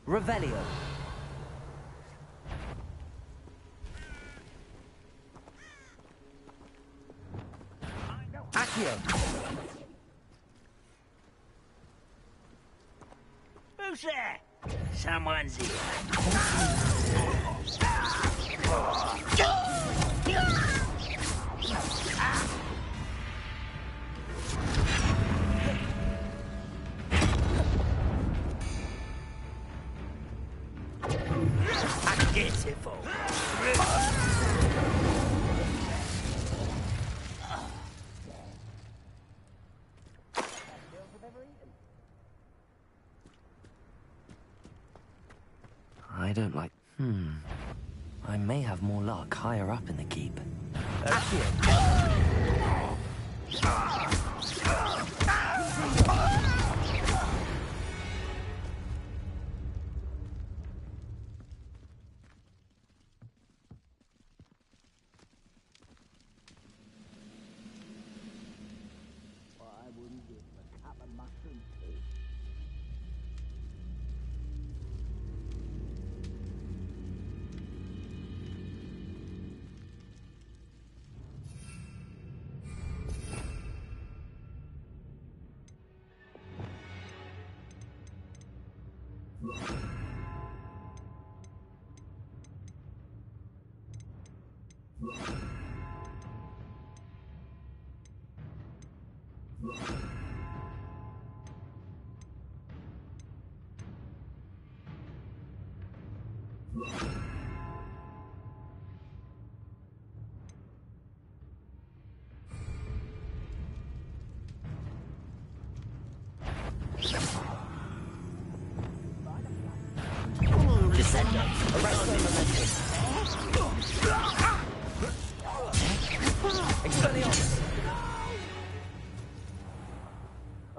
Revelio. Accio. Who's there? Someone's here. I don't like... I may have more luck higher up in the keep.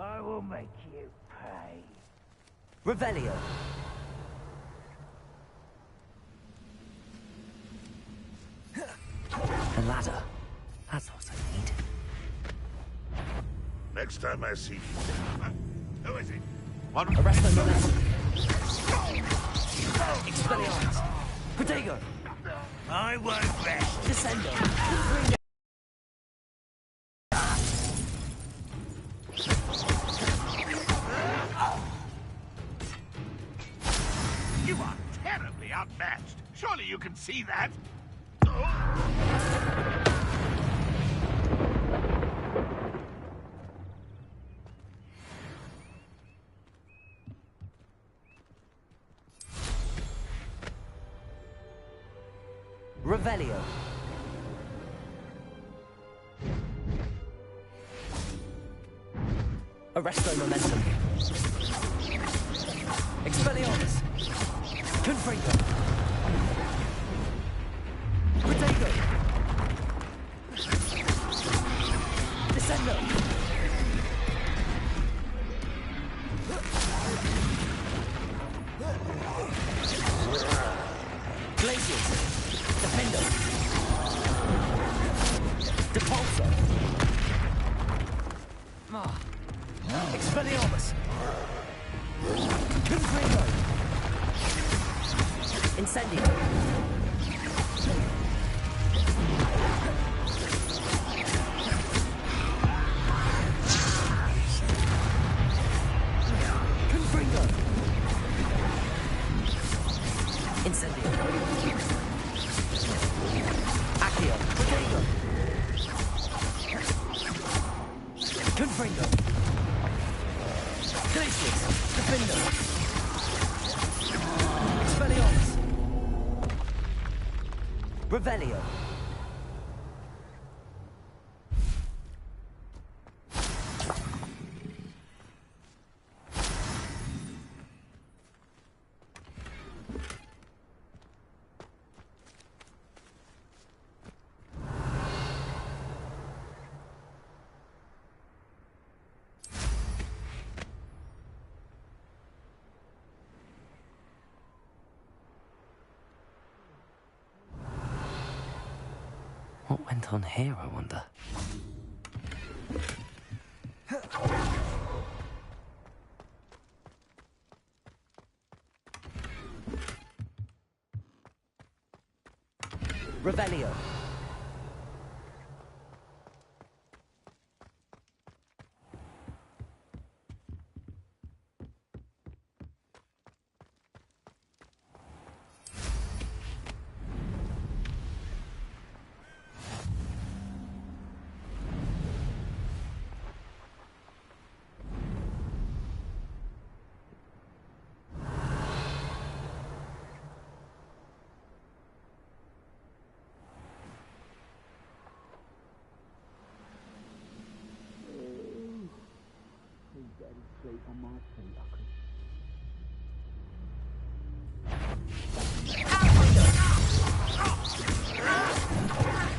I will make you pay. Revelio. A ladder. That's what I need. Next time I see you. Who is it? One. Arresto momentum. Expelliarmus. Protego. I won't rest. Descendo. You are terribly outmatched. Surely you can see that. Revelio. Arresto momentum. Expelliarmus. Confringo. Protego. Descendo. Glacius. Defendo. Depulso. Expelliarmus. Confringo. Incendio. Confringo. Incendio. Accio. Protego. Confringo. Glacius. Defendo. Expelliarmus. Revelio. What went on here, I wonder? Revelio.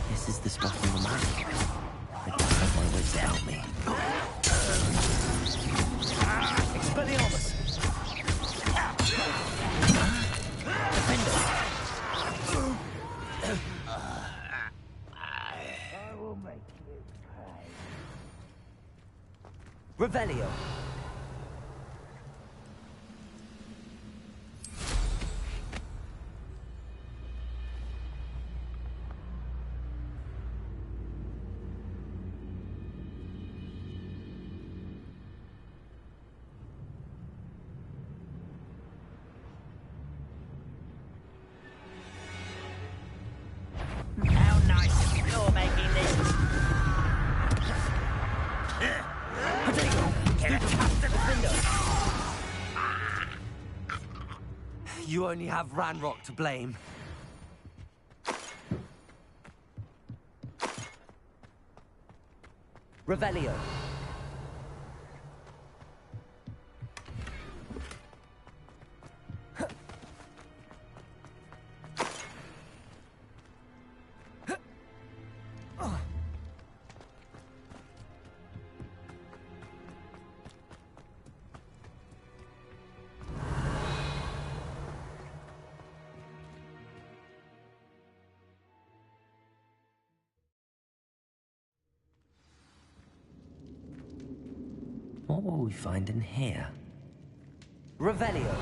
This is the spot on the map. I don't have my wits about me. Expelliarmus! Defender! I will make you pay. Revelio. How nice you're making this. You only have Ranrock to blame. Revelio. What will we find in here? Revelio.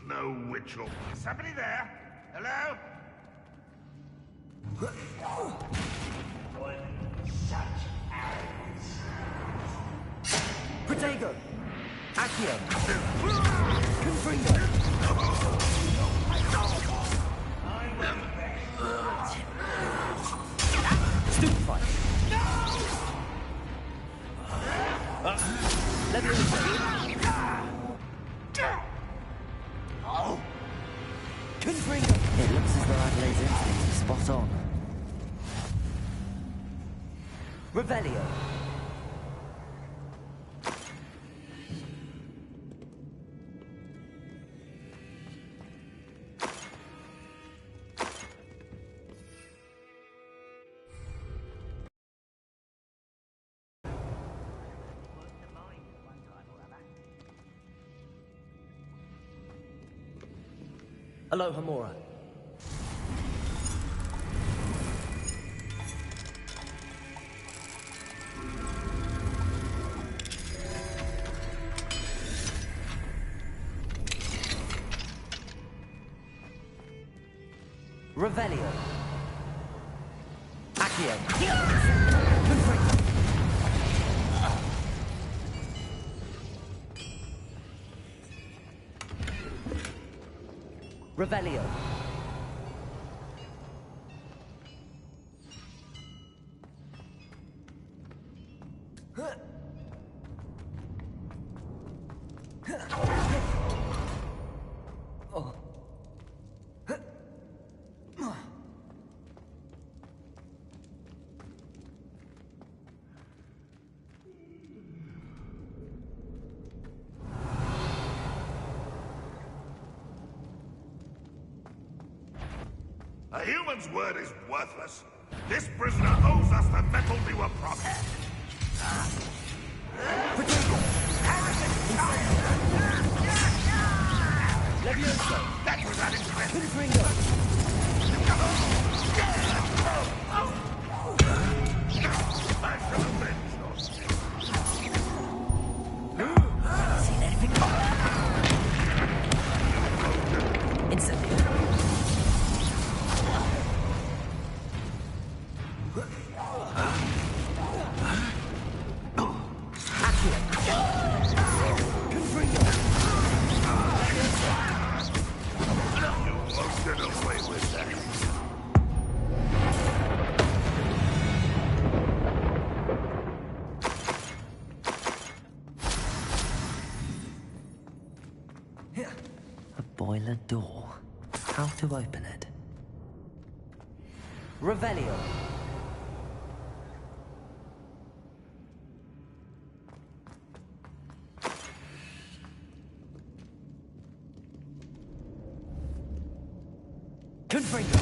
No ritual. Is somebody there? Hello? Protego! Accio! Confringo! Stupefy! Confringo! It looks as though Adelaide's instincts are spot on. Revelio! Aloha Mora. Revelio. Accio. Confringo. Revelio. A human's word is worthless. This prisoner owes us the metal we were promised. Levioso. That was unexpected. Confringo. Seen anything? Incendio. Get away with that. A boiler door. How to open it? Revelio. Confringo.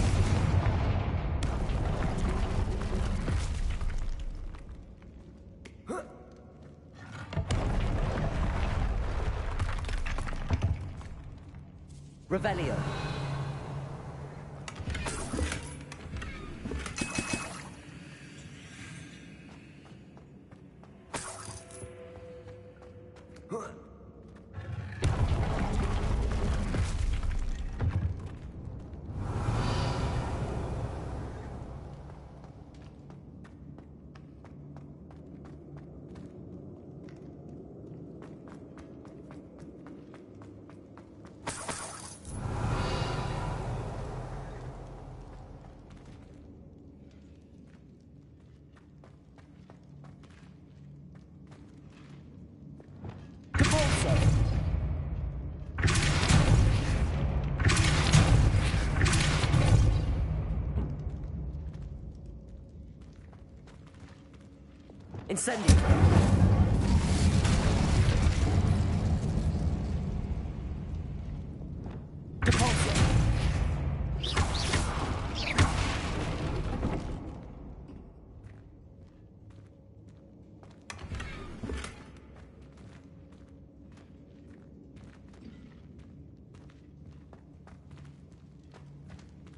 Revelio. Incendio. Depulso.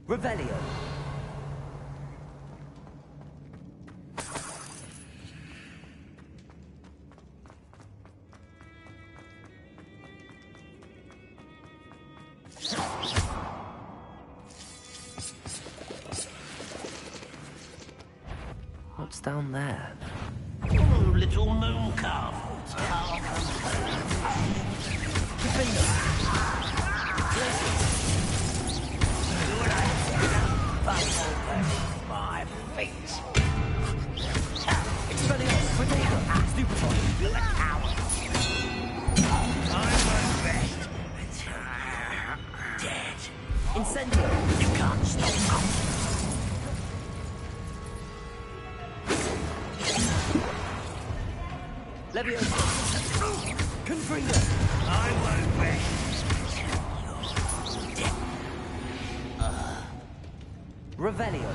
Revelio. What's down there? Oh, little moon calf. My feet. Expelliarmus, Potato, Stupefy. You're a coward. I'm my best. Dead. Incendio. You can't stop me. Leviosa. Confringo. I won't rest. You're dead. Revelio.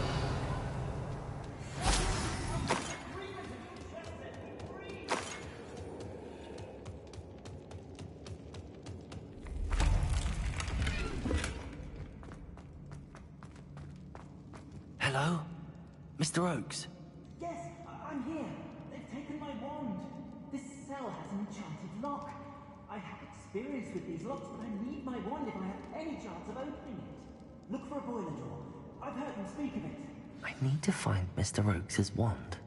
Hello? Mr. Oakes? Yes, I'm here. They've taken my wand. This cell has an enchanted lock. I have experience with these locks, but I need my wand if I have any chance of opening it. Look for a boiler door. I've heard them speak of it. I need to find Mr. Oakes' wand.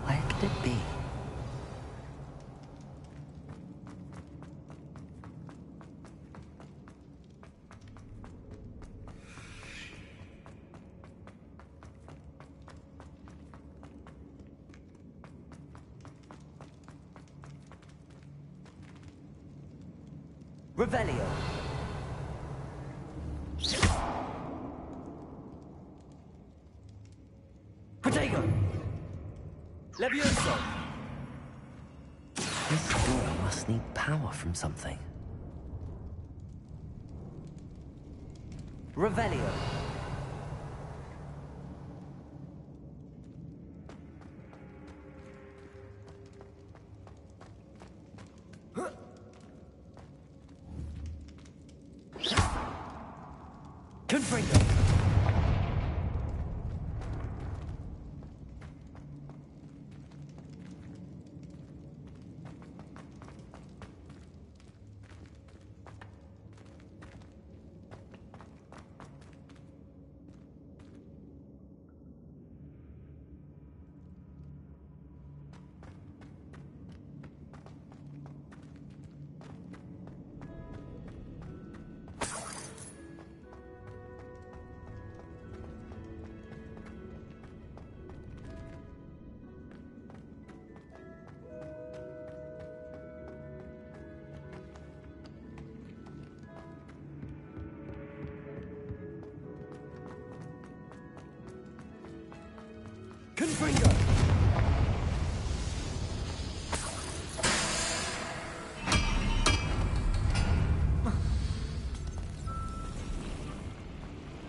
Where could it be? Revelio. Protego. Levioso. This door must need power from something. Revelio. Confringo.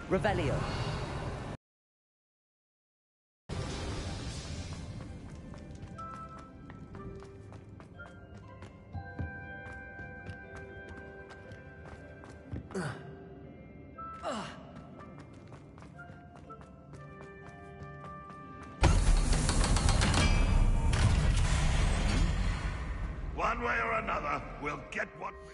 Revelio. One way or another, we'll get what we...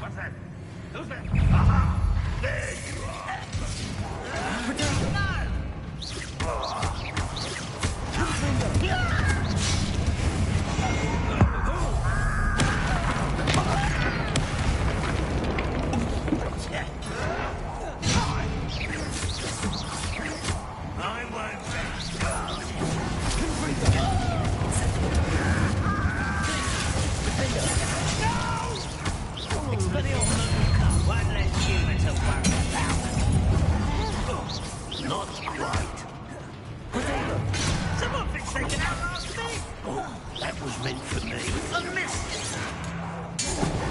What's that? Who's that? Aha! There you are! I won't One less human to worry about. Not quite. Someone fixed taken out last week. Oh, that was meant for me. I missed it.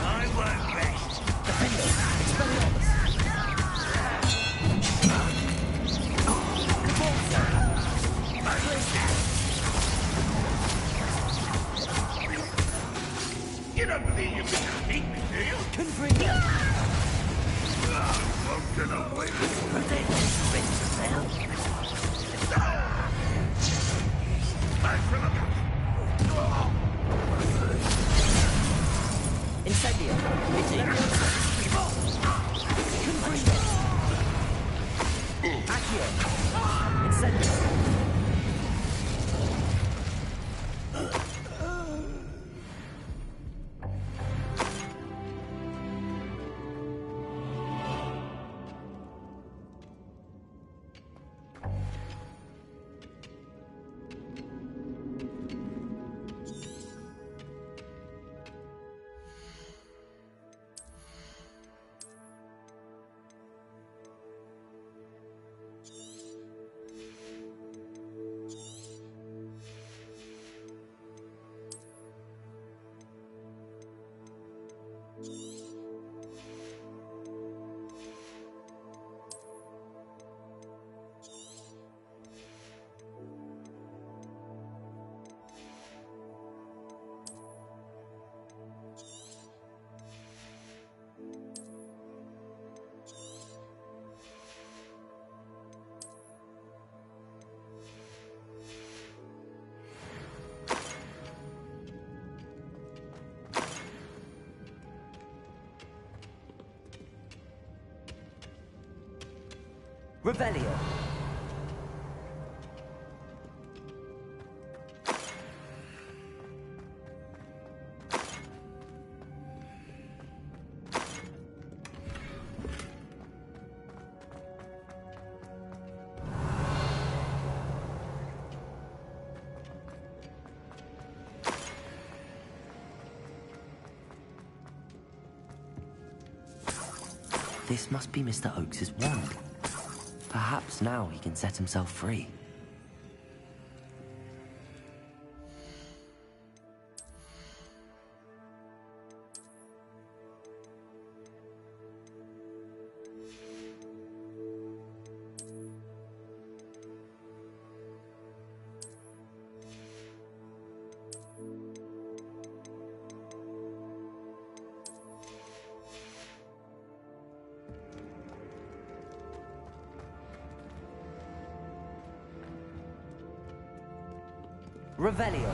I won't rest. You don't believe you can beat me, do you? Won't get away with it. Back for the... Incendio. Accio. Incendio. Revelio. This must be Mr. Oakes's wand. Perhaps now he can set himself free. Revelio.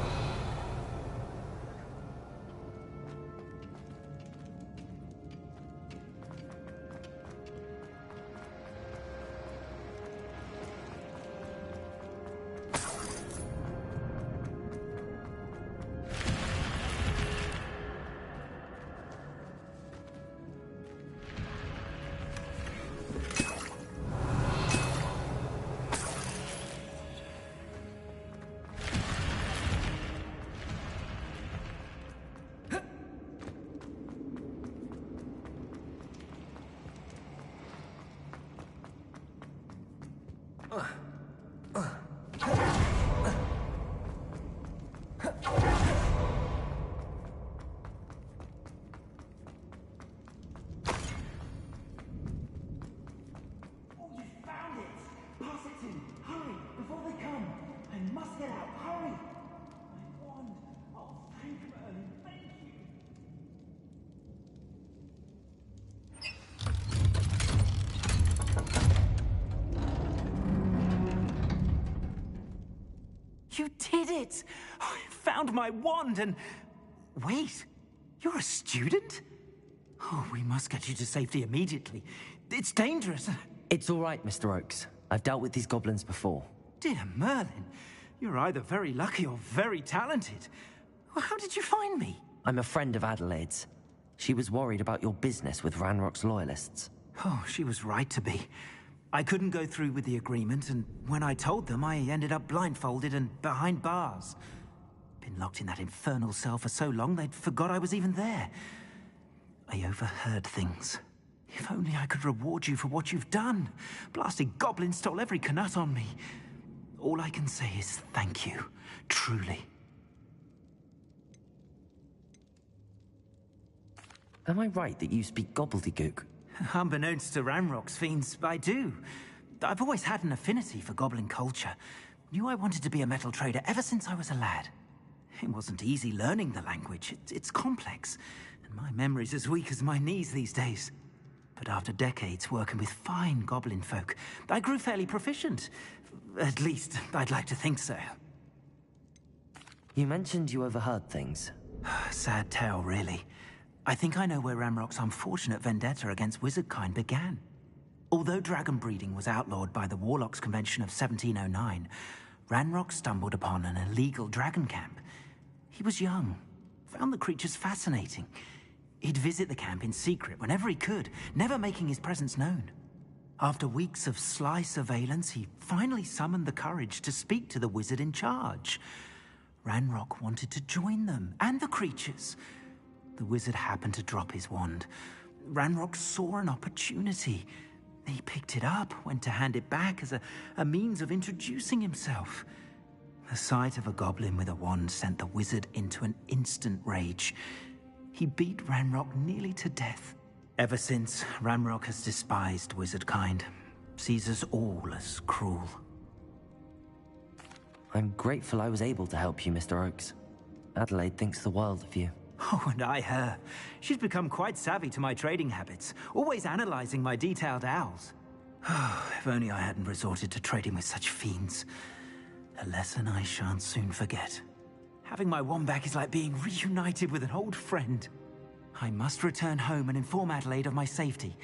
You did it! I found my wand and... Wait, you're a student? Oh, we must get you to safety immediately. It's dangerous. It's all right, Mr. Oakes. I've dealt with these goblins before. Dear Merlin, you're either very lucky or very talented. Well, how did you find me? I'm a friend of Adelaide's. She was worried about your business with Ranrock's loyalists. Oh, she was right to be. I couldn't go through with the agreement, and when I told them, I ended up blindfolded and behind bars. Been locked in that infernal cell for so long, they'd forgot I was even there. I overheard things. If only I could reward you for what you've done. Blasted goblins stole every Knut on me. All I can say is thank you, truly. Am I right that you speak gobbledygook? Unbeknownst to Ranrock's fiends, I do. I've always had an affinity for goblin culture. Knew I wanted to be a metal trader ever since I was a lad. It wasn't easy learning the language. It's complex, and my memory's as weak as my knees these days. But after decades working with fine goblin folk, I grew fairly proficient. At least, I'd like to think so. You mentioned you overheard things. Sad tale, really. I think I know where Ranrock's unfortunate vendetta against wizardkind began. Although dragon breeding was outlawed by the Warlocks Convention of 1709, Ranrock stumbled upon an illegal dragon camp. He was young, found the creatures fascinating. He'd visit the camp in secret whenever he could, never making his presence known. After weeks of sly surveillance, he finally summoned the courage to speak to the wizard in charge. Ranrock wanted to join them, and the creatures. The wizard happened to drop his wand. Ranrock saw an opportunity. He picked it up, went to hand it back as a means of introducing himself. The sight of a goblin with a wand sent the wizard into an instant rage. He beat Ranrock nearly to death. Ever since, Ranrock has despised wizardkind, sees us all as cruel. I'm grateful I was able to help you, Mr. Oakes. Adelaide thinks the world of you. Oh, and I her. She's become quite savvy to my trading habits, always analyzing my detailed owls. If only I hadn't resorted to trading with such fiends. A lesson I shan't soon forget. Having my wand back is like being reunited with an old friend. I must return home and inform Adelaide of my safety.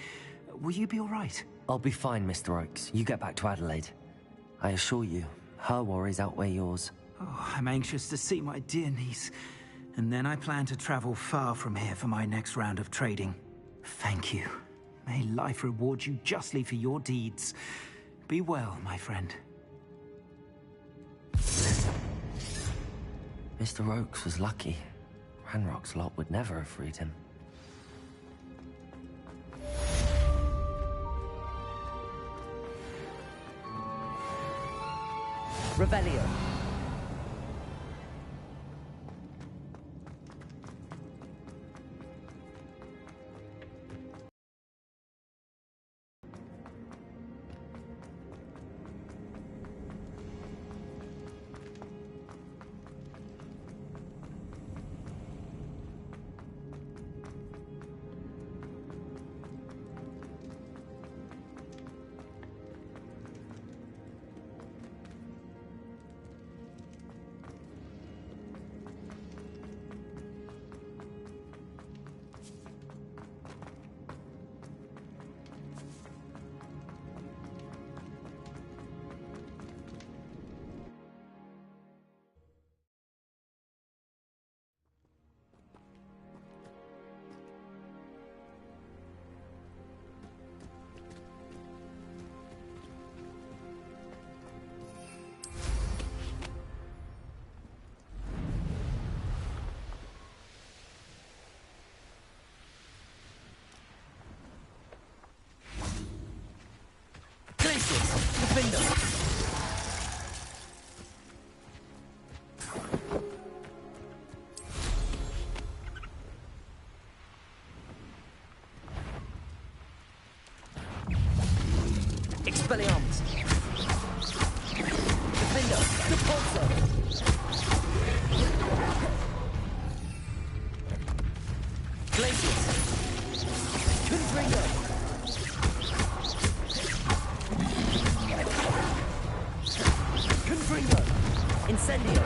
Will you be all right? I'll be fine, Mr. Oakes. You get back to Adelaide. I assure you, her worries outweigh yours. Oh, I'm anxious to see my dear niece. And then I plan to travel far from here for my next round of trading. Thank you. May life reward you justly for your deeds. Be well, my friend. Mr. Oakes was lucky. Ranrock's lot would never have freed him. Revelio. Defender. Expelliarmus. Defender. Repulsor. Glacius. Confringo. Confringo. Incendio.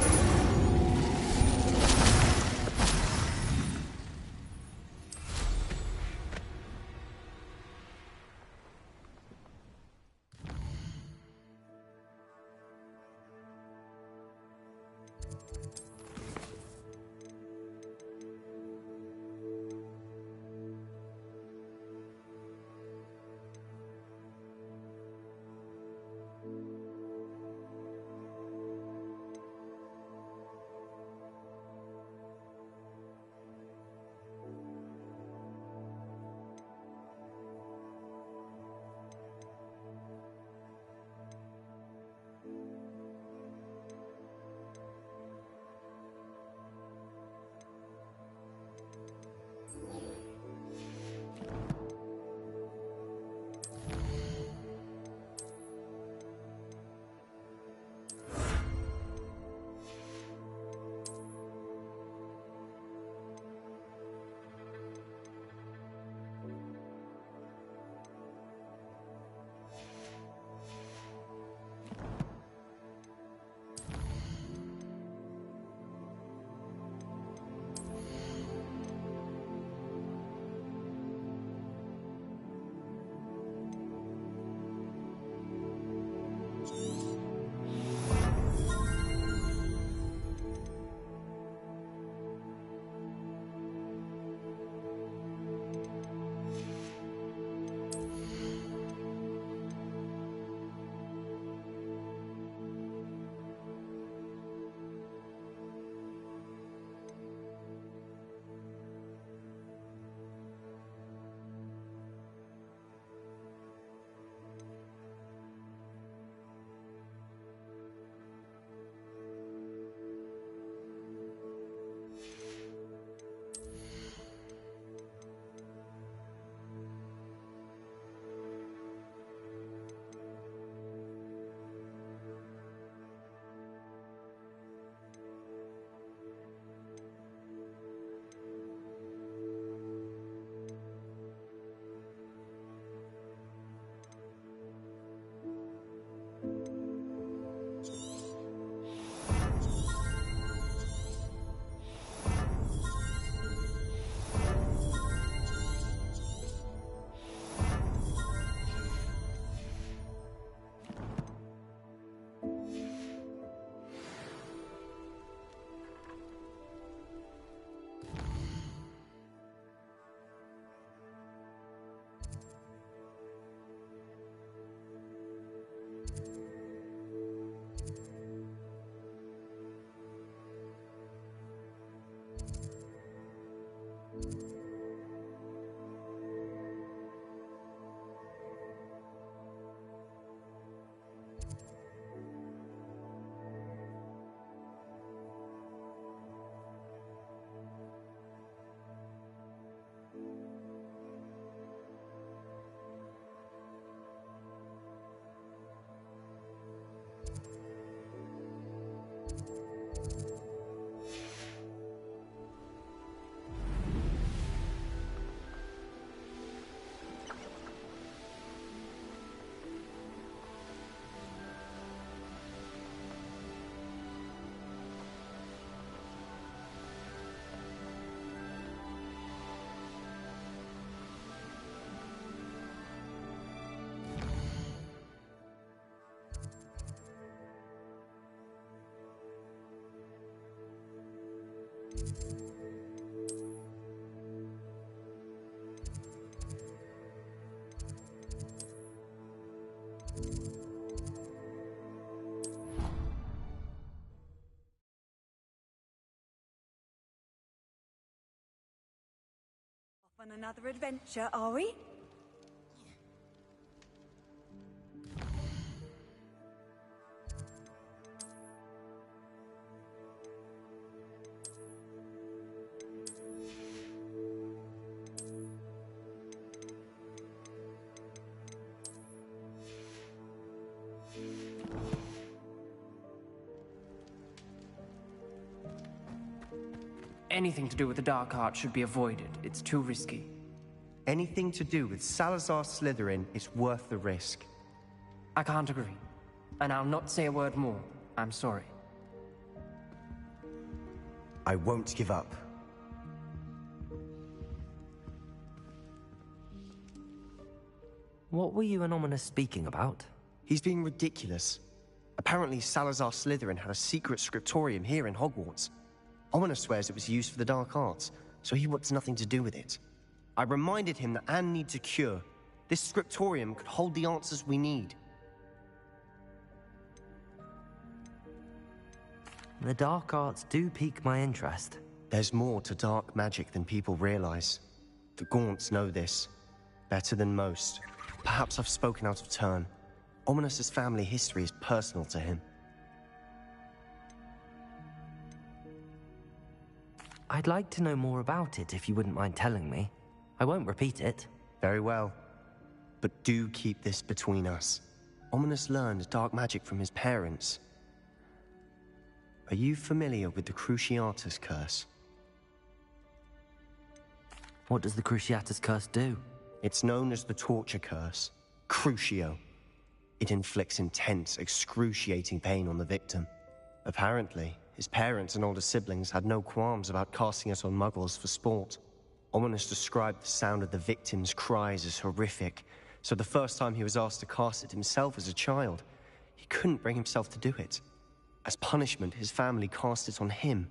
On another adventure, are we? Anything to do with the dark art should be avoided. It's too risky. Anything to do with Salazar Slytherin is worth the risk. I can't agree. And I'll not say a word more. I'm sorry. I won't give up. What were you and Ominous speaking about? He's being ridiculous. Apparently Salazar Slytherin had a secret scriptorium here in Hogwarts. Ominous swears it was used for the dark arts, so he wants nothing to do with it. I reminded him that Anne needs a cure. This scriptorium could hold the answers we need. The dark arts do pique my interest. There's more to dark magic than people realize. The Gaunts know this. Better than most. Perhaps I've spoken out of turn. Ominous's family history is personal to him. I'd like to know more about it if you wouldn't mind telling me. I won't repeat it. Very well. But do keep this between us. Ominous learned dark magic from his parents. Are you familiar with the Cruciatus Curse? What does the Cruciatus Curse do? It's known as the Torture Curse. Crucio. It inflicts intense, excruciating pain on the victim. Apparently, his parents and older siblings had no qualms about casting it on muggles for sport. Ominous described the sound of the victim's cries as horrific, so the first time he was asked to cast it himself as a child, he couldn't bring himself to do it. As punishment, his family cast it on him.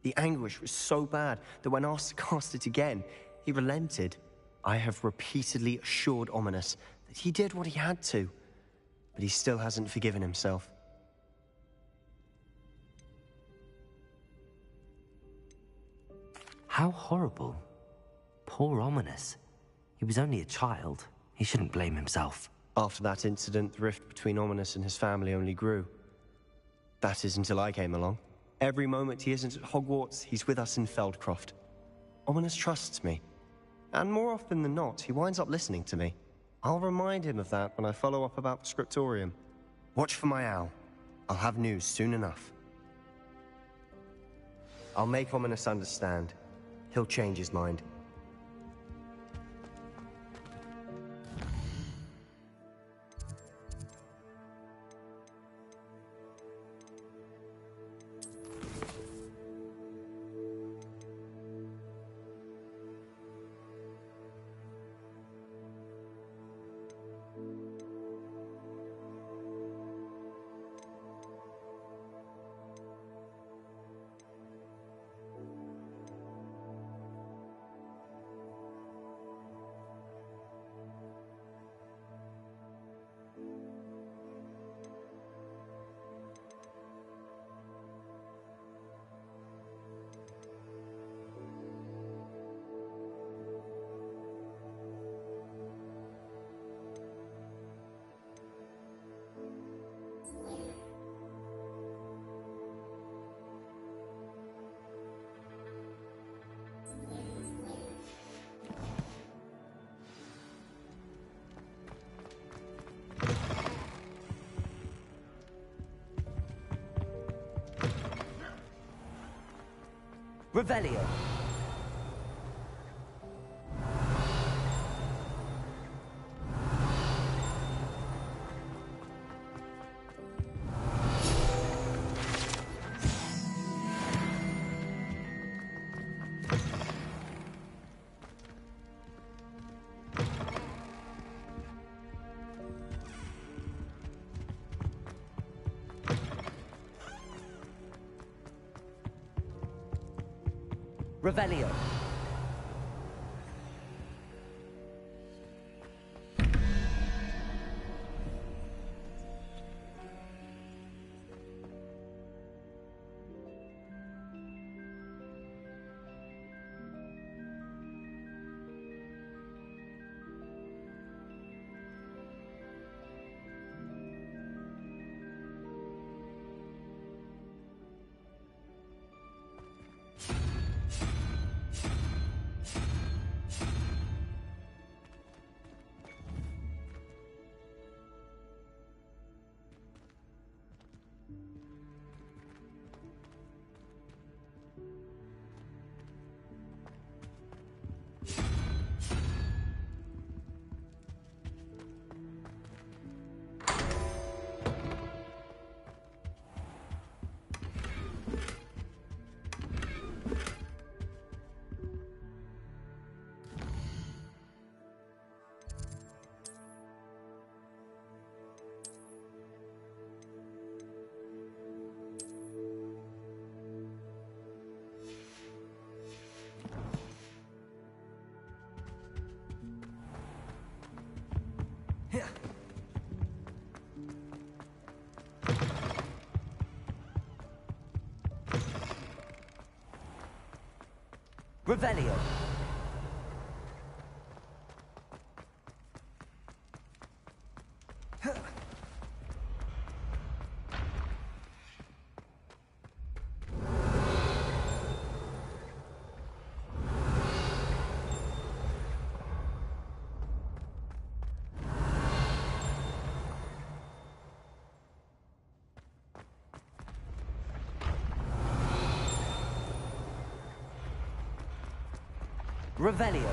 The anguish was so bad that when asked to cast it again, he relented. I have repeatedly assured Ominous that he did what he had to, but he still hasn't forgiven himself. How horrible. Poor Ominous. He was only a child. He shouldn't blame himself. After that incident, the rift between Ominous and his family only grew. That is until I came along. Every moment he isn't at Hogwarts, he's with us in Feldcroft. Ominous trusts me. And more often than not, he winds up listening to me. I'll remind him of that when I follow up about the scriptorium. Watch for my owl. I'll have news soon enough. I'll make Ominous understand. He'll change his mind. Revelio. Revelio. Revelio. Revelio.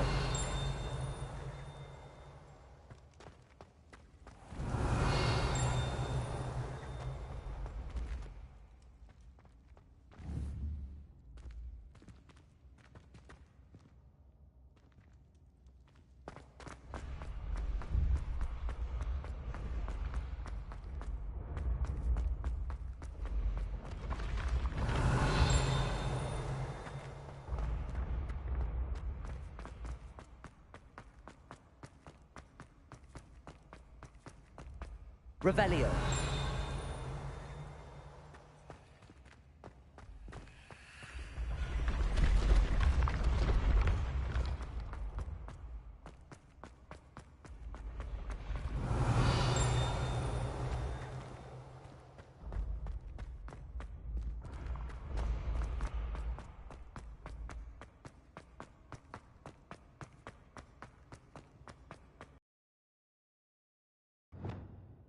Revelio.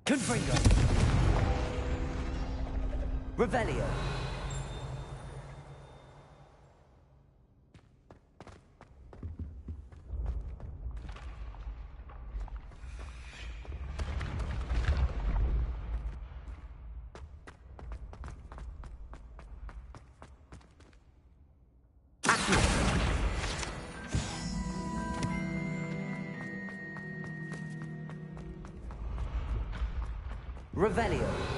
Confringo. Revelio. Revelio.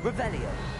Revelio.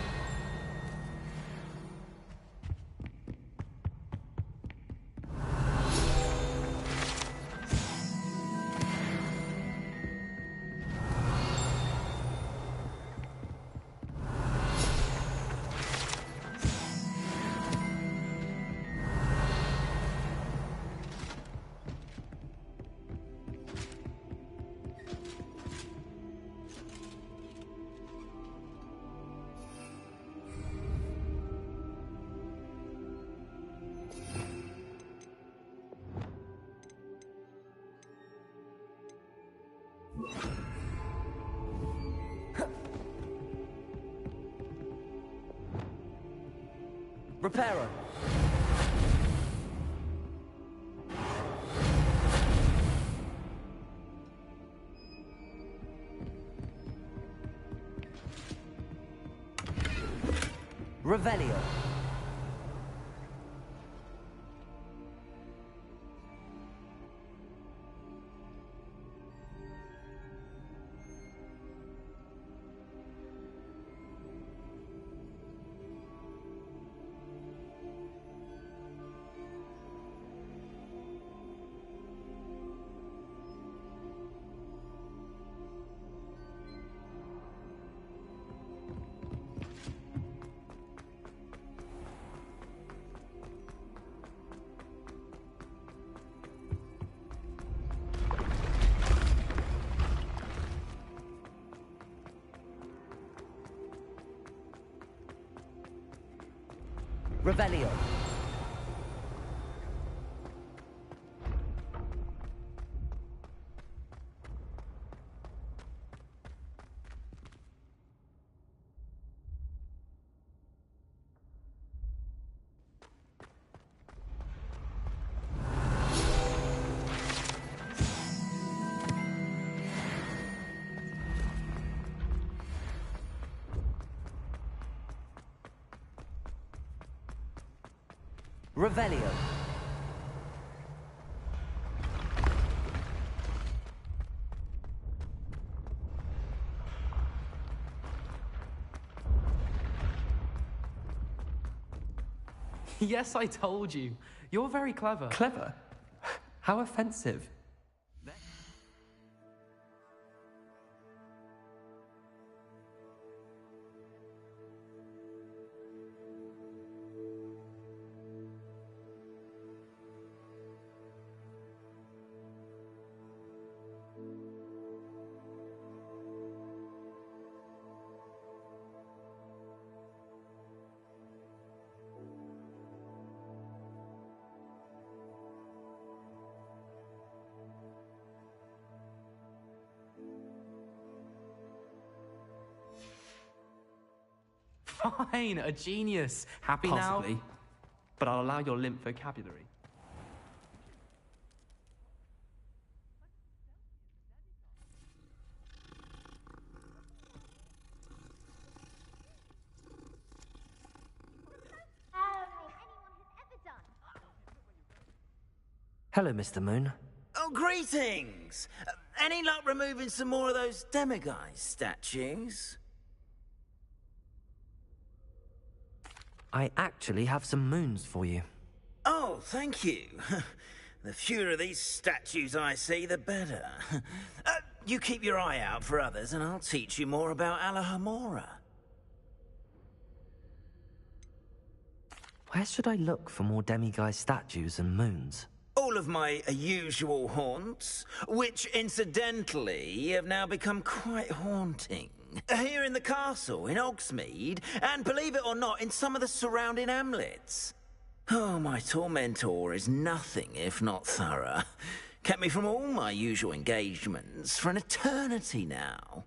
Reparo. Revelio. Revelio. Yes, I told you. You're very clever. Clever? How offensive. Fine, a genius. Happy Possibly. now? But I'll allow your limp vocabulary. Hello, Mr. Moon. Oh, greetings! Any luck removing some more of those demiguise statues? I actually have some moons for you. Oh, thank you. The fewer of these statues I see, the better. You keep your eye out for others, and I'll teach you more about Alahamora. Where should I look for more demiguise statues and moons? All of my usual haunts, which incidentally have now become quite haunting. Here in the castle, in Hogsmeade, and believe it or not, in some of the surrounding hamlets. Oh, my tormentor is nothing if not thorough. Kept me from all my usual engagements for an eternity now.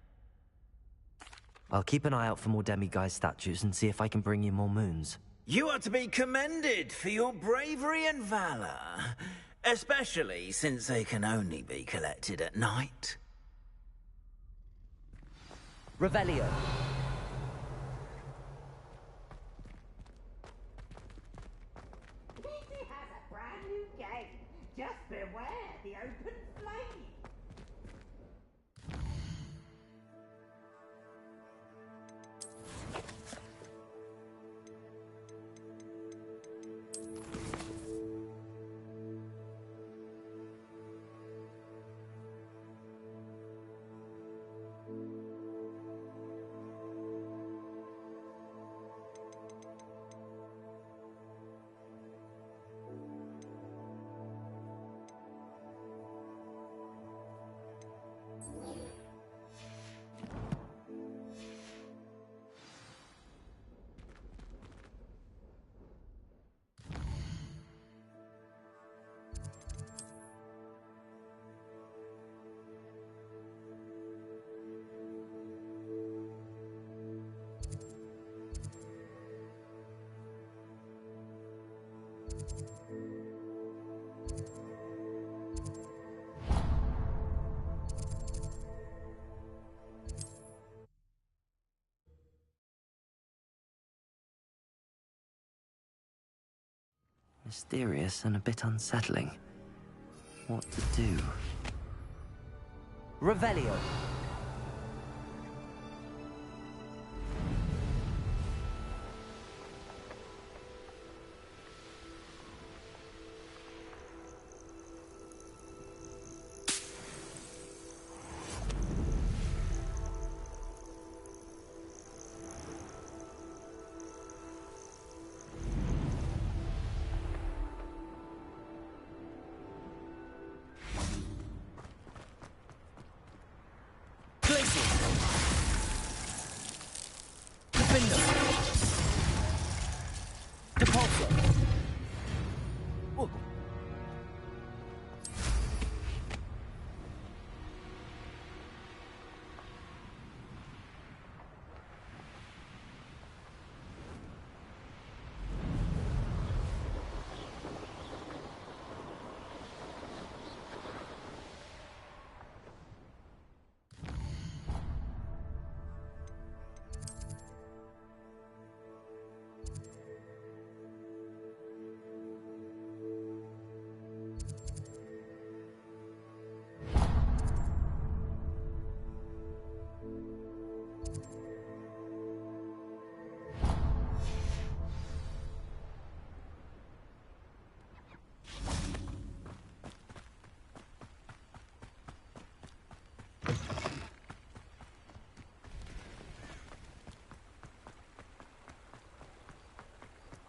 I'll keep an eye out for more demiguise statues and see if I can bring you more moons. You are to be commended for your bravery and valor, especially since they can only be collected at night. Revelio. PC has a brand new game. Just beware the open flame. Mysterious and a bit unsettling. What to do? Revelio.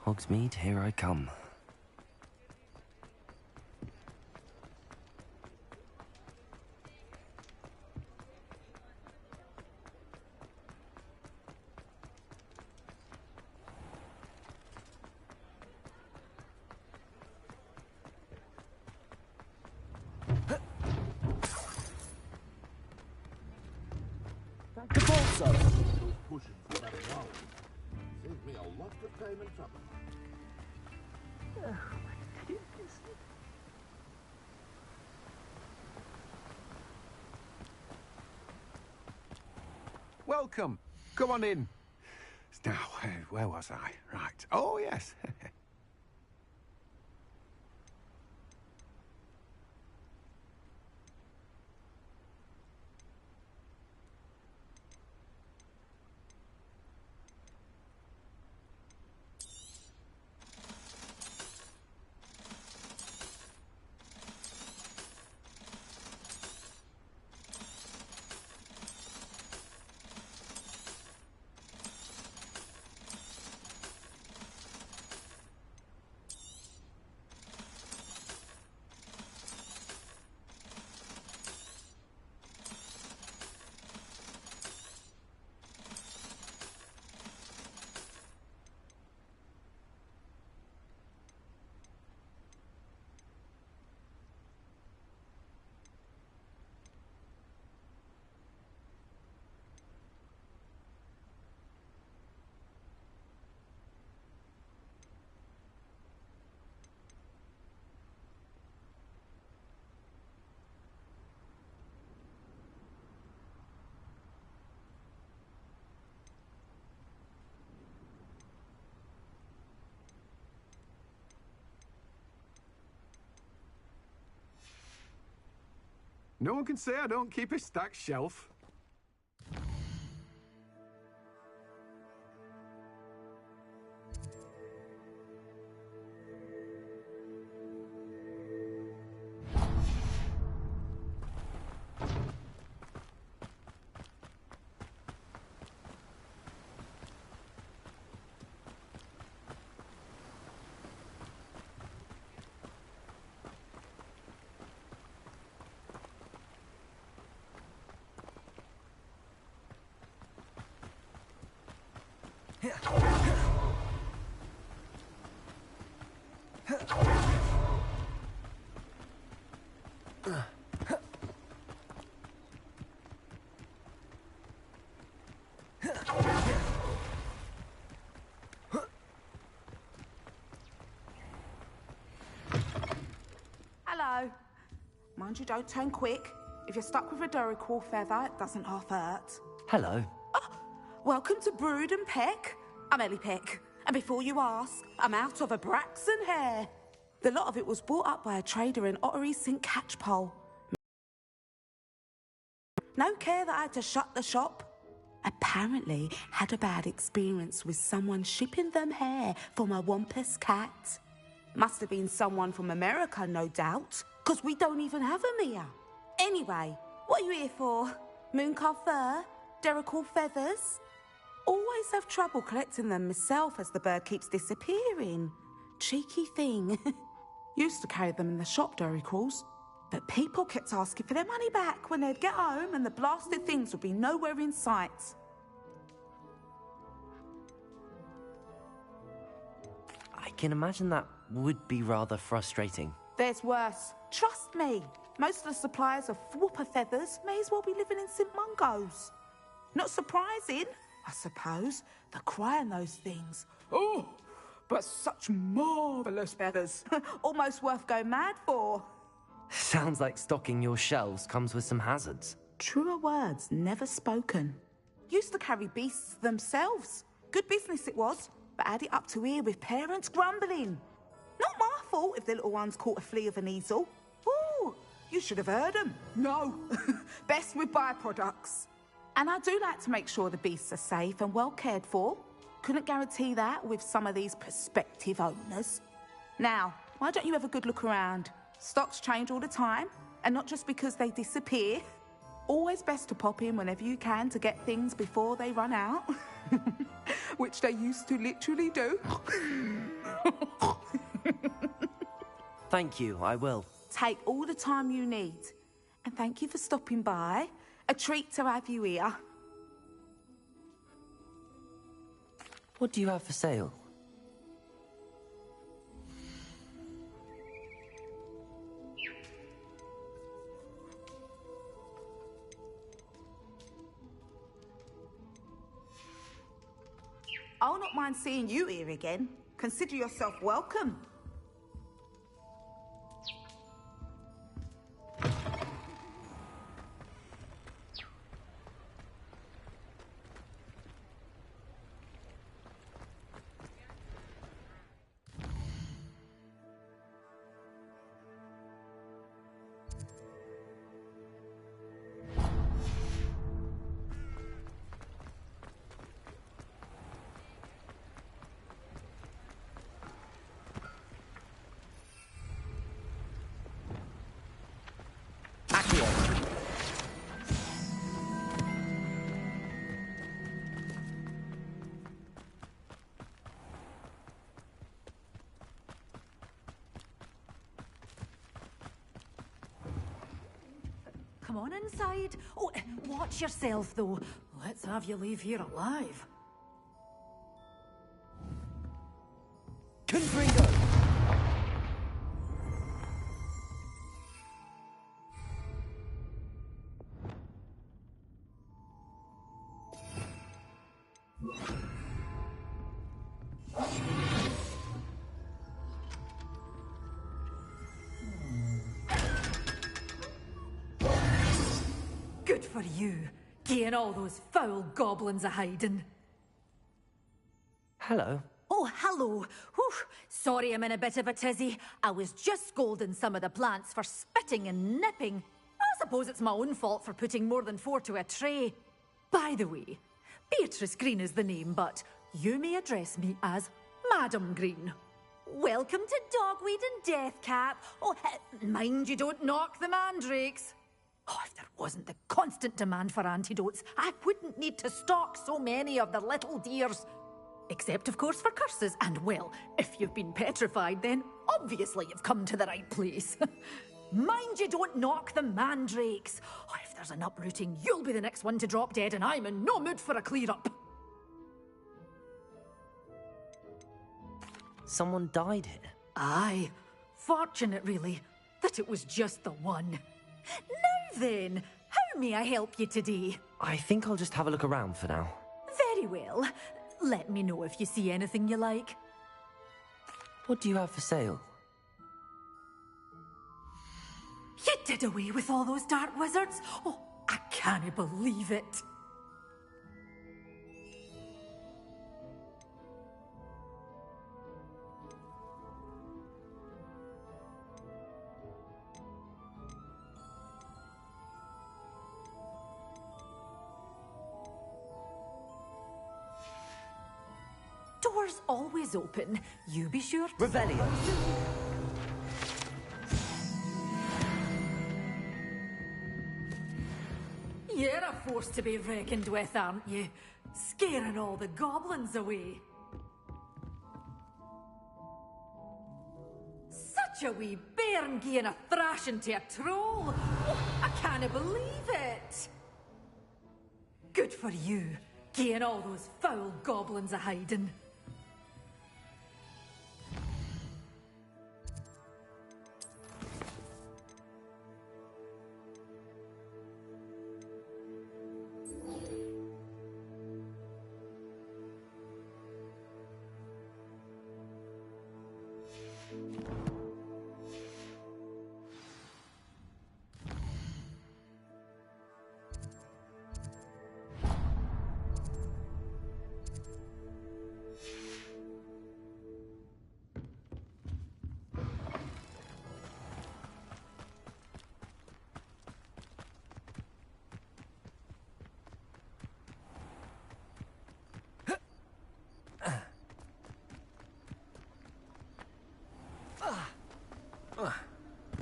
Hogsmeade, here I come. The ball, sir. Pushing for that wall. Saved me a lot of time and trouble. Welcome. Come on in. Now, where was I? Right. Oh, yes. No one can say I don't keep a stacked shelf. Hello. Mind you don't turn quick. If you're stuck with a Duracell feather, it doesn't half hurt. Hello. Oh, welcome to Brood and Peck. I'm Ellie Peck. And before you ask, I'm out of a Braxton hair. The lot of it was bought up by a trader in Ottery St. Catchpole. No care that I had to shut the shop. Apparently had a bad experience with someone shipping them hair for my Wampus cat. Must have been someone from America, no doubt, because we don't even have them here. Anyway, what are you here for? Mooncar fur? Duracell feathers? Always have trouble collecting them myself as the bird keeps disappearing. Cheeky thing. Used to carry them in the shop, Duracells, but people kept asking for their money back when they'd get home and the blasted things would be nowhere in sight. I can imagine that would be rather frustrating. There's worse. Trust me. Most of the suppliers of whooper feathers may as well be living in St. Mungo's. Not surprising, I suppose, the cry on those things. Oh, but such marvellous feathers. Almost worth going mad for. Sounds like stocking your shelves comes with some hazards. Truer words never spoken. Used to carry beasts themselves. Good business it was, but had it up to here with parents grumbling. Not my fault if the little ones caught a flea of an easel. Ooh, you should have heard them. No, best with byproducts. And I do like to make sure the beasts are safe and well cared for. Couldn't guarantee that with some of these prospective owners. Now, why don't you have a good look around? Stocks change all the time, and not just because they disappear. Always best to pop in whenever you can to get things before they run out. Which they used to literally do. Thank you, I will. Take all the time you need. And thank you for stopping by. A treat to have you here. What do you have for sale? I'll not mind seeing you here again. Consider yourself welcome. Come on inside. Oh, watch yourself, though. Let's have you leave here alive. Confringo! Good for you, getting all those foul goblins a hiding. Hello. Oh, hello. Whew. Sorry I'm in a bit of a tizzy. I was just scolding some of the plants for spitting and nipping. I suppose it's my own fault for putting more than 4 to a tray. By the way, Beatrice Green is the name, but you may address me as Madam Green. Welcome to Dogweed and Deathcap. Oh, mind you don't knock the mandrakes. Oh, if there wasn't the constant demand for antidotes, I wouldn't need to stock so many of the little dears. Except, of course, for curses. And, well, if you've been petrified, then obviously you've come to the right place. Mind you don't knock the mandrakes. Oh, if there's an uprooting, you'll be the next one to drop dead, and I'm in no mood for a clear-up. Someone died here? Aye. Fortunate, really, that it was just the one. Now then, how may I help you today? I think I'll just have a look around for now. Very well. Let me know if you see anything you like. What do you have for sale? You did away with all those dark wizards? Oh, I can't believe it. Doors always open. You be sure to... Revelio. You're a force to be reckoned with, aren't you? Scaring all the goblins away. Such a wee bairn giving a thrashing to a troll. Oh, I can't believe it. Good for you, giving all those foul goblins a hiding.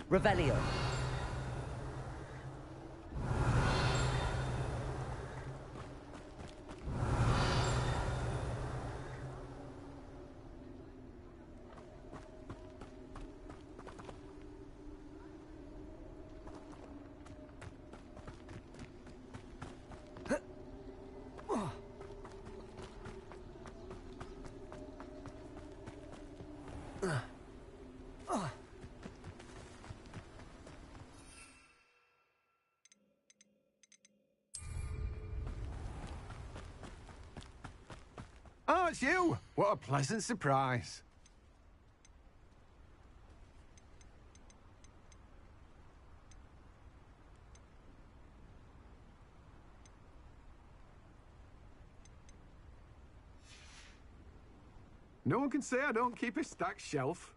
Revelio. Oh, it's you! What a pleasant surprise. No one can say I don't keep a stacked shelf.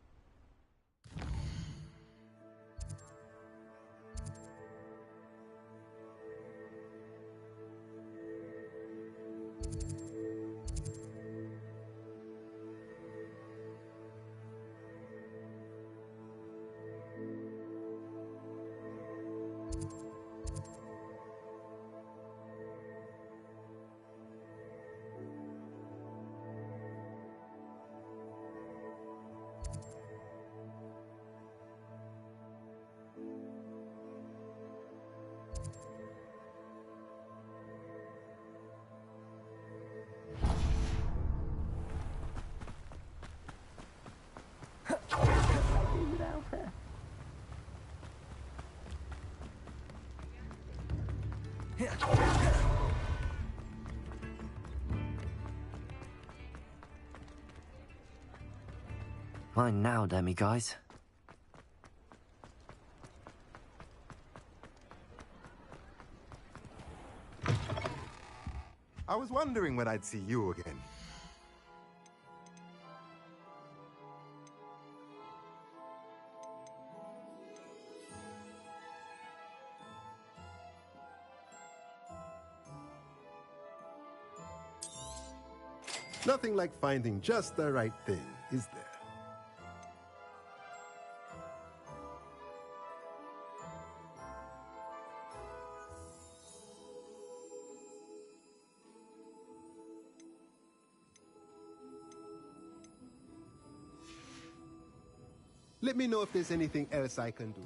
Mine now, demi-guys. I was wondering when I'd see you again. Nothing like finding just the right thing, is there? Let me know if there's anything else I can do.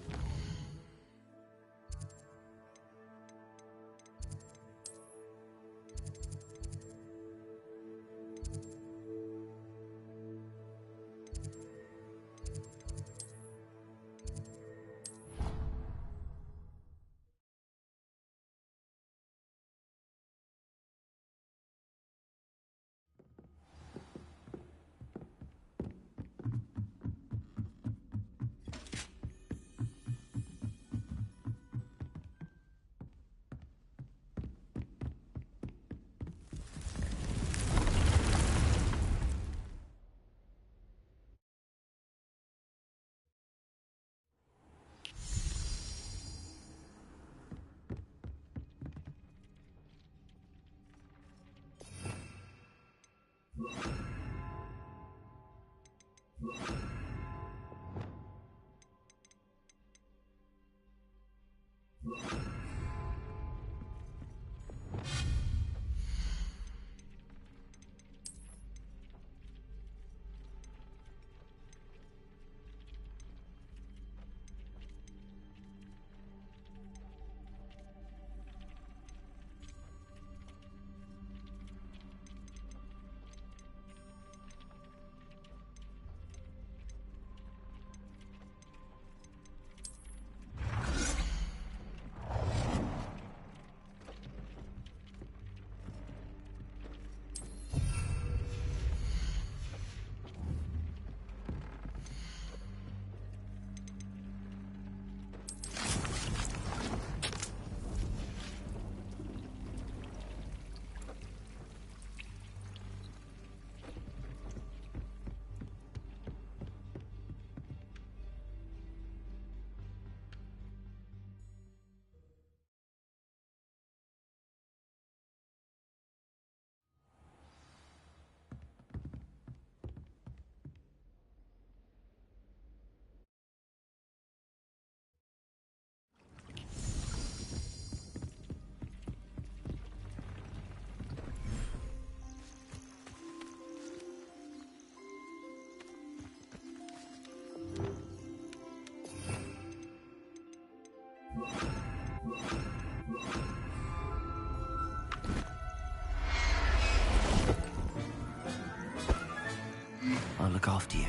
I'll look after you.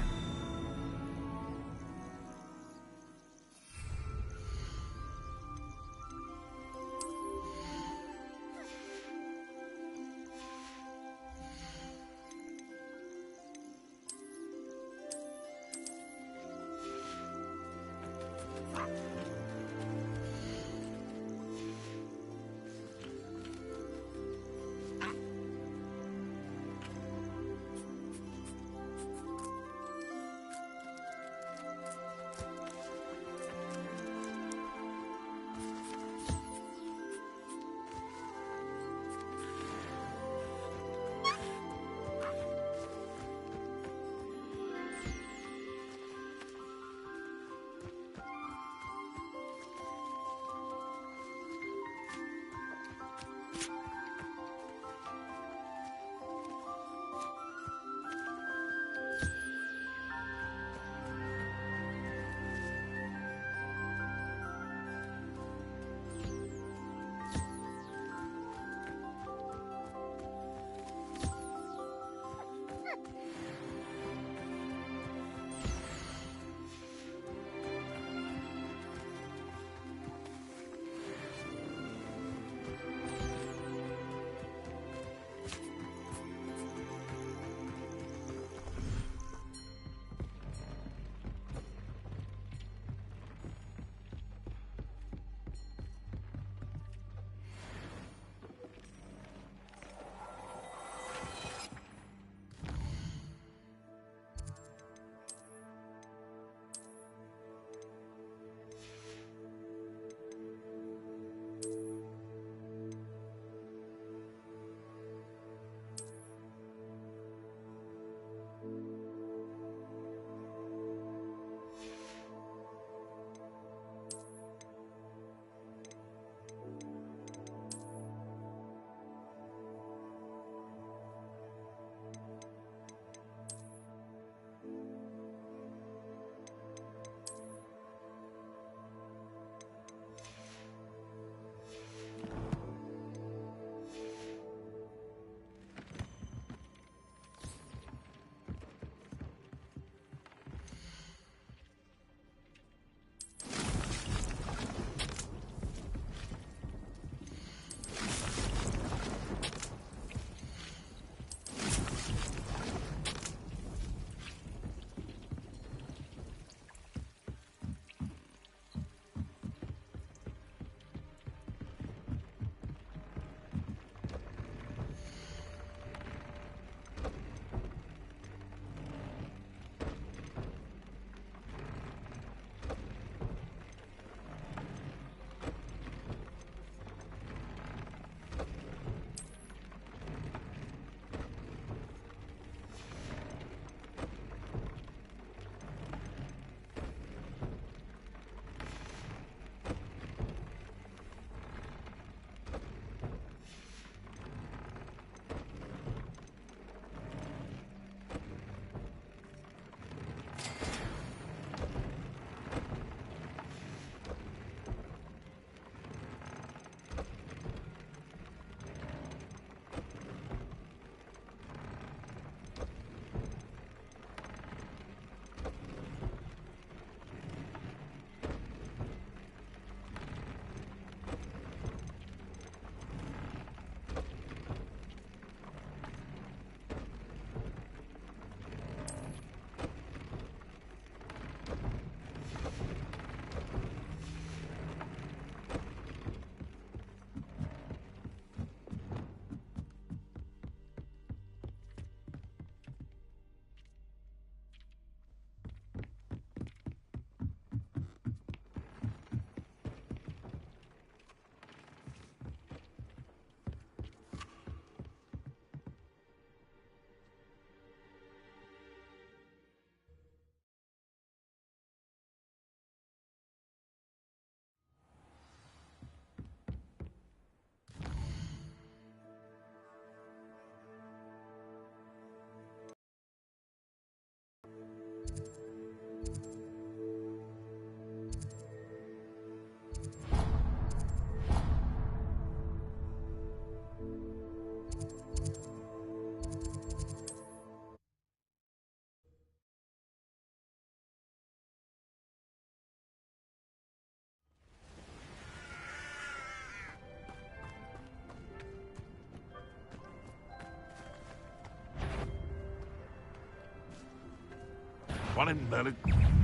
One in Merlin.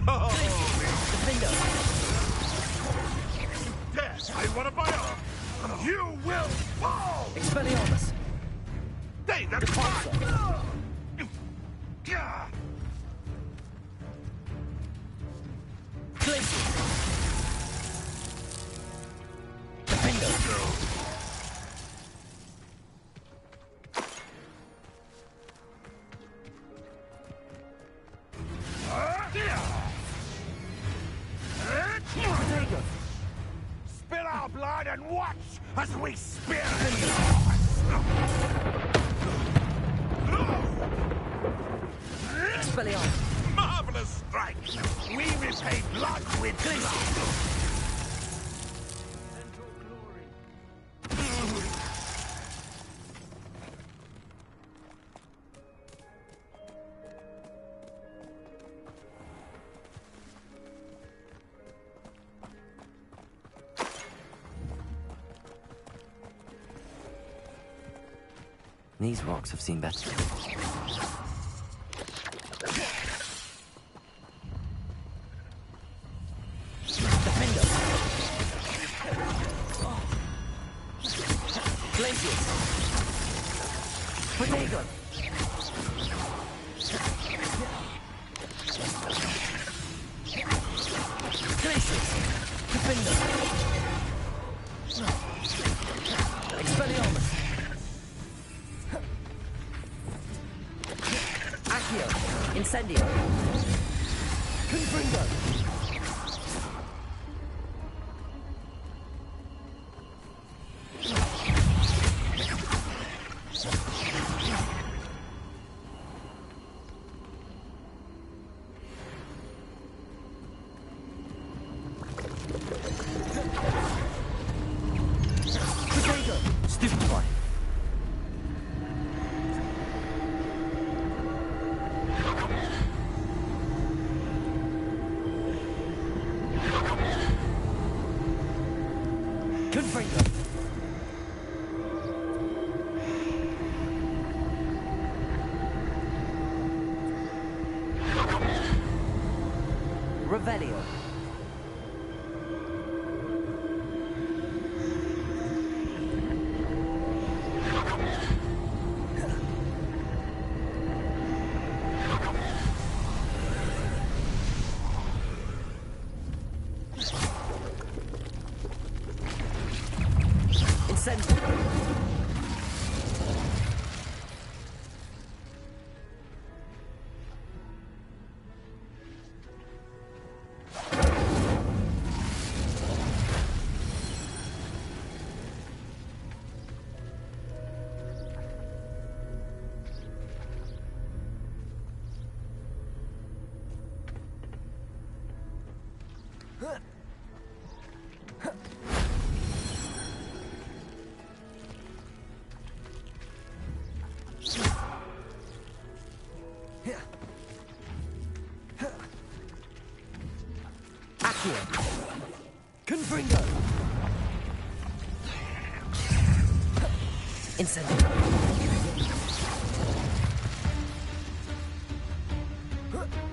Oh, yes, I want to buy off. You will fall. Expelliarmus. Hey, that's fine. Spill our blood and watch as we spear Expelliarmus. Marvelous strike! We repay blood with blood! These rocks have seen better. Incendio. Confringo. Stupefy. Revelio. Incendio. Confringo. Incendio.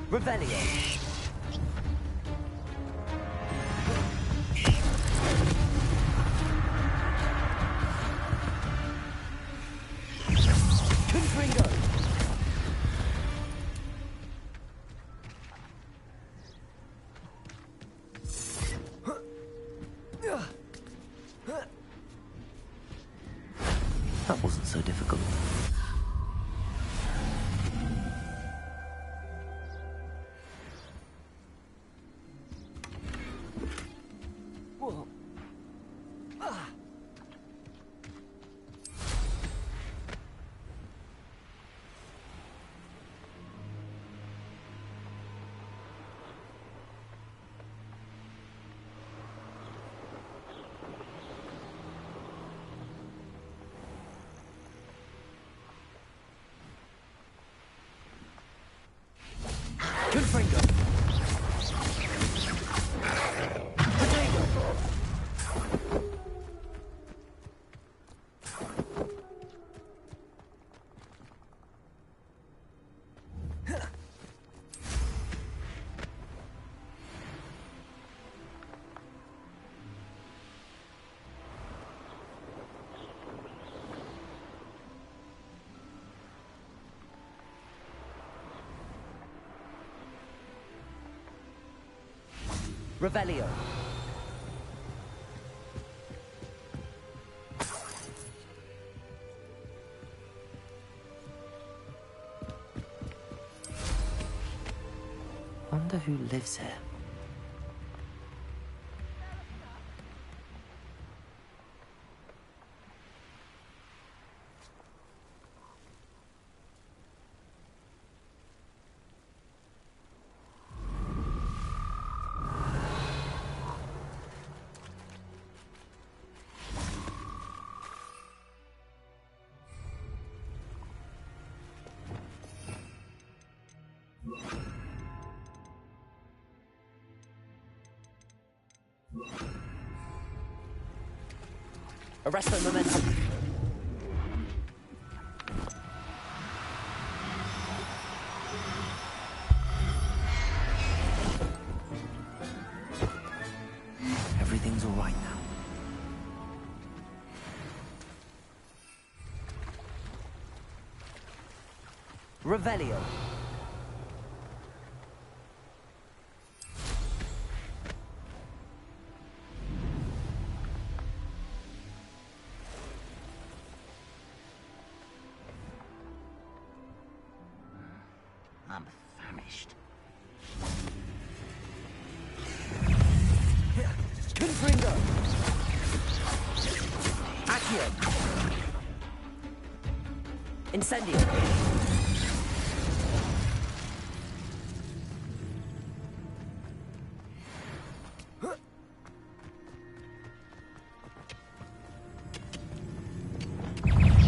Revelio. so difficult. Whoa. Good finger. Revelio. Wonder who lives here. Arrest the momentum. Everything's all right now. Revelio. I'm famished. Confringo. Accio. Incendio.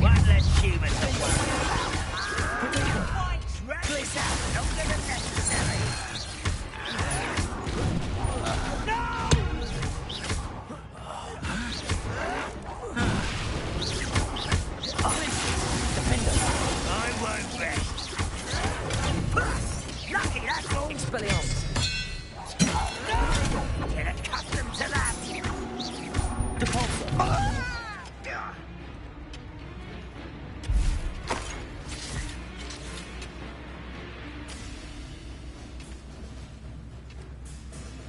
One less human to worry about. Points, reckless out, longer than necessary. No! I won't rest. Lucky that's all. Expelliarmus. No! Get accustomed to that. Depulso.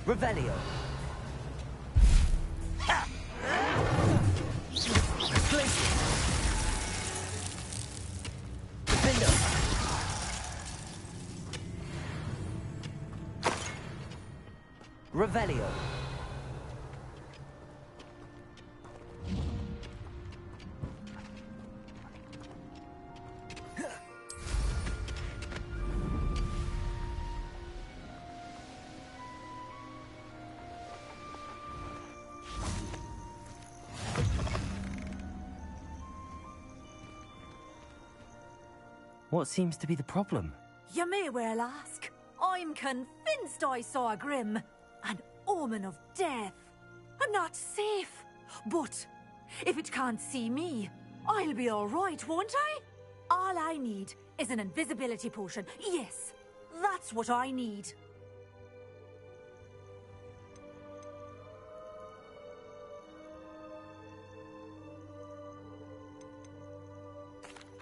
Revelio. Defender. Revelio. What seems to be the problem? You may well ask. I'm convinced I saw a grim, an omen of death. I'm not safe. But if it can't see me, I'll be all right, won't I? All I need is an invisibility potion. Yes, that's what I need.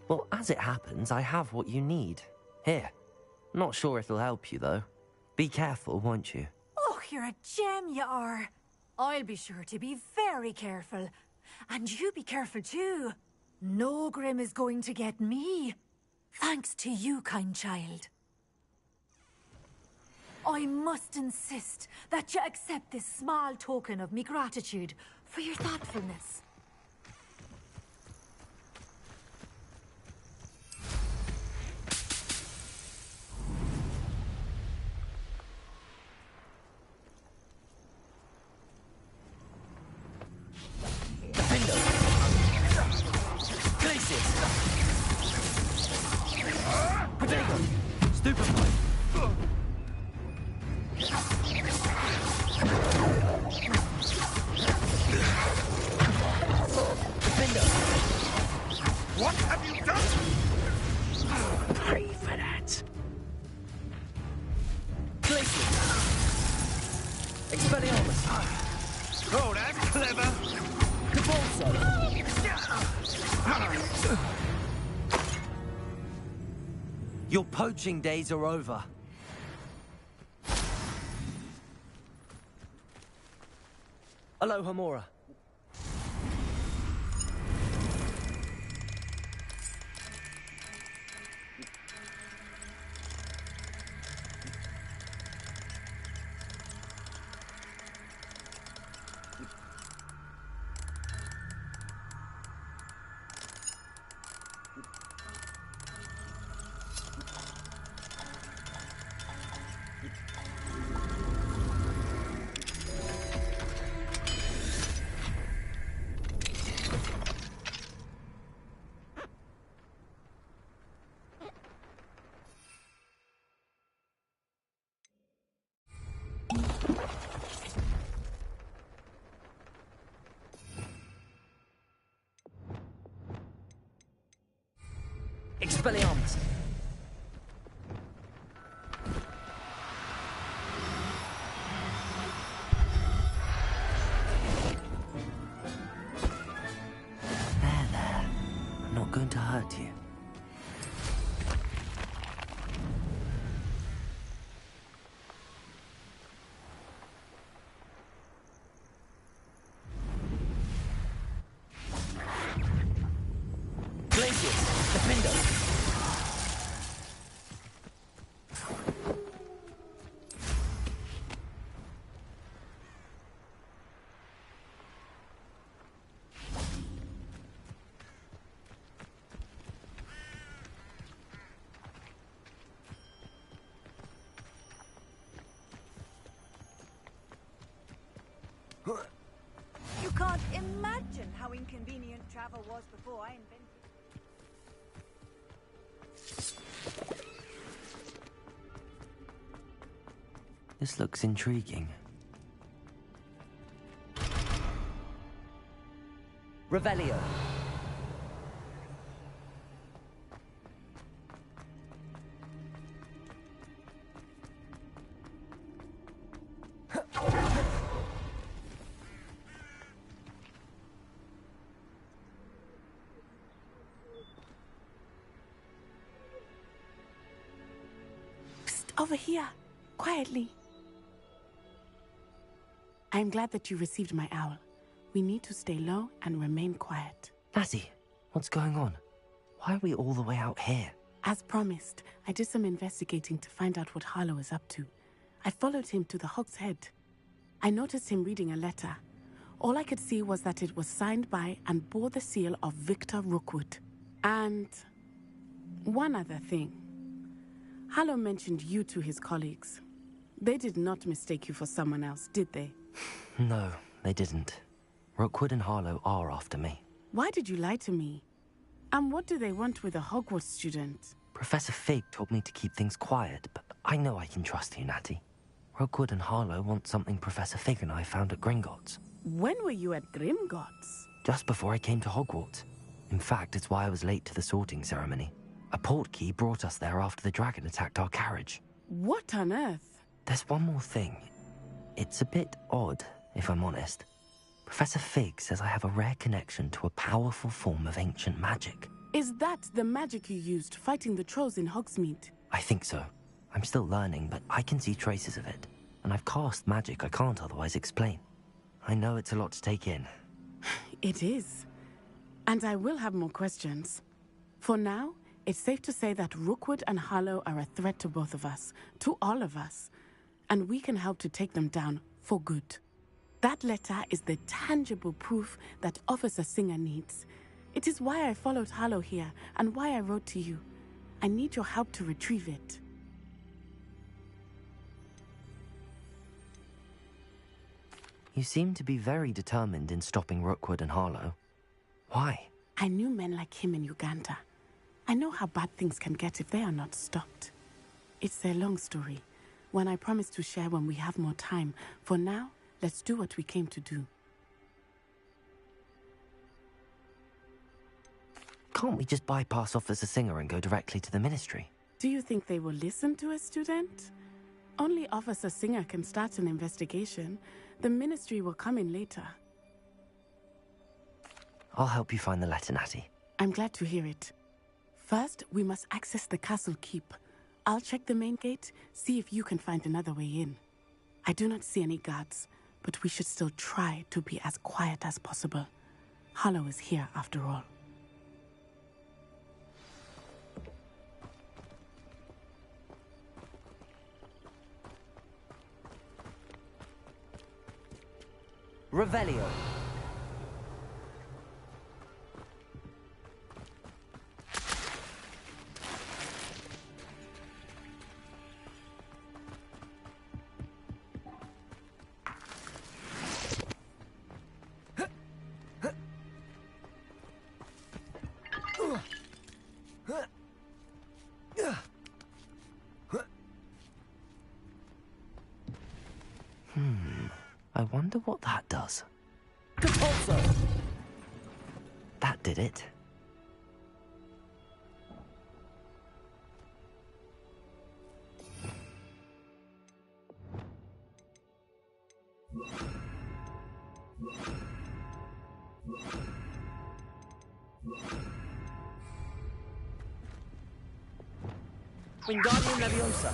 Well, as it happens, I have what you need. Here. Not sure it'll help you, though. Be careful, won't you? Oh, you're a gem, you are. I'll be sure to be very careful. And you be careful, too. No Grim is going to get me. Thanks to you, kind child. I must insist that you accept this small token of me gratitude for your thoughtfulness. What have you done? Pray for that. Expelliarmus. Oh, that's clever. Your poaching days are over. Aloha Mora. Expelliarmus. There. I'm not going to hurt you. You can't imagine how inconvenient travel was before I invented it. This looks intriguing. Revelio. Over here, quietly. I'm glad that you received my owl. We need to stay low and remain quiet. Lassie, what's going on? Why are we all the way out here? As promised, I did some investigating to find out what Harlow is up to. I followed him to the Hog's Head. I noticed him reading a letter. All I could see was that it was signed by and bore the seal of Victor Rookwood. And one other thing. Harlow mentioned you to his colleagues. They did not mistake you for someone else, did they? No, they didn't. Rookwood and Harlow are after me. Why did you lie to me? And what do they want with a Hogwarts student? Professor Fig told me to keep things quiet, but I know I can trust you, Natty. Rookwood and Harlow want something Professor Fig and I found at Gringotts. When were you at Gringotts? Just before I came to Hogwarts. In fact, it's why I was late to the sorting ceremony. A portkey brought us there after the dragon attacked our carriage. What on earth? There's one more thing. It's a bit odd, if I'm honest. Professor Fig says I have a rare connection to a powerful form of ancient magic. Is that the magic you used fighting the trolls in Hogsmeade? I think so. I'm still learning, but I can see traces of it. And I've cast magic I can't otherwise explain. I know it's a lot to take in. It is. And I will have more questions. For now, it's safe to say that Rookwood and Harlow are a threat to both of us, to all of us. And we can help to take them down for good. That letter is the tangible proof that Officer Singer needs. It is why I followed Harlow here, and why I wrote to you. I need your help to retrieve it. You seem to be very determined in stopping Rookwood and Harlow. Why? I knew men like him in Uganda. I know how bad things can get if they are not stopped. It's a long story, one I promise to share when we have more time. For now, let's do what we came to do. Can't we just bypass Officer Singer and go directly to the Ministry? Do you think they will listen to a student? Only Officer Singer can start an investigation. The Ministry will come in later. I'll help you find the letter, Natty. I'm glad to hear it. First, we must access the castle keep. I'll check the main gate, see if you can find another way in. I do not see any guards, but we should still try to be as quiet as possible. Harlow is here after all. Revelio. I wonder what that does. That did it. Wingardium Leviosa.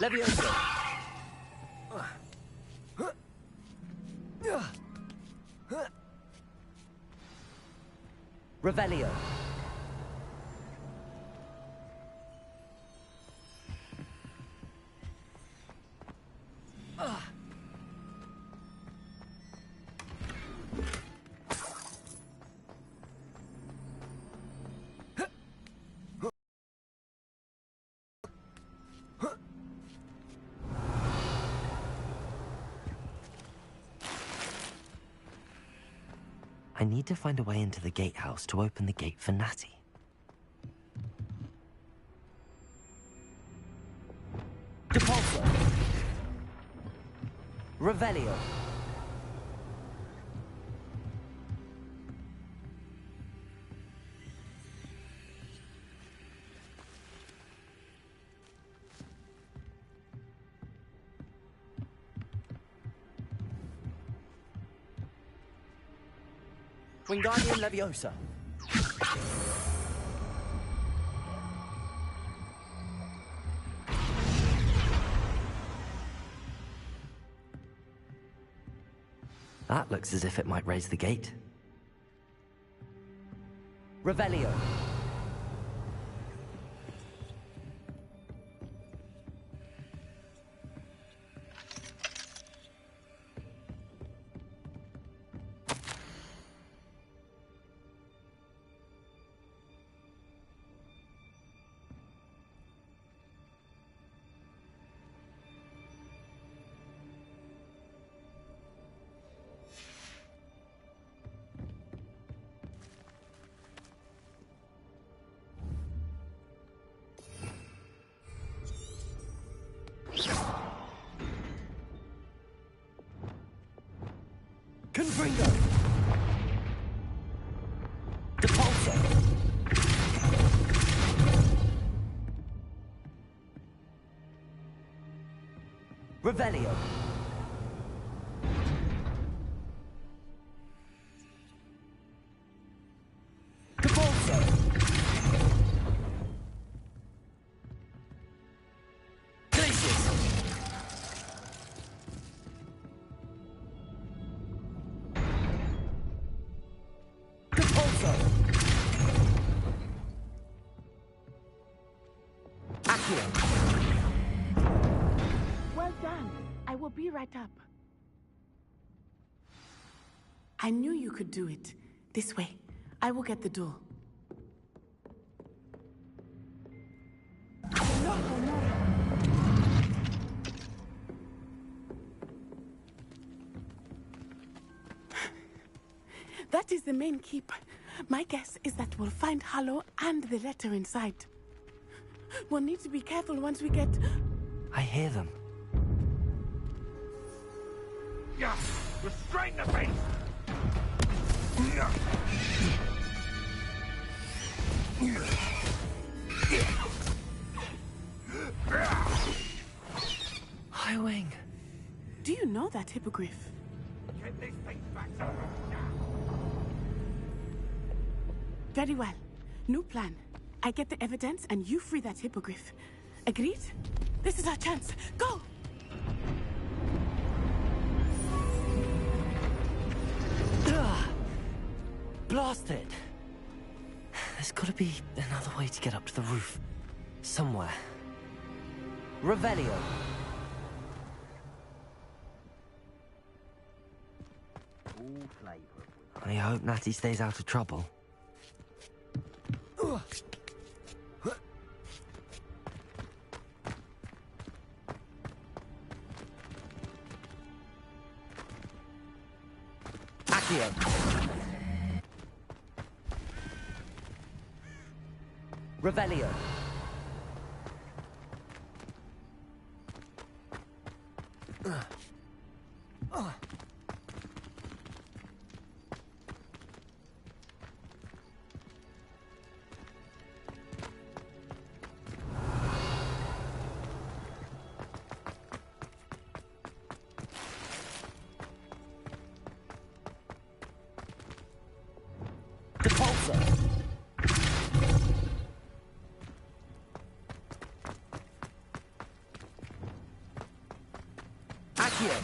Leviosa. Revelio. I need to find a way into the gatehouse to open the gate for Natty. Depulso. Revelio. Wingardium Leviosa. That looks as if it might raise the gate. Revelio. Revelio. Debalso. Glacius. Debalso. Accio. Well done. I will be right up. I knew you could do it. This way. I will get the door. That is the main keep. My guess is that we'll find Hollow and the letter inside. We'll need to be careful once we get... I hear them. Yeah, restrain the beast! Highwing. Do you know that hippogriff? Get this thing back. Very well. New plan. I get the evidence and you free that hippogriff. Agreed? This is our chance. Go! Blast it! There's gotta be another way to get up to the roof. Somewhere. Revelio. I hope Natty stays out of trouble. Accio. Revelio. Depulso. Accio.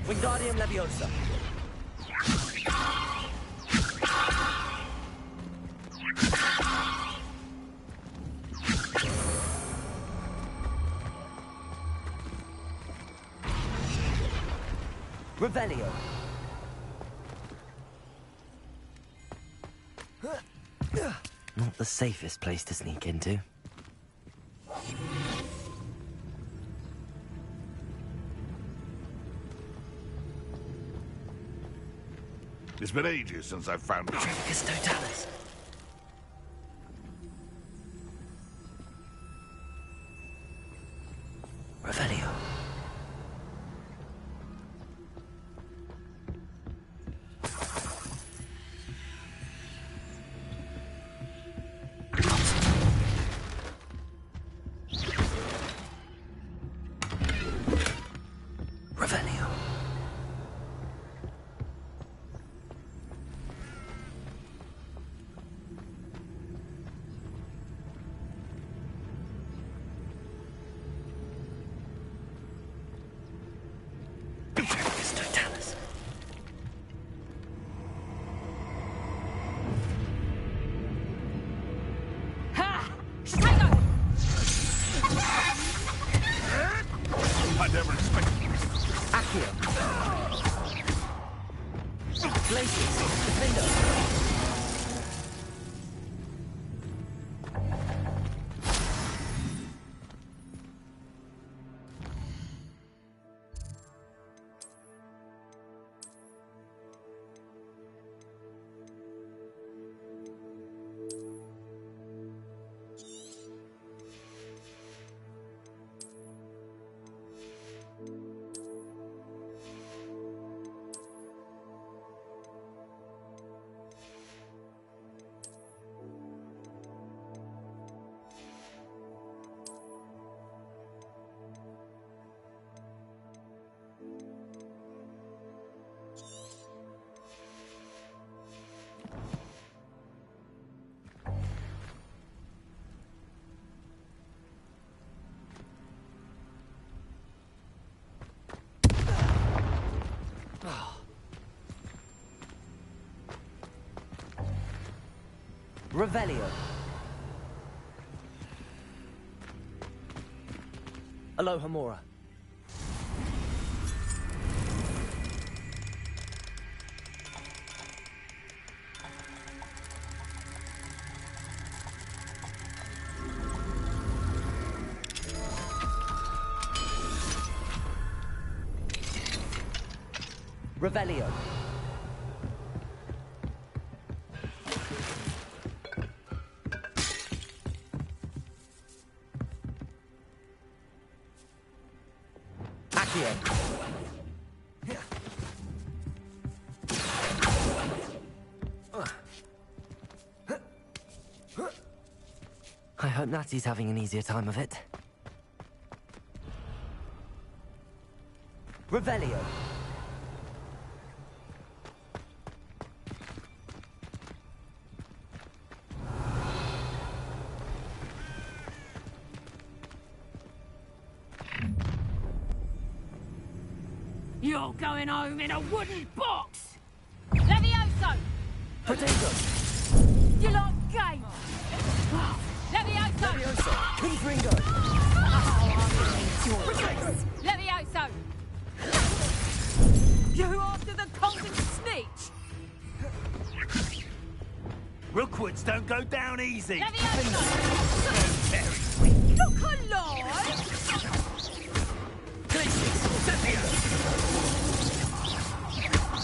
Wingardium Leviosa. Revelio. Not the safest place to sneak into. It's been ages since I've found it. Tragus Totalis. Revelio. Revelio. Tragus Totalis. Ha! Steiger! I never expected this. Accio. Glacius. Defender. Revelio. Aloha Mora. Revelio. Accio. I hope Natty's having an easier time of it. Revelio. You're going home in a wooden box! Levioso! Protego! You like game? Levioso! Levioso! King's Ringo! Levioso! You after the Colton snitch? Rookwoods don't go down easy. Levioso! Very Look alive! Glacius! Sepia!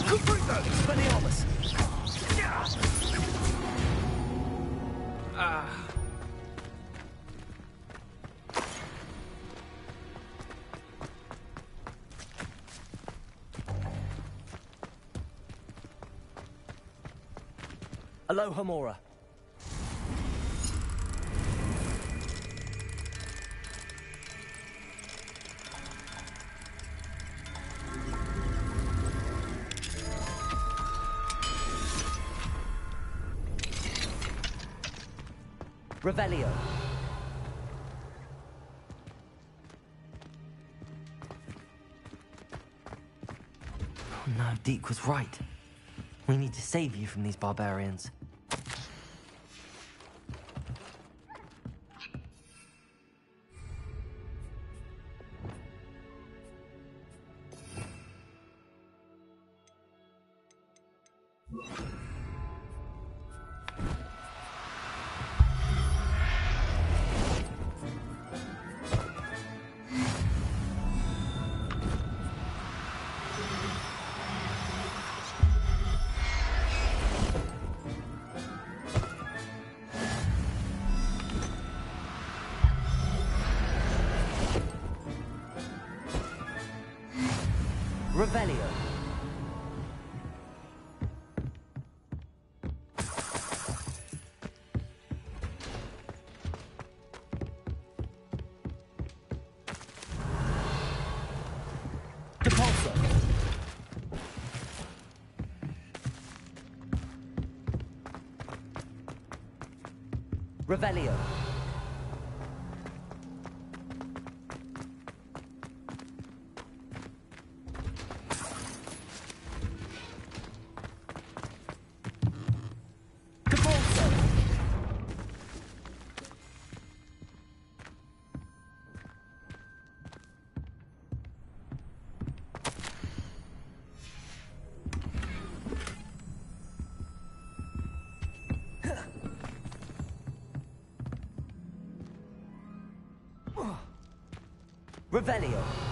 Cuprigo! Speliomus! Aloha Mora. Revelio. Oh no, Deke was right. We need to save you from these barbarians. Revelio. Depulso. Revelio. Revelio.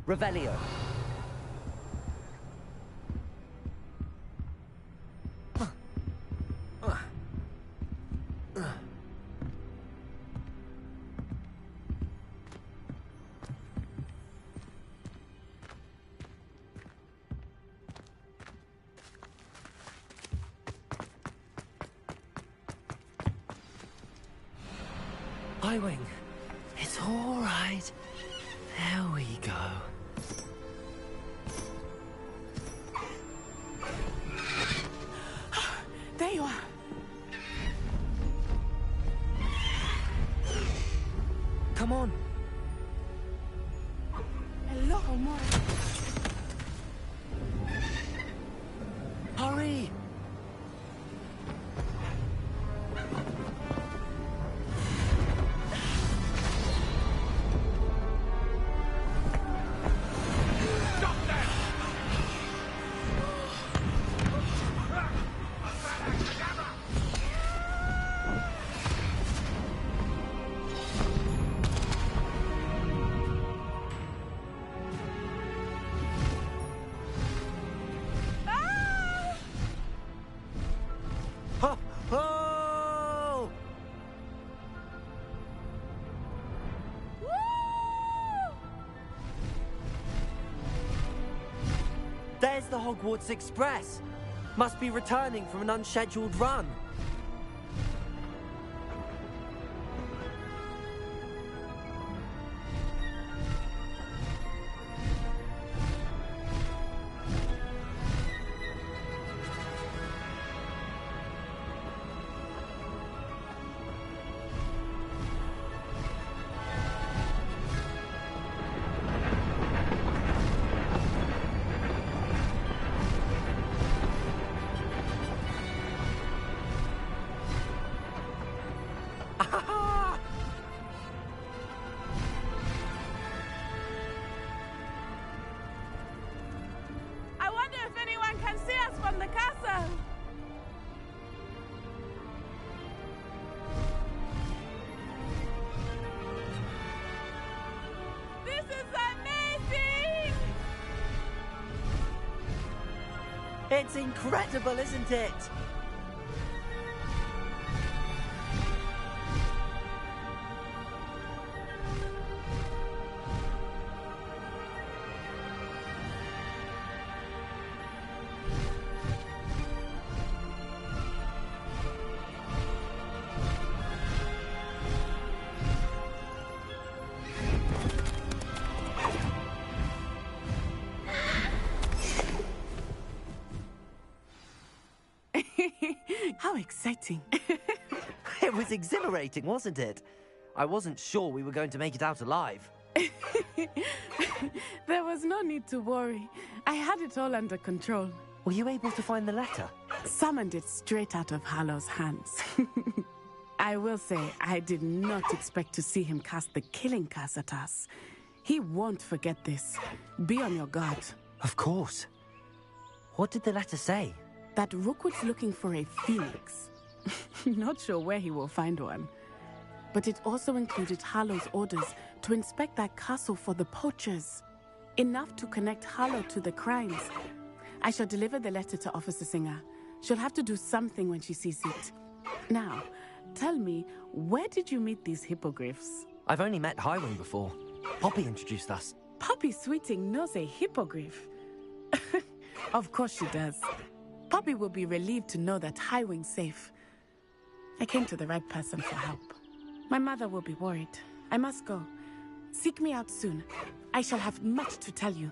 Revelio. Highwing, it's all right. There we go. There you are. Come on. Hello, Mora. Hurry! Oh! There's the Hogwarts Express. Must be returning from an unscheduled run. I wonder if anyone can see us from the castle. This is amazing! It's incredible, isn't it? How exciting. It was exhilarating, wasn't it? I wasn't sure we were going to make it out alive. There was no need to worry. I had it all under control. Were you able to find the letter? Summoned it straight out of Hallow's hands. I will say, I did not expect to see him cast the killing curse at us. He won't forget this. Be on your guard. Of course. What did the letter say? That Rookwood's looking for a phoenix. Not sure where he will find one. But it also included Hallow's orders to inspect that castle for the poachers. Enough to connect Hallow to the crimes. I shall deliver the letter to Officer Singer. She'll have to do something when she sees it. Now, tell me, where did you meet these hippogriffs? I've only met Highwing before. Poppy introduced us. Poppy Sweeting knows a hippogriff. Of course she does. Poppy will be relieved to know that Highwing's safe. I came to the right person for help. My mother will be worried. I must go. Seek me out soon. I shall have much to tell you.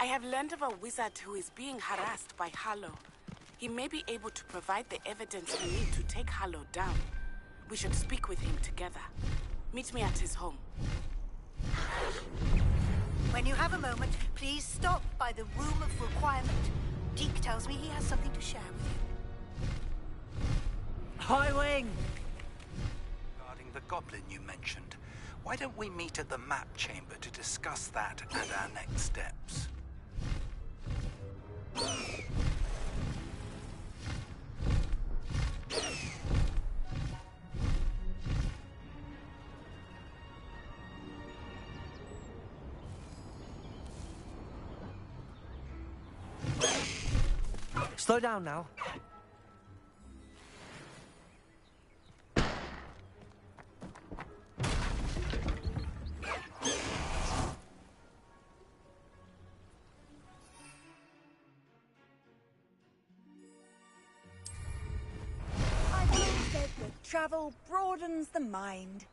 have learned of a wizard who is being harassed by Harlow. He may be able to provide the evidence we need to take Harlow down. We should speak with him together. Meet me at his home. When you have a moment, please stop by the Room of Requirement. Deke tells me he has something to share with you. High Wing! Regarding the goblin you mentioned, why don't we meet at the map chamber to discuss that and our next steps? Slow down now. I've always said that travel broadens the mind.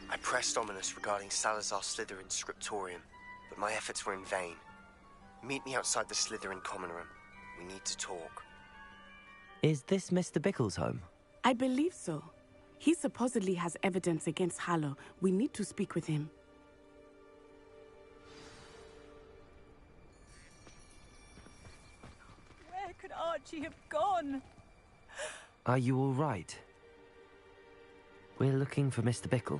I pressed Ominous regarding Salazar Slytherin's scriptorium, but my efforts were in vain. Meet me outside the Slytherin common room. We need to talk. Is this Mr. Bickle's home? I believe so. He supposedly has evidence against Harlow. We need to speak with him. Where could Archie have gone? Are you all right? We're looking for Mr. Bickle.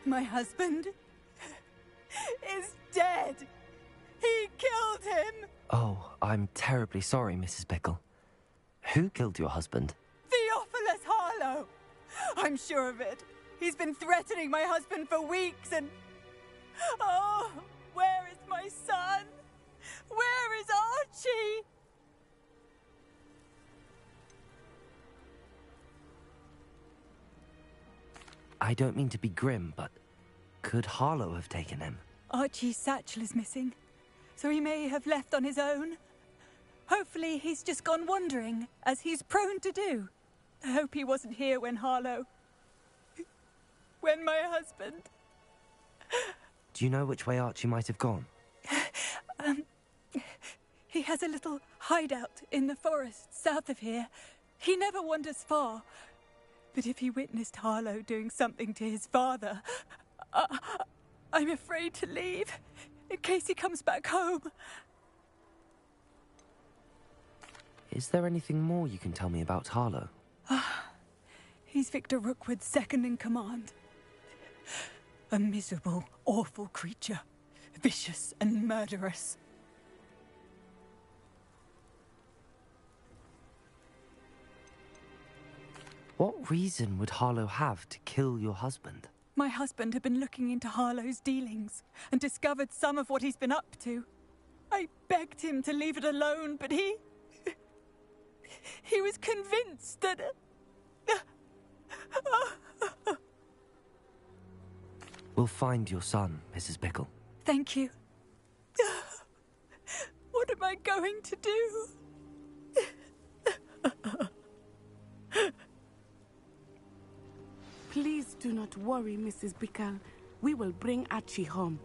My husband is dead. He killed him. Oh, I'm terribly sorry, Mrs. Bickle. Who killed your husband? Theophilus Harlow. I'm sure of it. He's been threatening my husband for weeks and... Oh, where is my son? Where is Archie? I don't mean to be grim, but could Harlow have taken him? Archie's satchel is missing, so he may have left on his own. Hopefully he's just gone wandering, as he's prone to do. I hope he wasn't here when Harlow... when my husband... Do you know which way Archie might have gone? He has a little hideout in the forest south of here. He never wanders far. But if he witnessed Harlow doing something to his father, I'm afraid to leave, in case he comes back home. Is there anything more you can tell me about Harlow? He's Victor Rookwood's second in command. A miserable, awful creature. vicious and murderous. What reason would Harlow have to kill your husband? My husband had been looking into Harlow's dealings and discovered some of what he's been up to. I begged him to leave it alone, but he was convinced that... We'll find your son, Mrs. Bickle. Thank you. What am I going to do? Please do not worry, Mrs. Bickle. We will bring Archie home.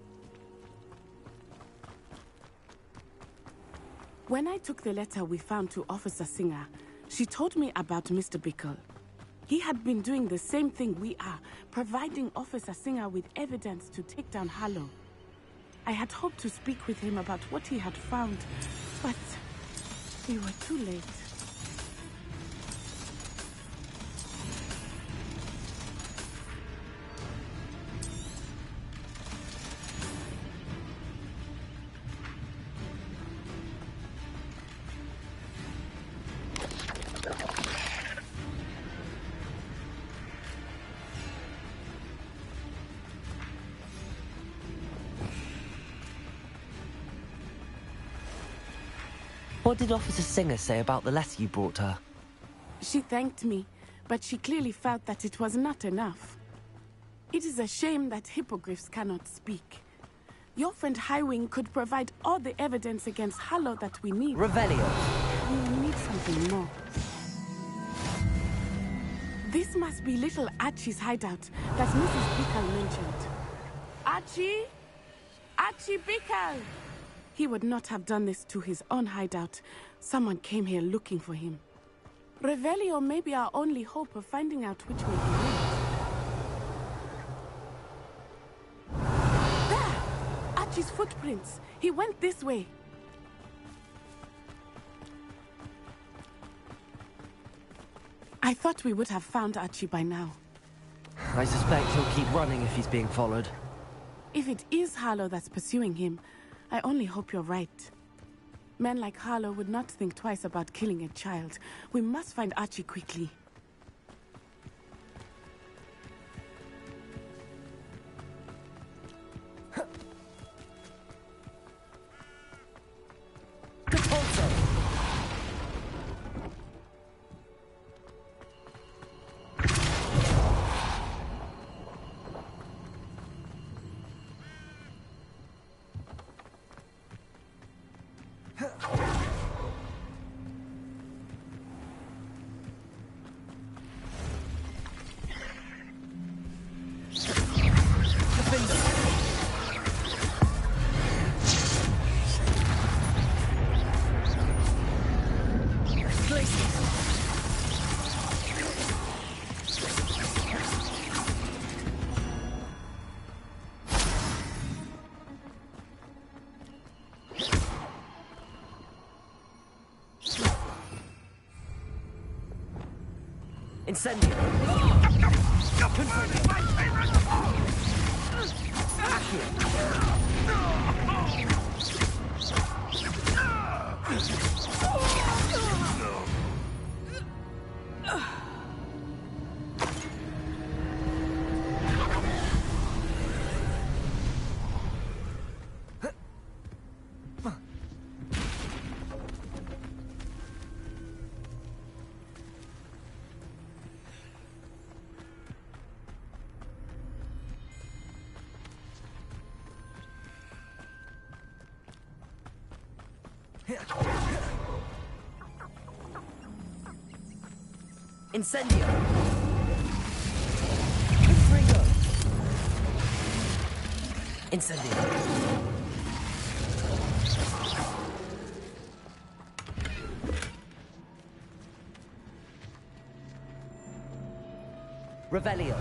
When I took the letter we found to Officer Singer, she told me about Mr. Bickle. He had been doing the same thing we are, providing Officer Singer with evidence to take down Harlow. I had hoped to speak with him about what he had found, but we were too late. What did Officer Singer say about the letter you brought her? She thanked me, but she clearly felt that it was not enough. It is a shame that hippogriffs cannot speak. Your friend Highwing could provide all the evidence against Harlow that we need. Revelio. We will need something more. This must be little Archie's hideout that Mrs. Bickle mentioned. Archie? Archie Bickle! He would not have done this to his own hideout. Someone came here looking for him. Revelio may be our only hope of finding out which way he went. There! Archie's footprints. He went this way. I thought we would have found Archie by now. I suspect he'll keep running if he's being followed. If it is Harlow that's pursuing him, I only hope you're right. Men like Harlow would not think twice about killing a child. We must find Archie quickly. Incendio! Incendio! Confringo! Incendio! Revelio!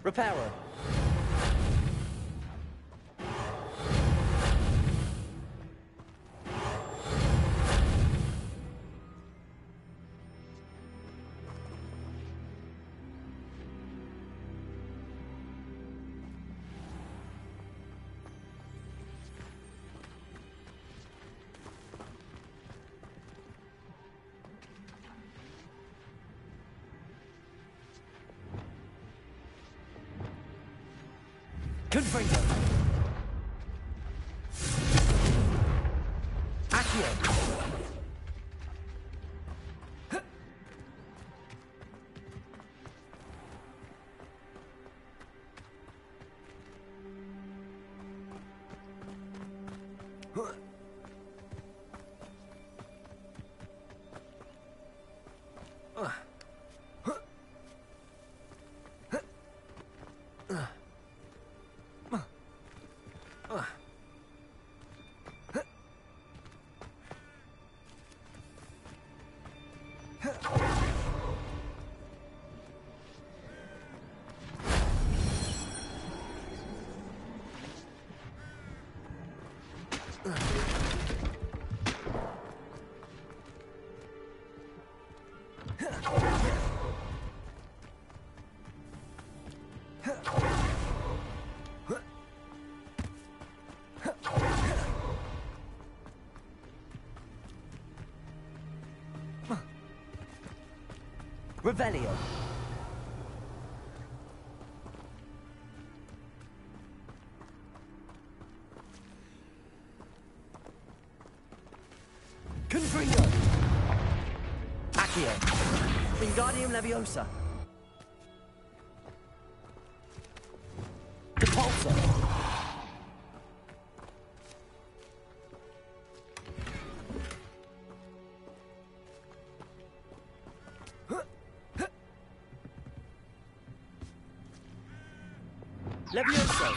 Reparo. Confringo. Accio. Revelio. Confringo. Accio. Wingardium Leviosa. Depulso. Levioso.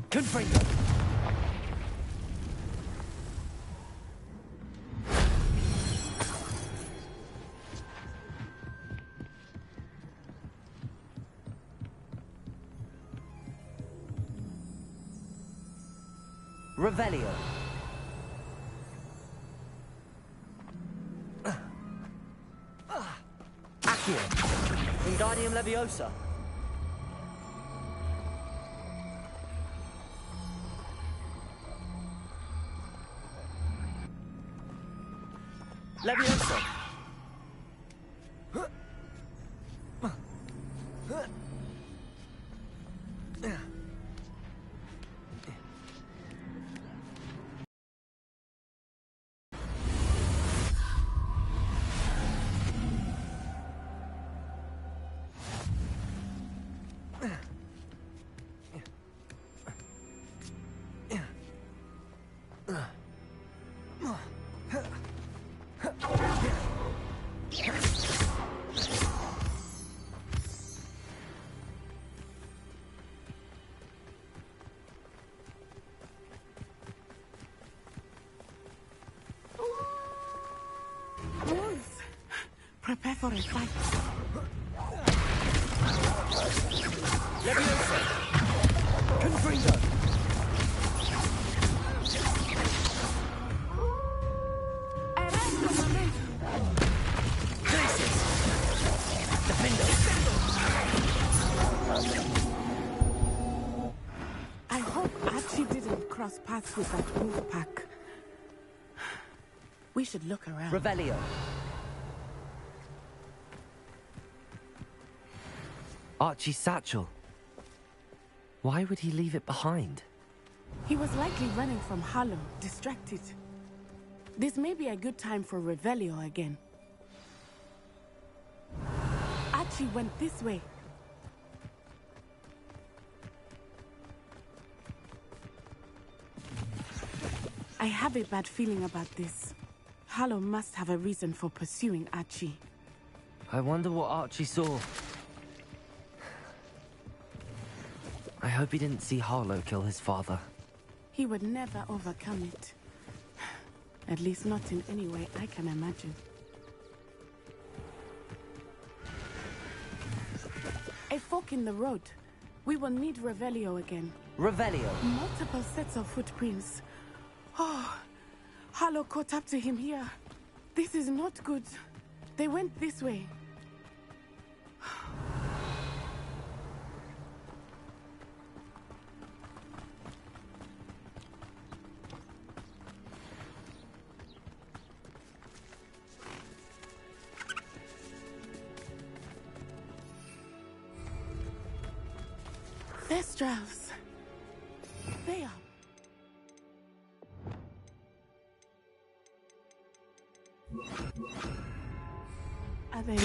Confringo. Revelio. Accio. Wingardium Leviosa. Leviosa. Prepare for a fight. Leviosa. Confringo. Glacius. Defendo. I hope Archie didn't cross paths with that wolf pack. We should look around. Revelio. Archie's satchel. Why would he leave it behind? He was likely running from Harlow, distracted. This may be a good time for Revelio again. Archie went this way. I have a bad feeling about this. Harlow must have a reason for pursuing Archie. I wonder what Archie saw. I hope he didn't see Harlow kill his father. He would never overcome it. At least not in any way I can imagine. A fork in the road. We will need Revelio again. Revelio? Multiple sets of footprints. Oh, Harlow caught up to him here. This is not good. They went this way. There's Strauss. There. Are they?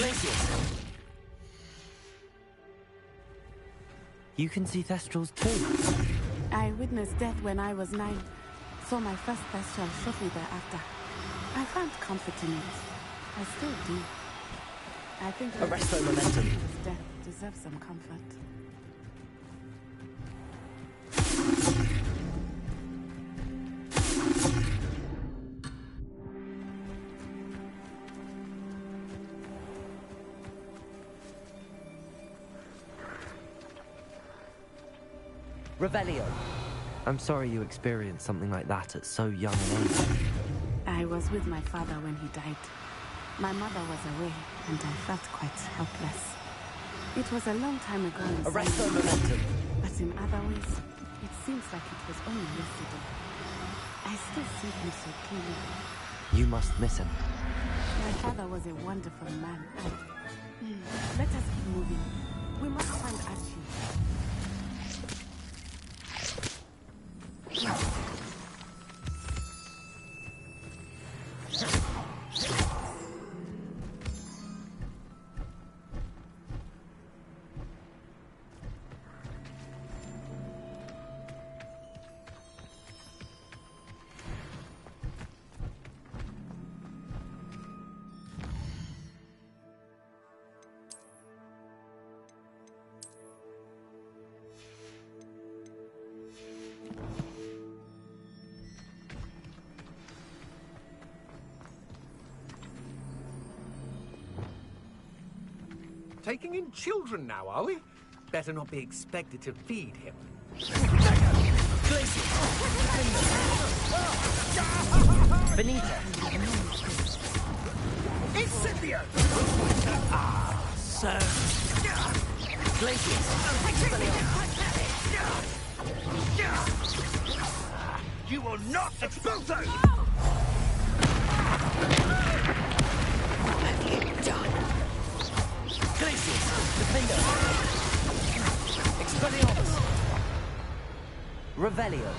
You can see Thestrals too. I witnessed death when I was 9. Saw my first Thestral shortly thereafter. I found comfort in it. I still do. I think Arresto momentum. his death deserves some comfort. Revelio. I'm sorry you experienced something like that at so young an age. I was with my father when he died. My mother was away, and I felt quite helpless. It was a long time ago in Arresto some ways, momentum. but in other ways, it seems like it was only yesterday. I still see him so clearly. You must miss him. My father was a wonderful man. Let us keep moving. We must find Archie. Taking in children now, are we? Better not be expected to feed him. Benita. Incendio! Ah, sir. Glacius. You will not expose those! What have you done? Glacius. Defender. Expelliarmus. Revelio.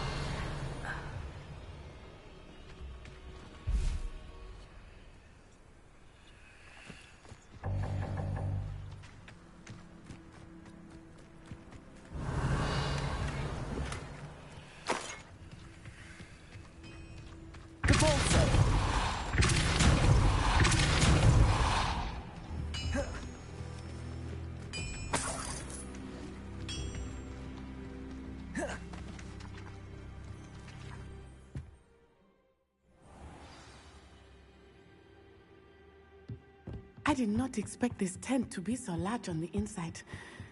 I did not expect this tent to be so large on the inside.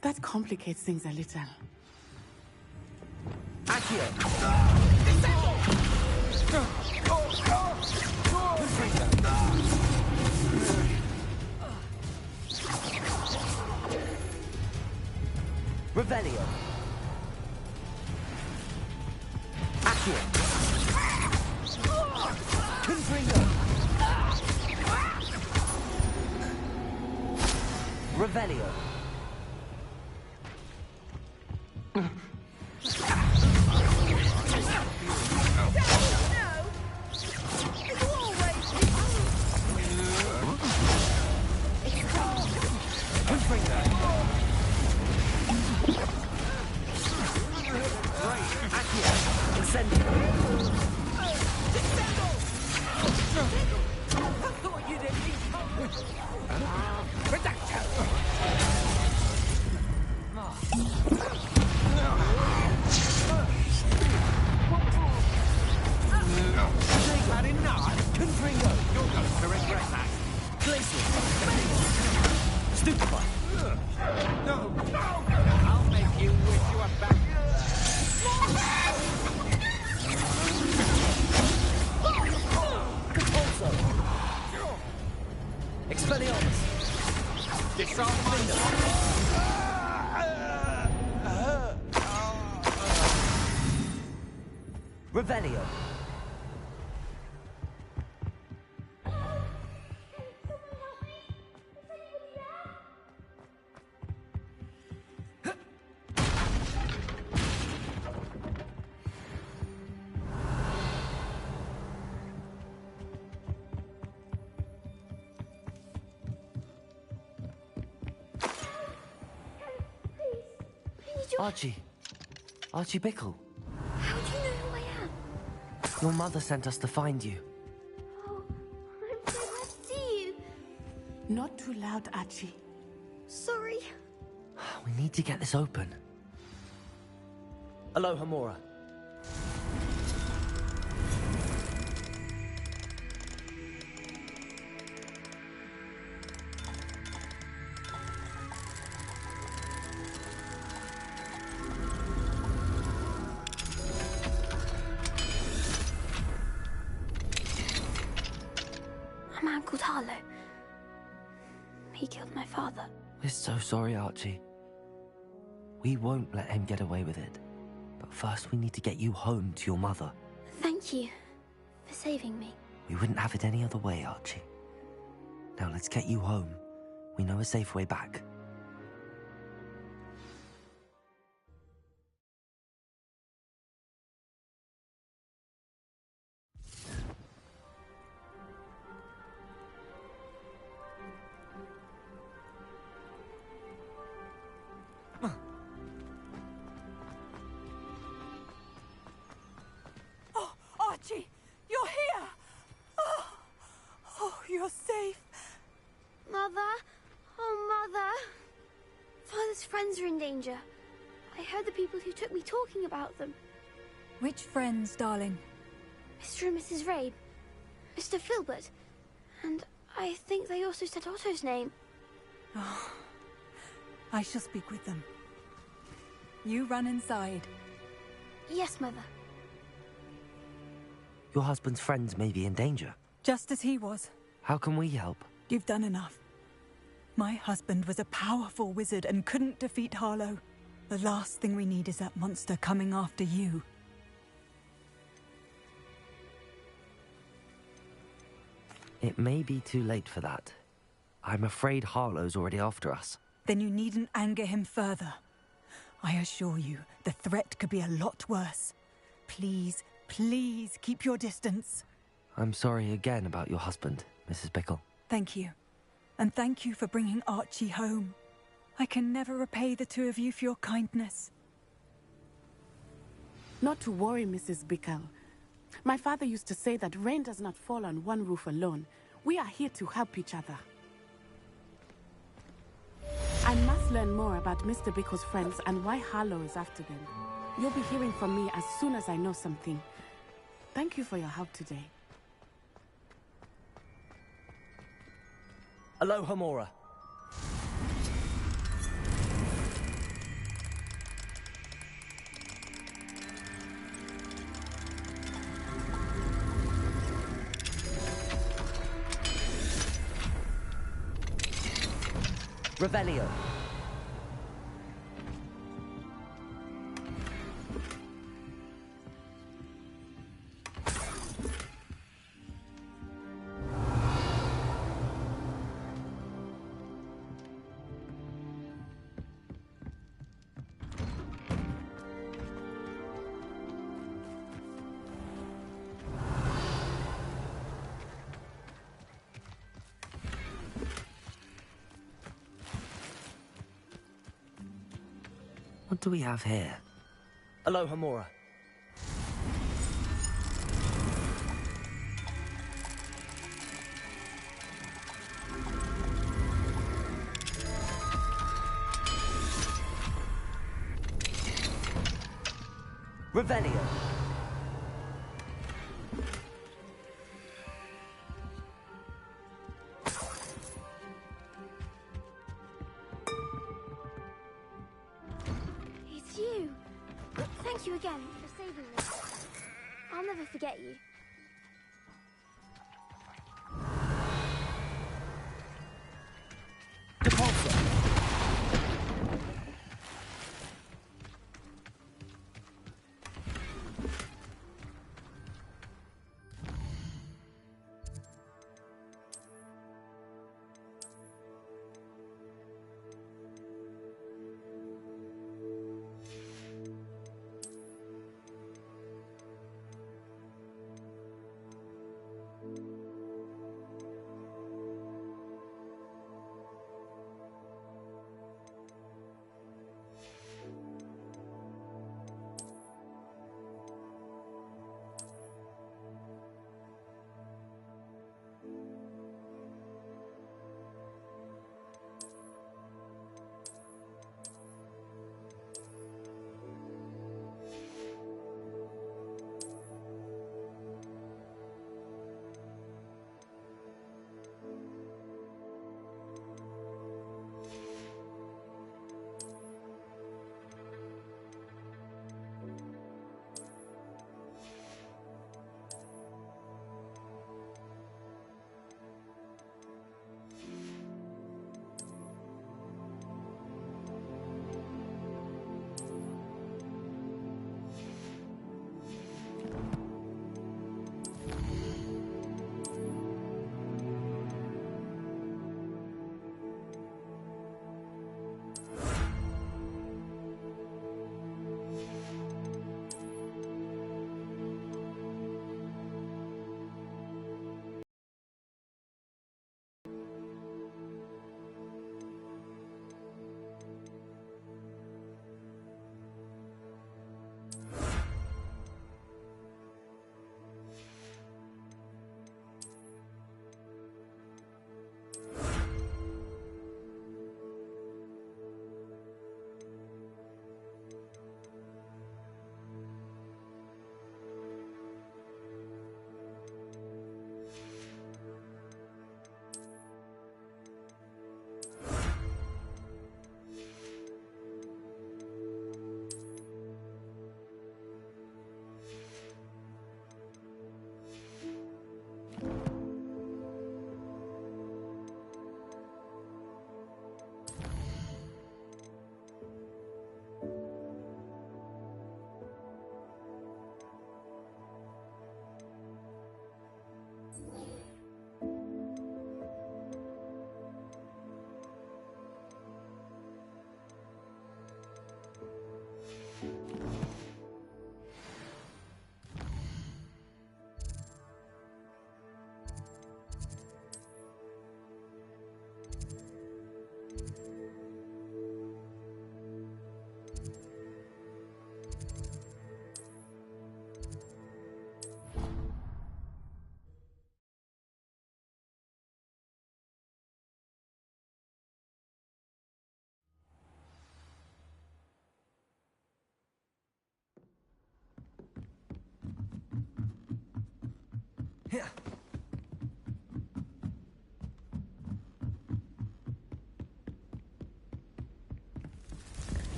That complicates things a little. Revelio. Accio. Confringo. Revelio. defender. Revelio. Archie Bickle. How do you know who I am? Your mother sent us to find you. Oh, I'm so glad to see you. Not too loud, Archie. Sorry. We need to get this open. Aloha Mora. A man called Harlow. He killed my father. We're so sorry, Archie. We won't let him get away with it. But first we need to get you home to your mother. Thank you for saving me. We wouldn't have it any other way, Archie. Now let's get you home. We know a safe way back. Archie, you're here! Oh, you're safe. Mother? Oh, Mother. Father's friends are in danger. I heard the people who took me talking about them. Which friends, darling? Mr. and Mrs. Rabe. Mr. Filbert. And I think they also said Otto's name. Oh, I shall speak with them. You run inside. Yes, Mother. Your husband's friends may be in danger. Just as he was. How can we help? You've done enough. My husband was a powerful wizard and couldn't defeat Harlow. The last thing we need is that monster coming after you. It may be too late for that. I'm afraid Harlow's already after us. Then you needn't anger him further. I assure you, the threat could be a lot worse. Please, please keep your distance. I'm sorry again about your husband, Mrs. Bickle. Thank you. And thank you for bringing Archie home. I can never repay the two of you for your kindness. Not to worry, Mrs. Bickle. My father used to say that rain does not fall on one roof alone. We are here to help each other. I must learn more about Mr. Bickle's friends and why Harlow is after them. You'll be hearing from me as soon as I know something. Thank you for your help today. Aloha Mora. Revelio. What do we have here? Aloha Mora. Revelio. It's you. Thank you again for saving me. I'll never forget you. Depulso.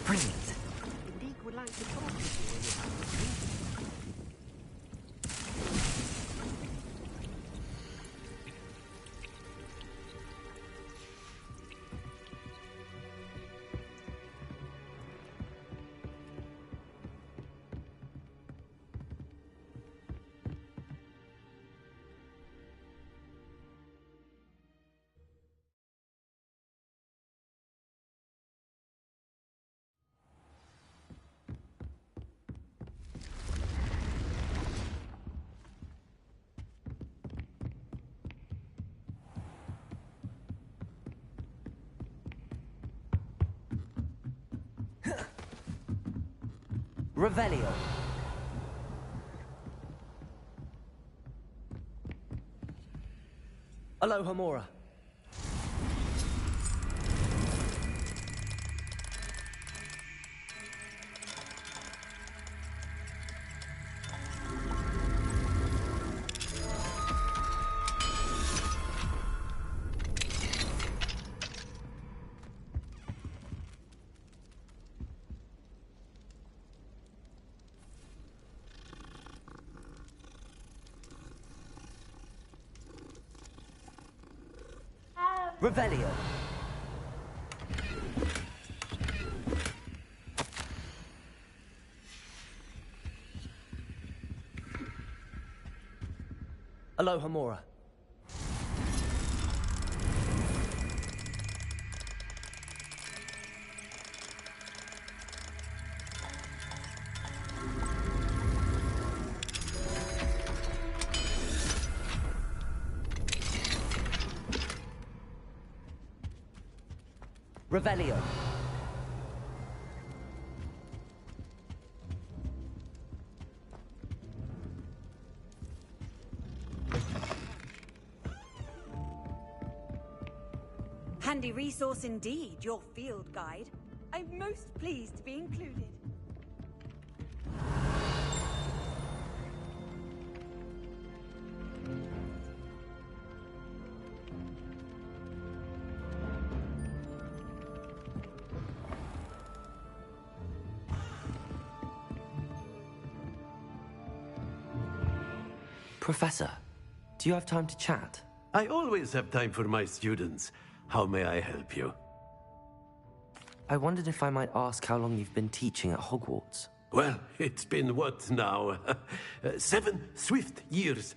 Brilliant. The League would like to talk with you. Revelio. Alohomora. Revelio. Alohomora. Revelio. Handy resource indeed, your field guide. I'm most pleased to be included. Professor, do you have time to chat? I always have time for my students. How may I help you? I wondered if I might ask how long you've been teaching at Hogwarts. Well, it's been what now? 7 swift years.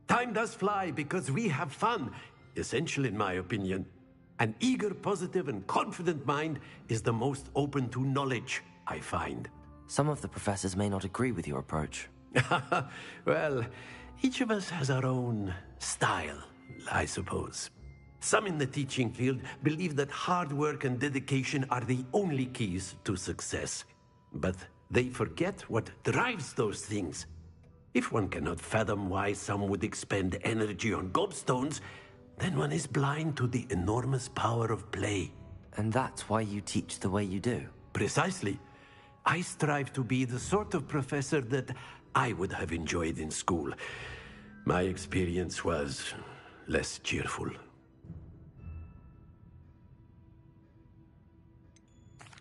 Time does fly because we have fun, essential in my opinion. An eager, positive, and confident mind is the most open to knowledge, I find. Some of the professors may not agree with your approach. Well, each of us has our own style, I suppose. Some in the teaching field believe that hard work and dedication are the only keys to success. But they forget what drives those things. If one cannot fathom why some would expend energy on gobstones, then one is blind to the enormous power of play. And that's why you teach the way you do? Precisely. I strive to be the sort of professor that I would have enjoyed in school. My experience was less cheerful.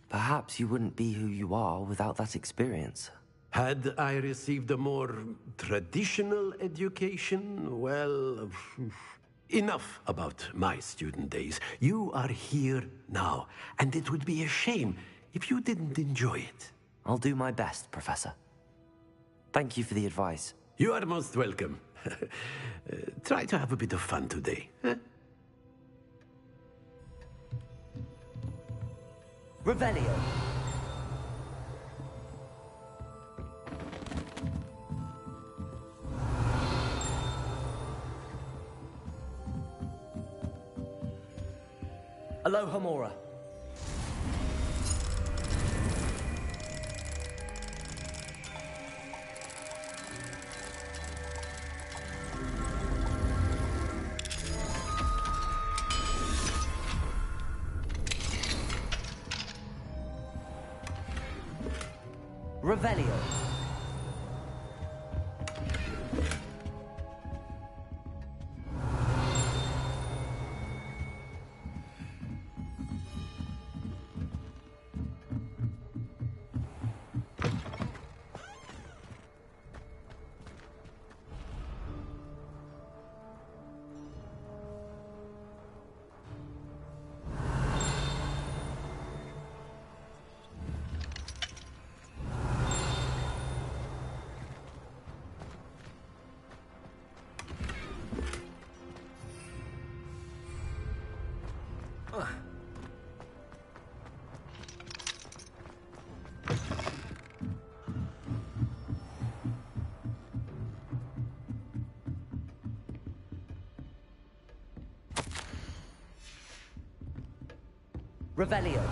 Perhaps you wouldn't be who you are without that experience. Had I received a more traditional education, well, enough about my student days. You are here now, and it would be a shame if you didn't enjoy it. I'll do my best, Professor. Thank you for the advice. You are most welcome. Try to have a bit of fun today. Huh? Revelio. Alohomora. Revelio. Revelio.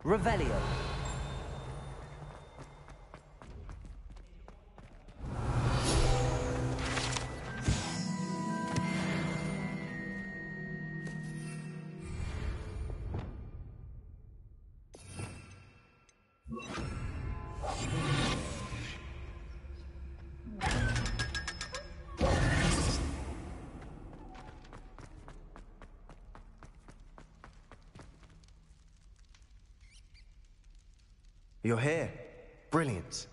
Revelio. You're here. Brilliant.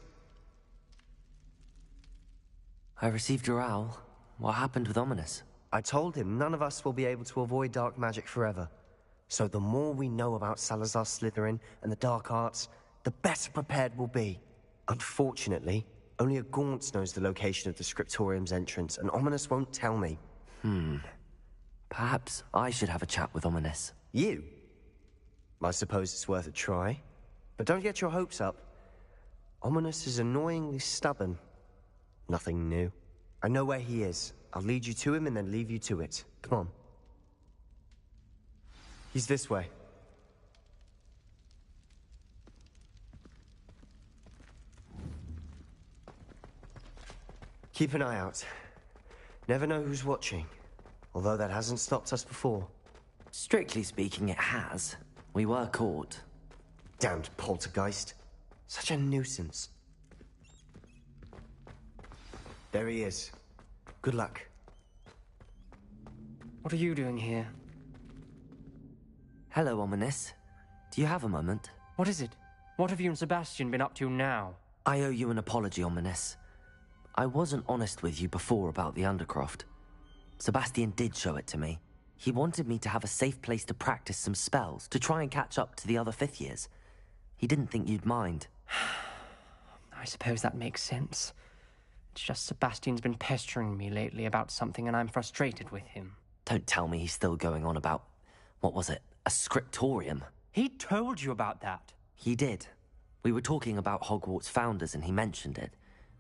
I received your owl. What happened with Ominous? I told him none of us will be able to avoid dark magic forever. So the more we know about Salazar Slytherin and the dark arts, the better prepared we'll be. Unfortunately, only a Gaunt knows the location of the Scriptorium's entrance, and Ominous won't tell me. Perhaps I should have a chat with Ominous. You? I suppose it's worth a try. But don't get your hopes up. Ominous is annoyingly stubborn. Nothing new. I know where he is. I'll lead you to him and then leave you to it. Come on. He's this way. Keep an eye out. Never know who's watching. Although that hasn't stopped us before. Strictly speaking, it has. We were caught. Damned poltergeist. Such a nuisance. There he is. Good luck. What are you doing here? Hello, Ominous. Do you have a moment? What is it? What have you and Sebastian been up to now? I owe you an apology, Ominous. I wasn't honest with you before about the Undercroft. Sebastian did show it to me. He wanted me to have a safe place to practice some spells, to try and catch up to the other fifth years. He didn't think you'd mind. I suppose that makes sense. It's just Sebastian's been pestering me lately about something and I'm frustrated with him. Don't tell me he's still going on about, what was it, a scriptorium? He told you about that. He did. We were talking about Hogwarts founders and he mentioned it.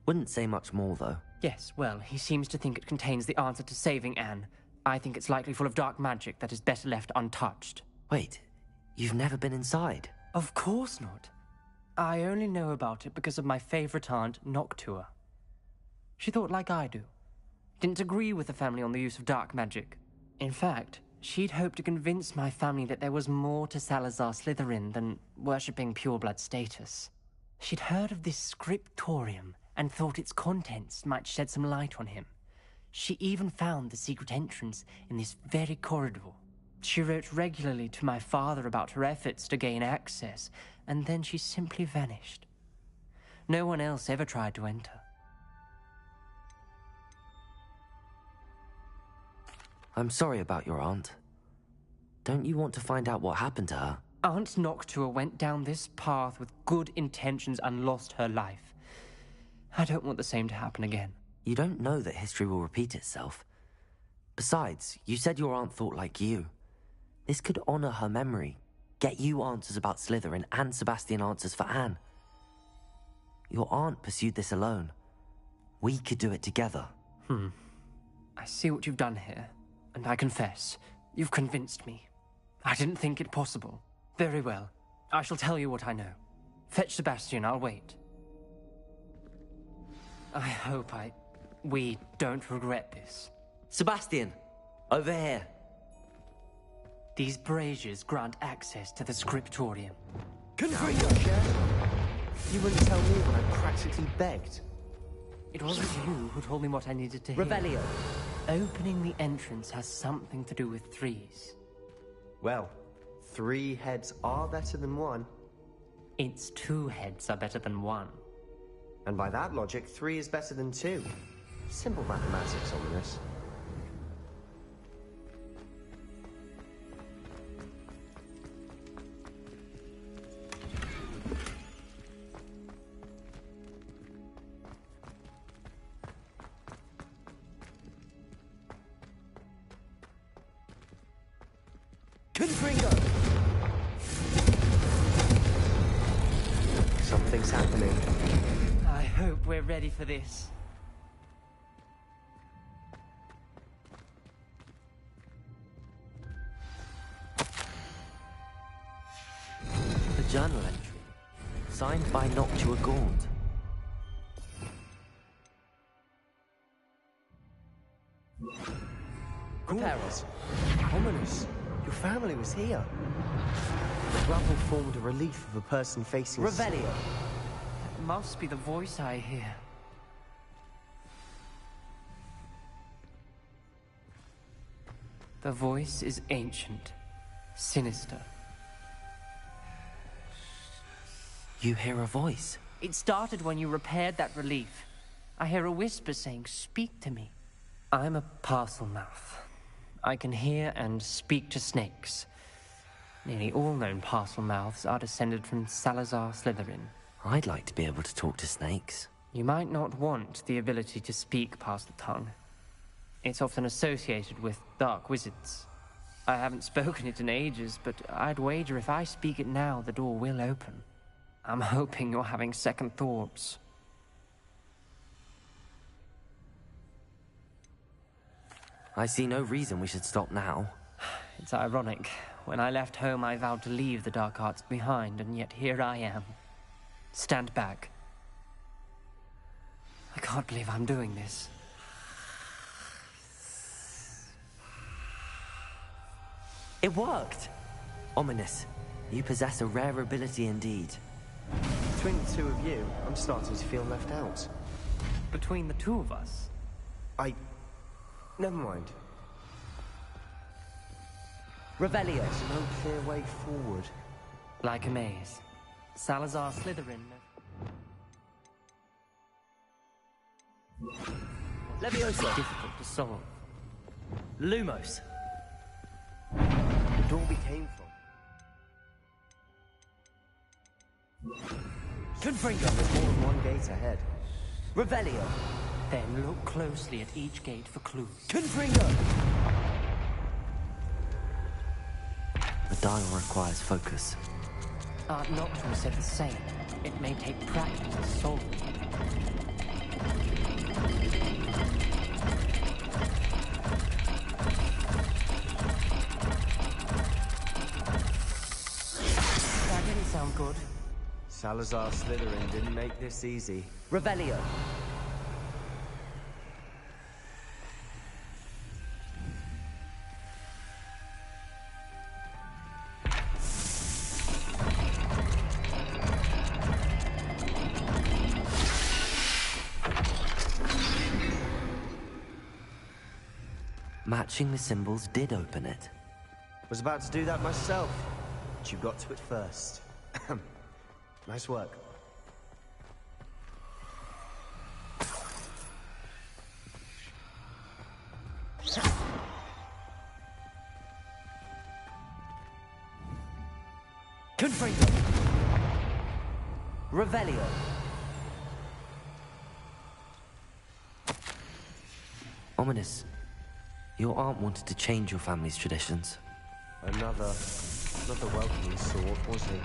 Wouldn't say much more, though. Yes, well, he seems to think it contains the answer to saving Anne. I think it's likely full of dark magic that is better left untouched. Wait, you've never been inside? Of course not. I only know about it because of my favorite aunt, Noctua. She thought like I do. Didn't agree with the family on the use of dark magic. In fact, she'd hoped to convince my family that there was more to Salazar Slytherin than worshipping pureblood status. She'd heard of this scriptorium and thought its contents might shed some light on him. She even found the secret entrance in this very corridor. She wrote regularly to my father about her efforts to gain access, and then she simply vanished. No one else ever tried to enter. I'm sorry about your aunt. Don't you want to find out what happened to her? Aunt Noctua went down this path with good intentions and lost her life. I don't want the same to happen again. You don't know that history will repeat itself. Besides, you said your aunt thought like you. This could honor her memory, get you answers about Slytherin, and Sebastian answers for Anne. Your aunt pursued this alone. We could do it together. I see what you've done here, and I confess, you've convinced me. I didn't think it possible. Very well. I shall tell you what I know. Fetch Sebastian, I'll wait. I hope we don't regret this. Sebastian! Over here! These braziers grant access to the scriptorium. Confringo! You wouldn't tell me when I practically begged. It wasn't you who told me what I needed to hear. Revelio! Opening the entrance has something to do with threes. Well, 3 heads are better than 1. It's 2 heads are better than 1. And by that logic, 3 is better than 2. Simple mathematics on this. Confringo! Something's happening. I hope we're ready for this. The journal entry, signed by Noctua Gaunt. Prepare us. Ominous. Your family was here. The rubble formed a relief of a person facing... Revelio! That must be the voice I hear. The voice is ancient, sinister. You hear a voice? It started when you repaired that relief. I hear a whisper saying, "Speak to me." I'm a parcel mouth. I can hear and speak to snakes. Nearly all known parcel mouths are descended from Salazar Slytherin. I'd like to be able to talk to snakes. You might not want the ability to speak past the tongue. It's often associated with dark wizards. I haven't spoken it in ages, but I'd wager if I speak it now, the door will open. I'm hoping you're having second thoughts. I see no reason we should stop now. It's ironic. When I left home, I vowed to leave the dark arts behind, and yet here I am. Stand back. I can't believe I'm doing this. It worked! Ominous. You possess a rare ability indeed. Between the 2 of you, I'm starting to feel left out. Between the 2 of us? Never mind. Revelio! There's no clear way forward. Like a maze. Salazar Slytherin. Leviosa! Difficult to solve. Lumos! The door we came from. Confringo! There's more than 1 gate ahead. Revelio! Then look closely at each gate for clues. Confringo! The dial requires focus. Aunt Noctua said the same. It may take practice to solve it. That didn't sound good. Salazar Slytherin didn't make this easy. Revelio! Matching the symbols did open it. Was about to do that myself, but you got to it first. Nice work. Confringo! Revelio! Ominous. Your aunt wanted to change your family's traditions. Another welcoming sort, was he?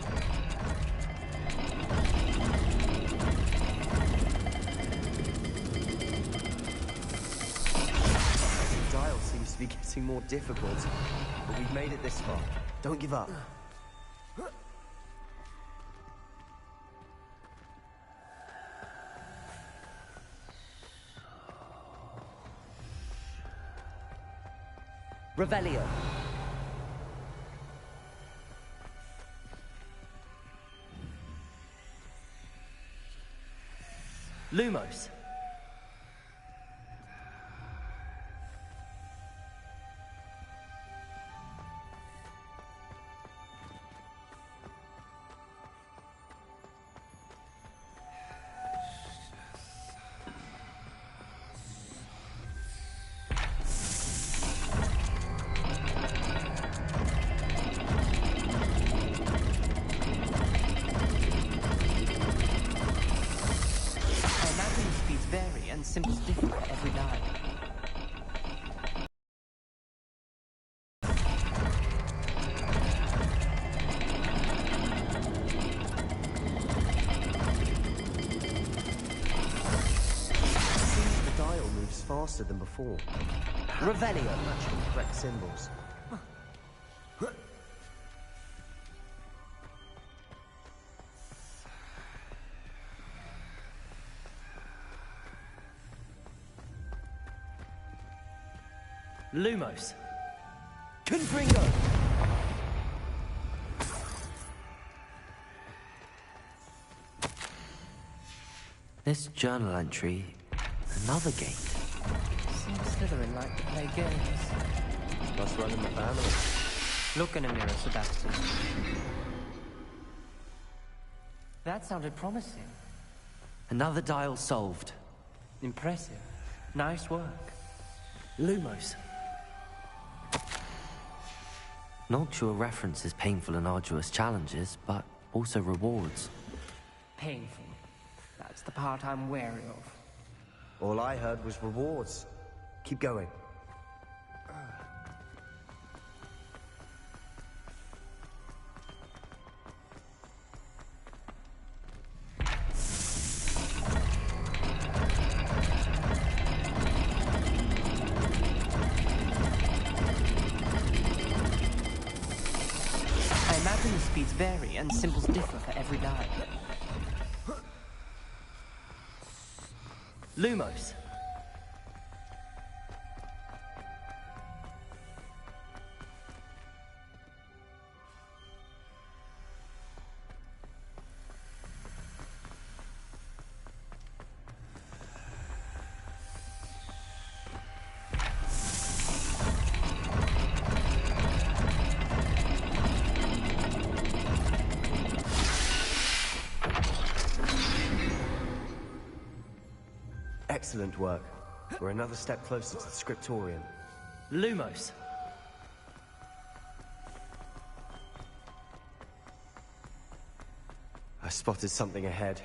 The dial seems to be getting more difficult, but we've made it this far. Don't give up. Revelio. Lumos. Symbols differ for every die. Seems the dial moves faster than before. Revelio. Matching the correct symbols. Lumos. Confringo. This journal entry, another gate. Seems Slytherin like to play games. Must run in the family. Look in a mirror, Sebastian. That sounded promising. Another dial solved. Impressive. Nice work. Lumos. Noctua references painful and arduous challenges, but also rewards. Painful. That's the part I'm wary of. All I heard was rewards. Keep going. Speeds vary and symbols differ for every die. Lumos. Excellent work. We're another step closer to the scriptorium. Lumos. I spotted something ahead.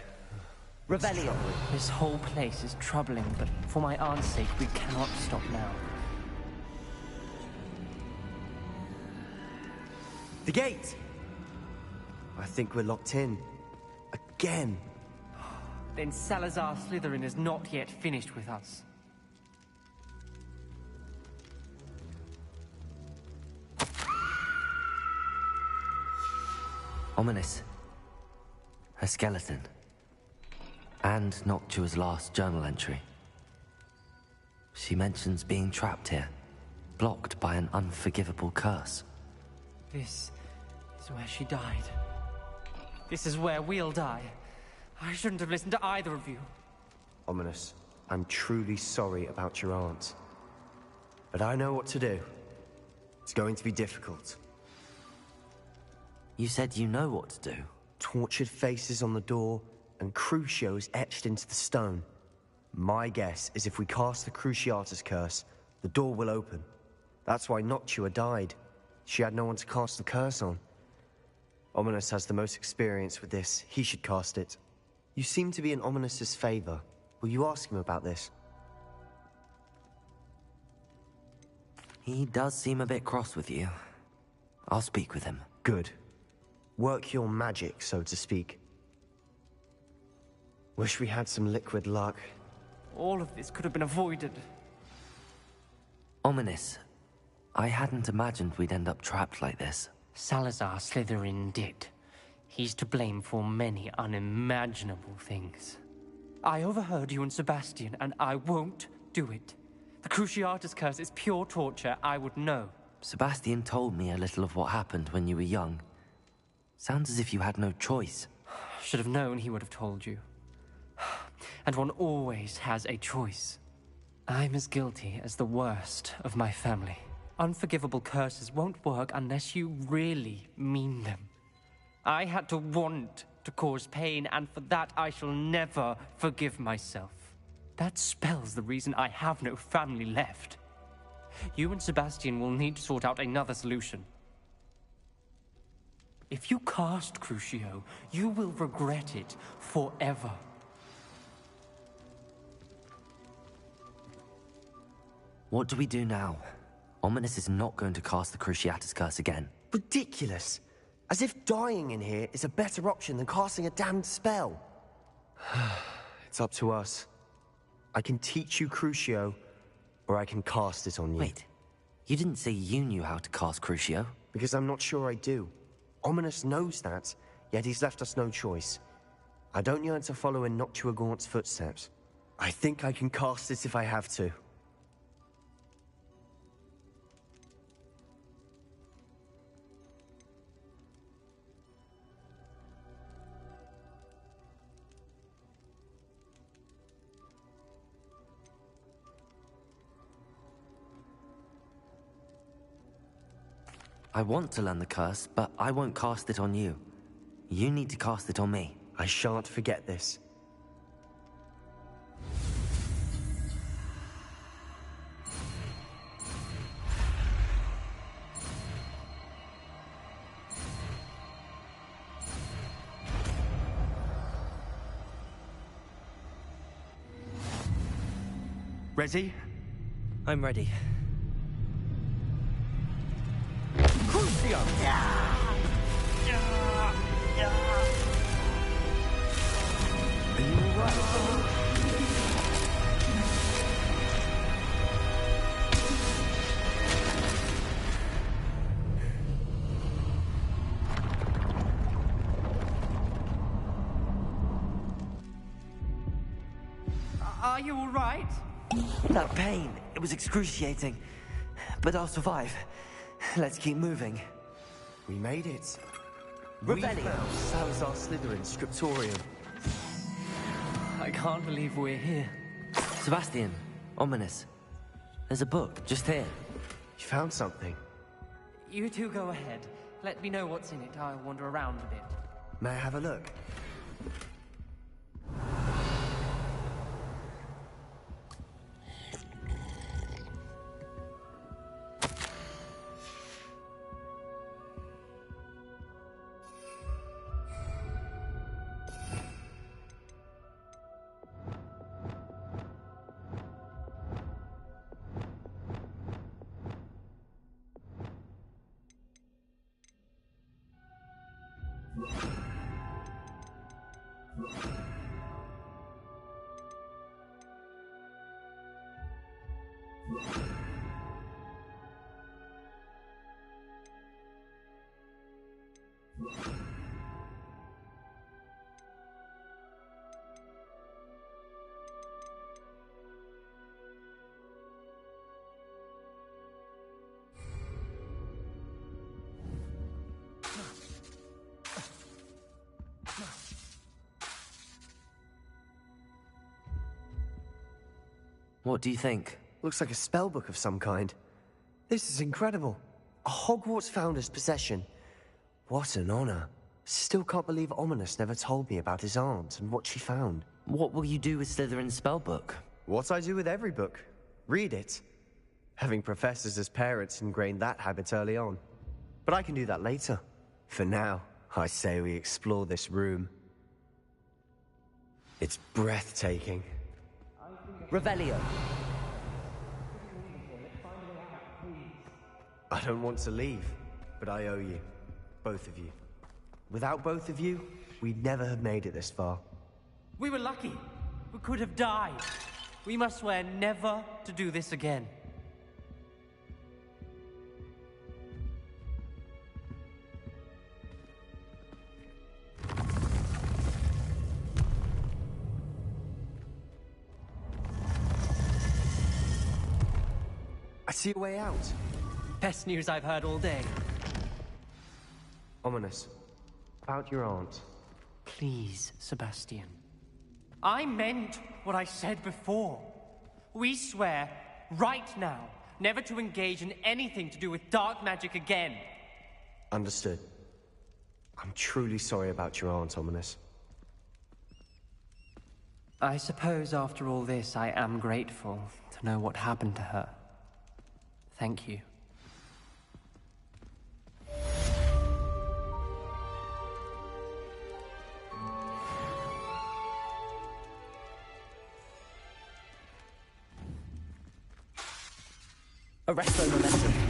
Revelio. This whole place is troubling, but for my aunt's sake, we cannot stop now. The gate! I think we're locked in. Again. Then Salazar Slytherin is not yet finished with us. Ominous. Her skeleton. And Noctua's last journal entry. She mentions being trapped here, blocked by an unforgivable curse. This is where she died. This is where we'll die. I shouldn't have listened to either of you. Ominous, I'm truly sorry about your aunt. But I know what to do. It's going to be difficult. You said you know what to do. Tortured faces on the door, and Crucios etched into the stone. My guess is if we cast the Cruciatus curse, the door will open. That's why Noctua died. She had no one to cast the curse on. Ominous has the most experience with this. He should cast it. You seem to be in Ominous's favor. Will you ask him about this? He does seem a bit cross with you. I'll speak with him. Good. Work your magic, so to speak. Wish we had some liquid luck. All of this could have been avoided. Ominous. I hadn't imagined we'd end up trapped like this. Salazar Slytherin did. He's to blame for many unimaginable things. I overheard you and Sebastian, and I won't do it. The Cruciatus curse is pure torture. I would know. Sebastian told me a little of what happened when you were young. Sounds as if you had no choice. Should have known he would have told you. And one always has a choice. I'm as guilty as the worst of my family. Unforgivable curses won't work unless you really mean them. I had to want to cause pain, and for that I shall never forgive myself. That spell's the reason I have no family left. You and Sebastian will need to sort out another solution. If you cast Crucio, you will regret it forever. What do we do now? Ominous is not going to cast the Cruciatus curse again. Ridiculous. As if dying in here is a better option than casting a damned spell. It's up to us. I can teach you Crucio, or I can cast it on you. Wait, you didn't say you knew how to cast Crucio? Because I'm not sure I do. Ominous knows that, yet he's left us no choice. I don't yearn to follow in Noctua Gaunt's footsteps. I think I can cast it if I have to. I want to learn the curse, but I won't cast it on you. You need to cast it on me. I shan't forget this. Ready? I'm ready. Crucio! Are you alright? Are you all right? That pain, it was excruciating. But I'll survive. Let's keep moving. We made it. Revelio. We found Salazar Slytherin's scriptorium. I can't believe we're here. Sebastian, Ominous. There's a book, just here. You found something? You two go ahead. Let me know what's in it. I'll wander around a bit. May I have a look? What do you think? Looks like a spellbook of some kind. This is incredible. A Hogwarts founder's possession. What an honor. Still can't believe Ominous never told me about his aunt and what she found. What will you do with Slytherin's spellbook? What I do with every book. Read it. Having professors as parents ingrained that habit early on. But I can do that later. For now, I say we explore this room. It's breathtaking. Revelio. I don't want to leave, but I owe you. Both of you. Without both of you, we'd never have made it this far. We were lucky. We could have died. We must swear never to do this again. I see a way out. Best news I've heard all day. Ominous. About your aunt. Please, Sebastian. I meant what I said before. We swear, right now, never to engage in anything to do with dark magic again. Understood. I'm truly sorry about your aunt, Ominous. I suppose after all this, I am grateful to know what happened to her. Thank you. Arresto momentum.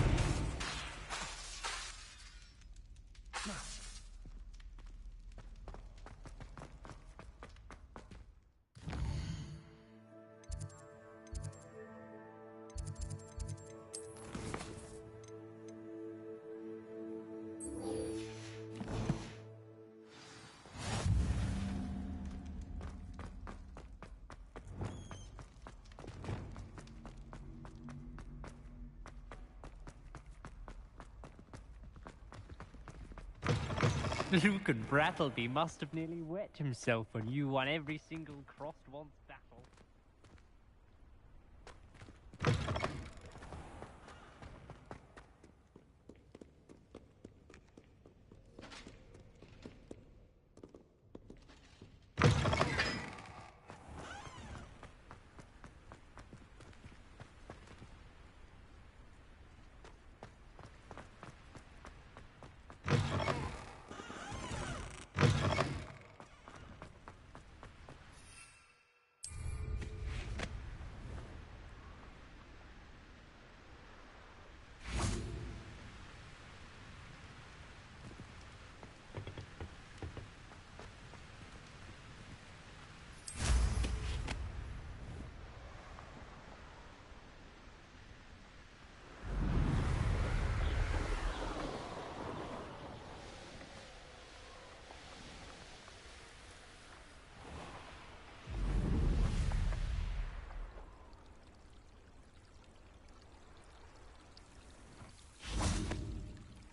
Luke and Brattleby must have nearly wet himself when you won every single crossed one's battle.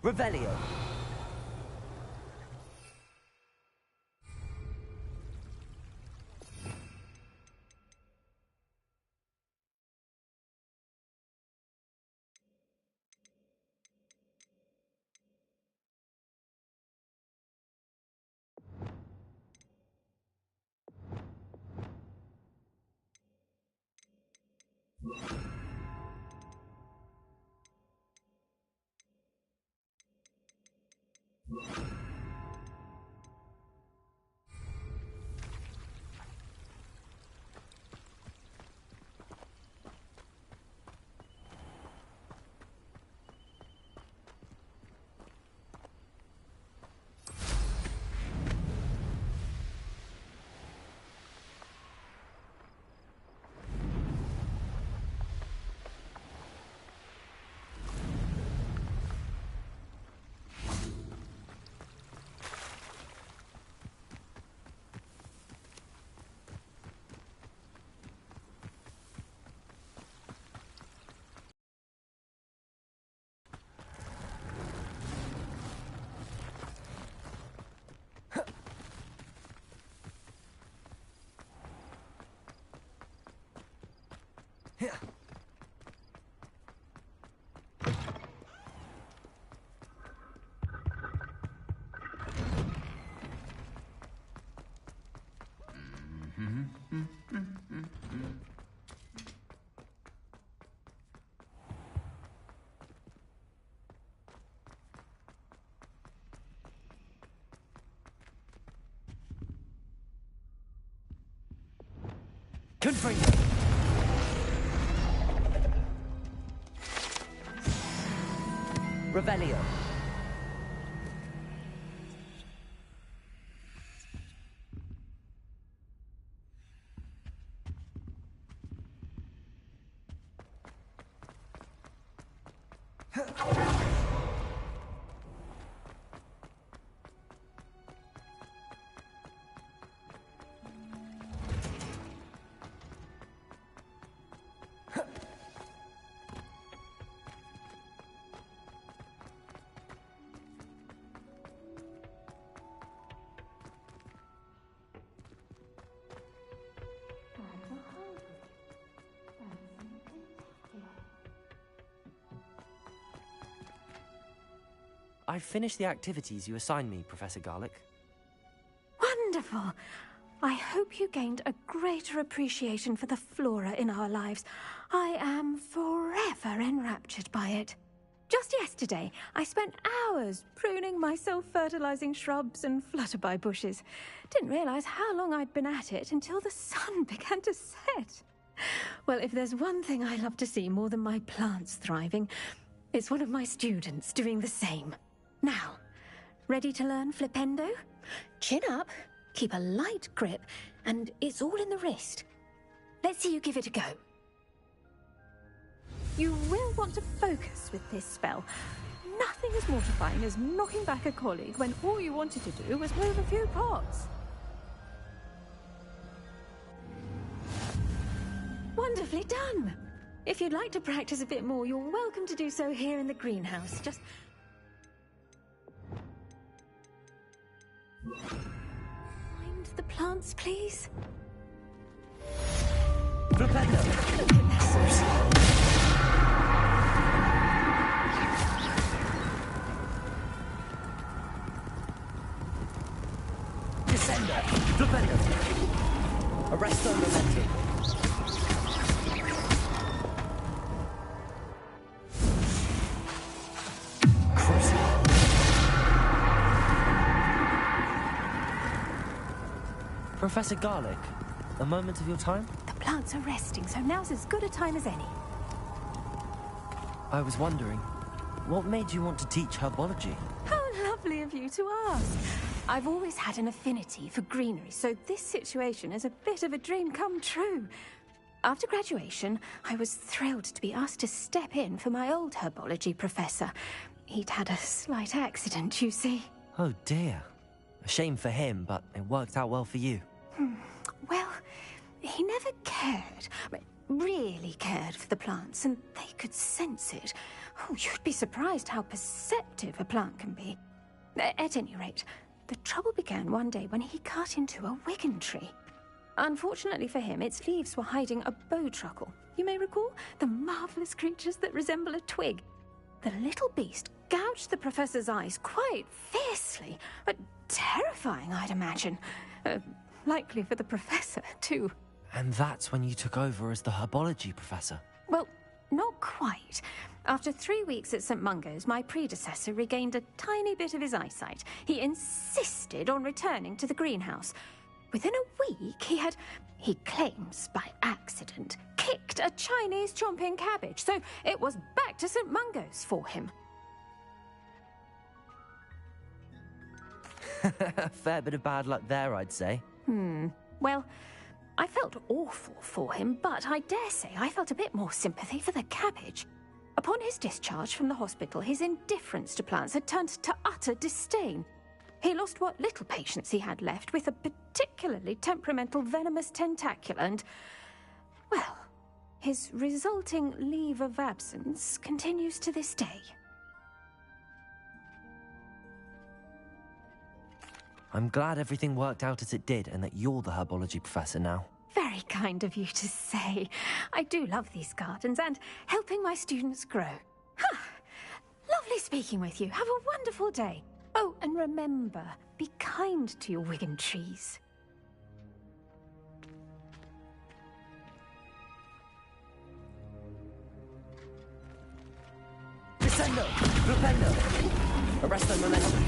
Revelio. Confringo. Revelio. I've finished the activities you assigned me, Professor Garlick. Wonderful. I hope you gained a greater appreciation for the flora in our lives. I am forever enraptured by it. Just yesterday, I spent hours pruning my self-fertilizing shrubs and flutterby bushes. Didn't realize how long I'd been at it until the sun began to set. Well, if there's one thing I love to see more than my plants thriving, it's one of my students doing the same. Now, ready to learn Flipendo? Chin up, keep a light grip, and it's all in the wrist. Let's see you give it a go. You will want to focus with this spell. Nothing as mortifying as knocking back a colleague when all you wanted to do was move a few pots. Wonderfully done! If you'd like to practice a bit more, you're welcome to do so here in the greenhouse. Just... Find the plants, please. Flipendo. Look at that. Descender. Flipendo. Arresto Momentum. Professor Garlick, a moment of your time? The plants are resting, so now's as good a time as any. I was wondering, what made you want to teach herbology? How lovely of you to ask. I've always had an affinity for greenery, so this situation is a bit of a dream come true. After graduation, I was thrilled to be asked to step in for my old herbology professor. He'd had a slight accident, you see. Oh dear. A shame for him, but it worked out well for you. Well, he never cared, really cared for the plants, and they could sense it. Oh, you'd be surprised how perceptive a plant can be. At any rate, the trouble began one day when he cut into a wigan tree. Unfortunately for him, its leaves were hiding a bowtruckle. You may recall the marvelous creatures that resemble a twig. The little beast gouged the professor's eyes quite fiercely, but terrifying, I'd imagine. Likely for the professor, too. And that's when you took over as the herbology professor? Well, not quite. After 3 weeks at St. Mungo's, my predecessor regained a tiny bit of his eyesight. He insisted on returning to the greenhouse. Within a week, he claims by accident, kicked a Chinese chomping cabbage, so it was back to St. Mungo's for him. Fair bit of bad luck there, I'd say. Well, I felt awful for him, but I dare say I felt a bit more sympathy for the cabbage. Upon his discharge from the hospital, his indifference to plants had turned to utter disdain. He lost what little patience he had left with a particularly temperamental venomous tentacula and, well, his resulting leave of absence continues to this day. I'm glad everything worked out as it did and that you're the herbology professor now. Very kind of you to say. I do love these gardens and helping my students grow. Lovely speaking with you. Have a wonderful day. Oh, and remember, be kind to your wigan trees. Descendo! Flipendo! Arresto Momentum!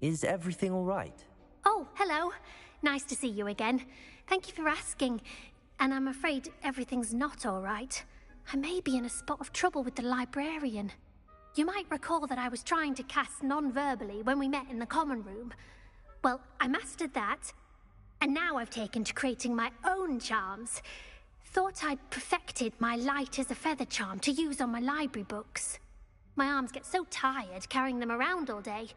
Is everything all right? Oh, hello. Nice to see you again. Thank you for asking. And I'm afraid everything's not all right. I may be in a spot of trouble with the librarian. You might recall that I was trying to cast non-verbally when we met in the common room. Well, I mastered that, and now I've taken to creating my own charms. Thought I'd perfected my light as a feather charm to use on my library books. My arms get so tired carrying them around all day.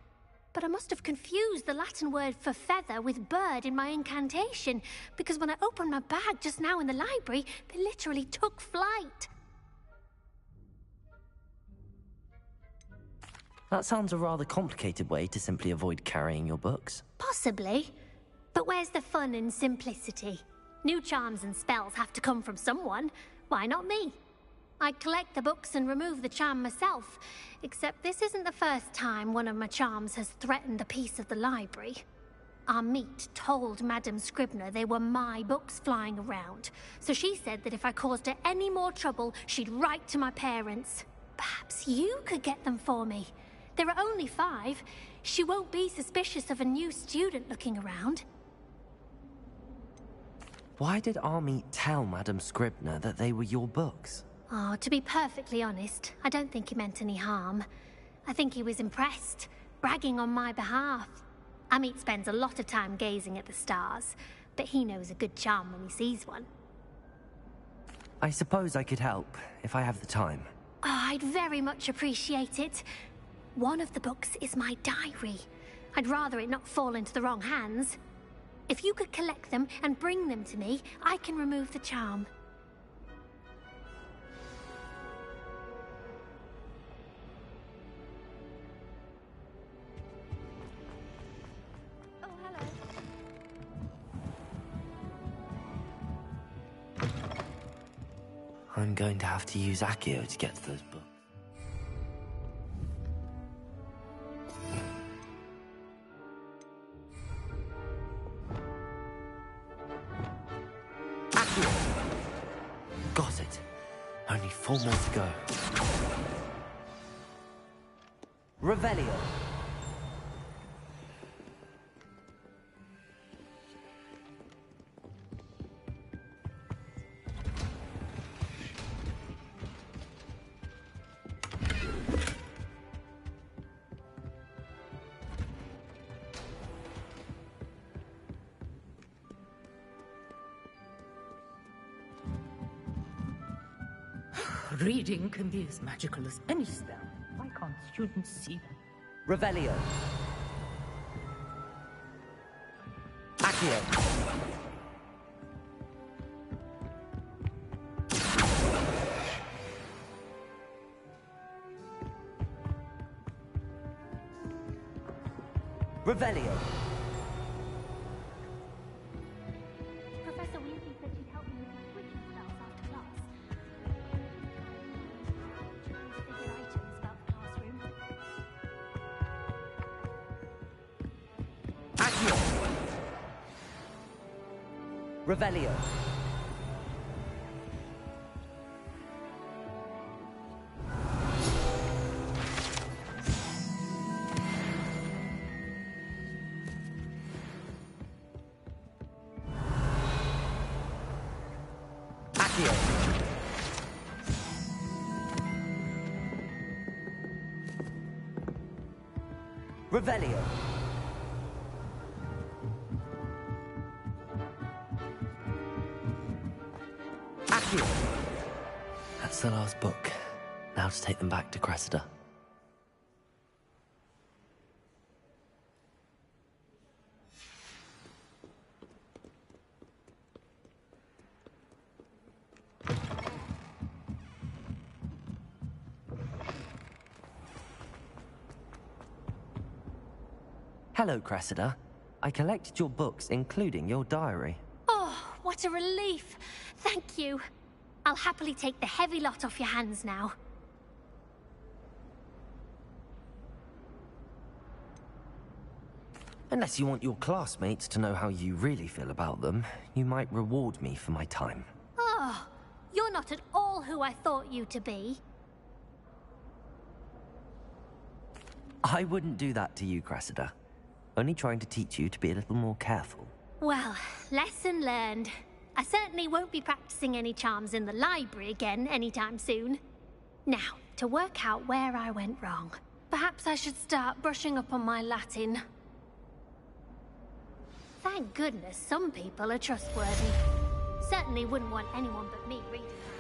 But I must have confused the Latin word for feather with bird in my incantation, because when I opened my bag just now in the library, they literally took flight. That sounds a rather complicated way to simply avoid carrying your books. Possibly. But where's the fun in simplicity? New charms and spells have to come from someone. Why not me? I collect the books and remove the charm myself, except this isn't the first time one of my charms has threatened a piece of the library. Our meet told Madame Scribner they were my books flying around, so she said that if I caused her any more trouble, she'd write to my parents. Perhaps you could get them for me. There are only 5. She won't be suspicious of a new student looking around. Why did Army tell Madame Scribner that they were your books? Oh, to be perfectly honest, I don't think he meant any harm. I think he was impressed, bragging on my behalf. Amit spends a lot of time gazing at the stars, but he knows a good charm when he sees one. I suppose I could help, if I have the time. Oh, I'd very much appreciate it. One of the books is my diary. I'd rather it not fall into the wrong hands. If you could collect them and bring them to me, I can remove the charm. I'm going to have to use Accio to get to those books. Accio! Got it. Only 4 more to go. Revelio. Reading can be as magical as any spell. Why can't students see them? Revelio. Accio. Revelio. Professor Weasley said she'd help me with the switching spells after class. Figure items about the classroom. Accio. Revelio. Accio. Revelio. Accio. That's the last book. Now to take them back to Cressida. Hello, Cressida. I collected your books, including your diary. Oh, what a relief. Thank you. I'll happily take the heavy lot off your hands now. Unless you want your classmates to know how you really feel about them, you might reward me for my time. Oh, you're not at all who I thought you to be. I wouldn't do that to you, Cressida. Only trying to teach you to be a little more careful. Well, lesson learned. I certainly won't be practicing any charms in the library again anytime soon. Now, to work out where I went wrong. Perhaps I should start brushing up on my Latin. Thank goodness some people are trustworthy. Certainly wouldn't want anyone but me reading that.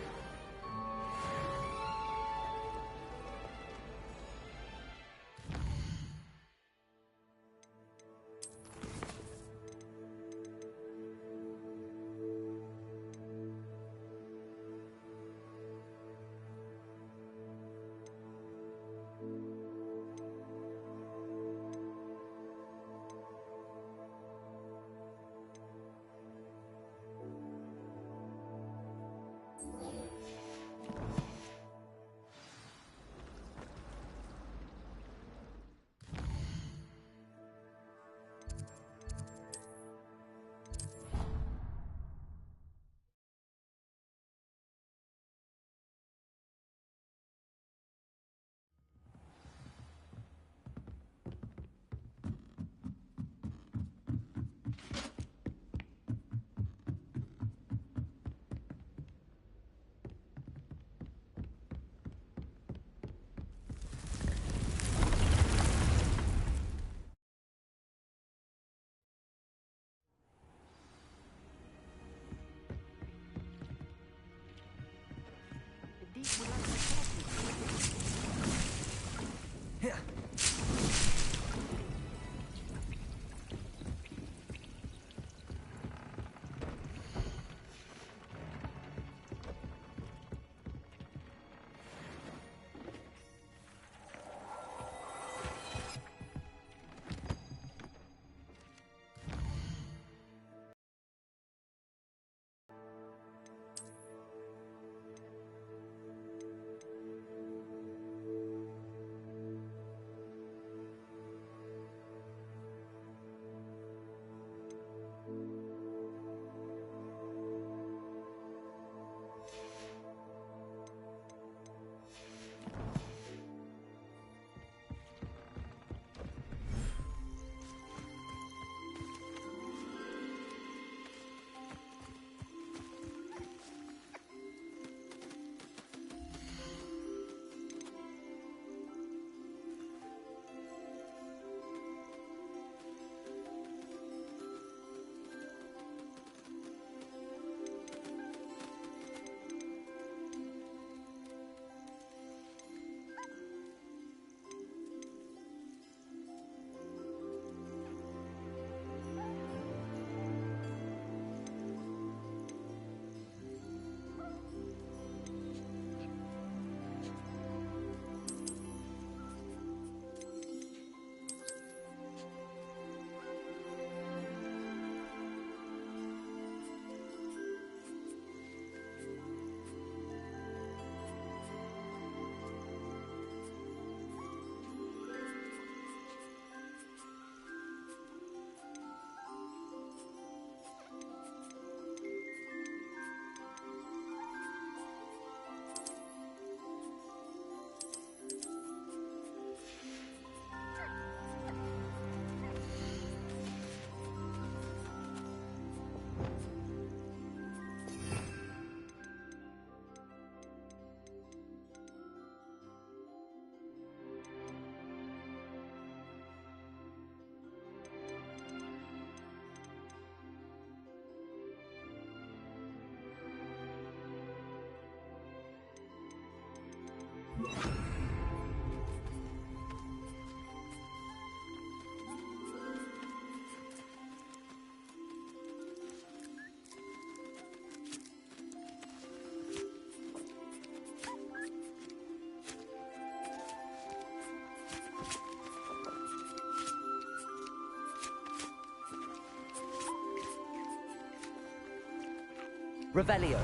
Revelio.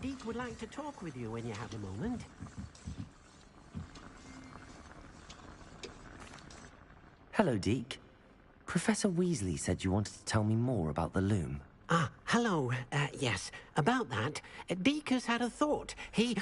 Deek would like to talk with you when you have a moment. Hello, Deke. Professor Weasley said you wanted to tell me more about the loom. Ah, hello. Yes, about that. Deke has had a thought. He...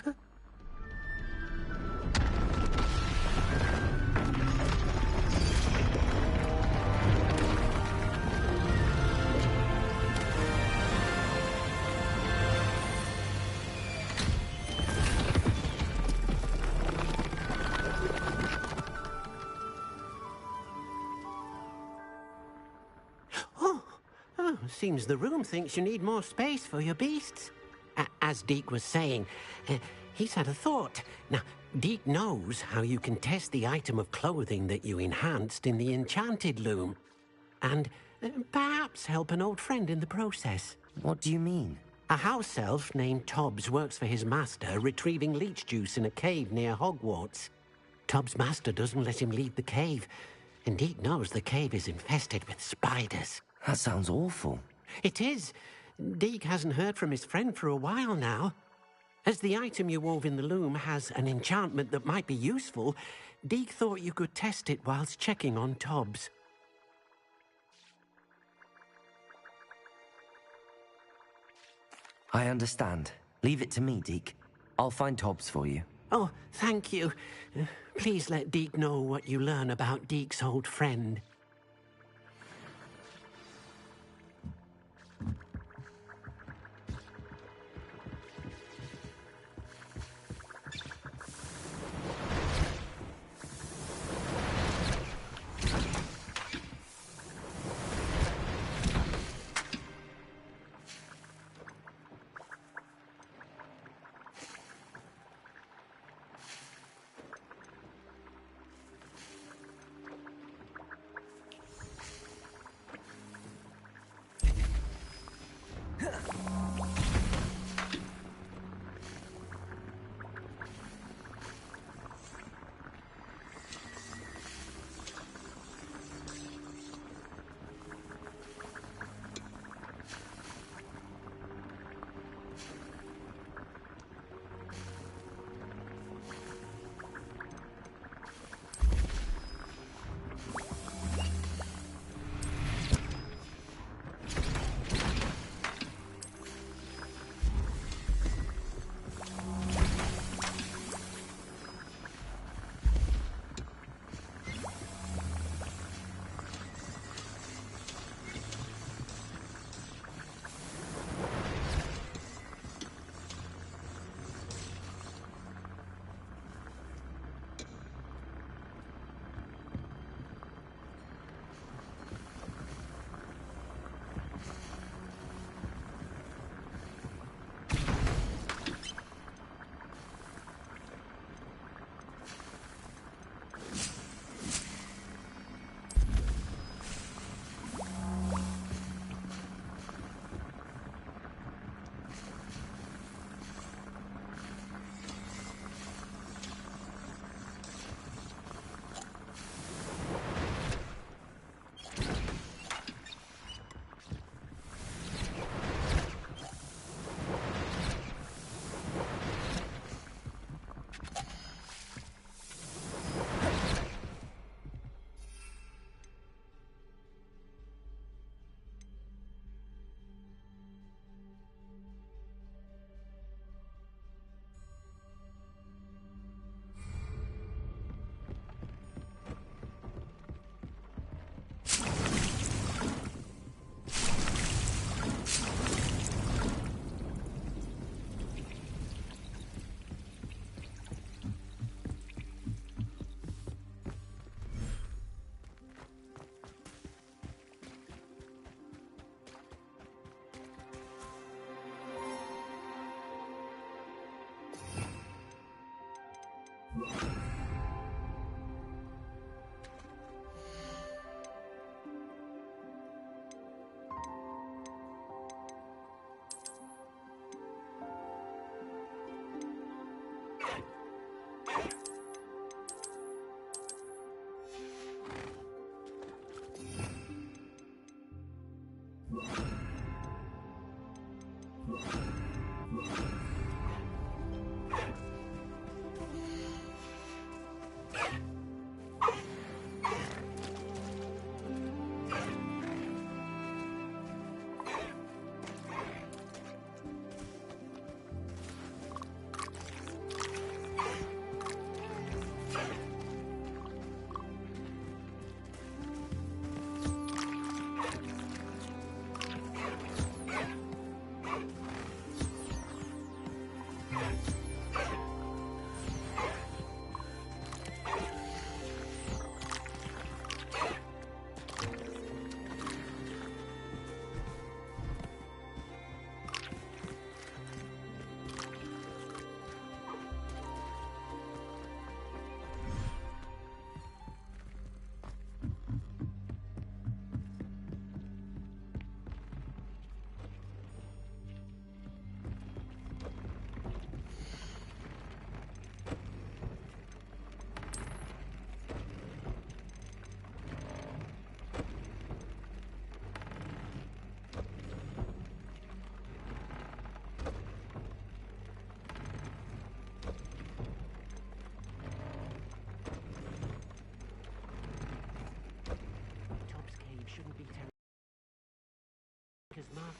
Seems the room thinks you need more space for your beasts. As Deke was saying, he's had a thought. Now, Deke knows how you can test the item of clothing that you enhanced in the enchanted loom. And perhaps help an old friend in the process. What do you mean? A house elf named Tobbs works for his master, retrieving leech juice in a cave near Hogwarts. Tobbs' master doesn't let him leave the cave, and Deke knows the cave is infested with spiders. That sounds awful. It is. Deke hasn't heard from his friend for a while now. As the item you wove in the loom has an enchantment that might be useful, Deke thought you could test it whilst checking on Tobbs. I understand. Leave it to me, Deke. I'll find Tobbs for you. Oh, thank you. Please let Deke know what you learn about Deke's old friend.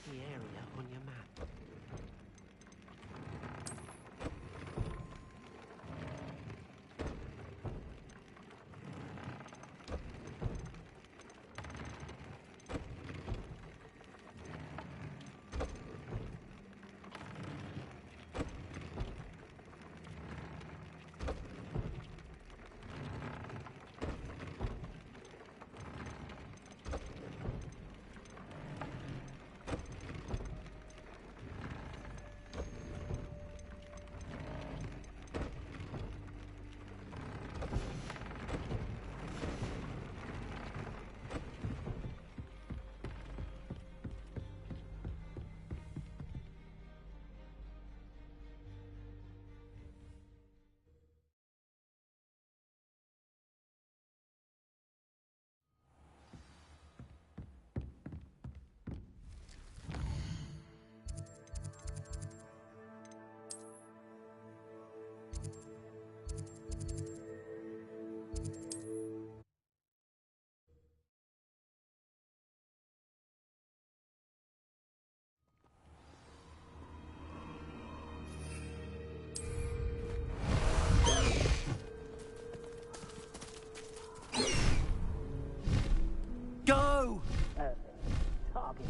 the area on your map. Go! Target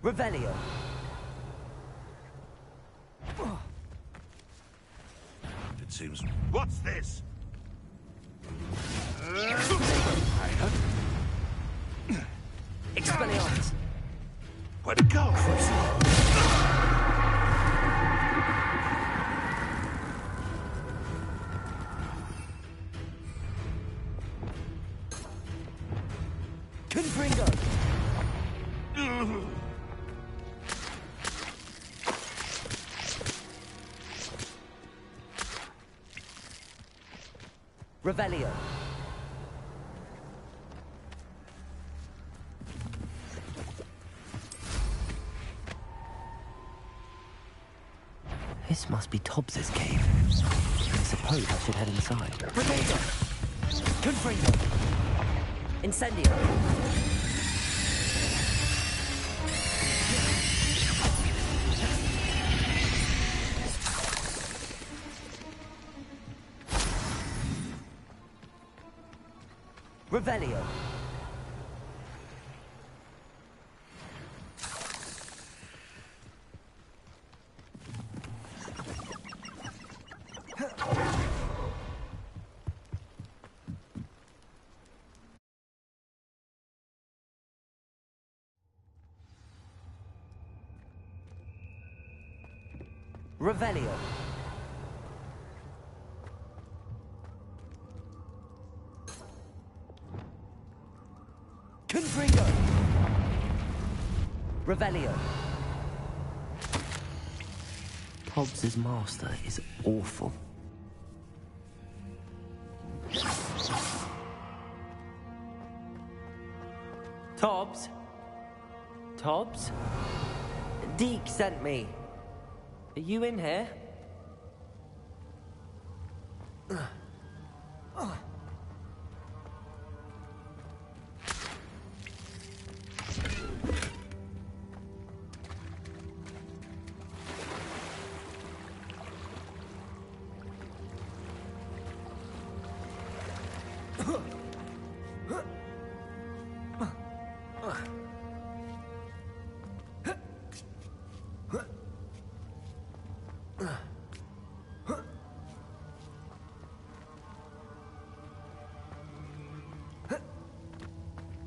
Revelio. It seems... What's this? Expelliarmus. Where'd it go? Confringo. Revelio. This must be Tobbs's cave. I suppose I should head inside. Revelio. Confringo. Incendio. Revelio. Revelio. Confringo. Revelio. Tobbs's master is awful. Tobbs? Tobbs? Deke sent me. Are you in here?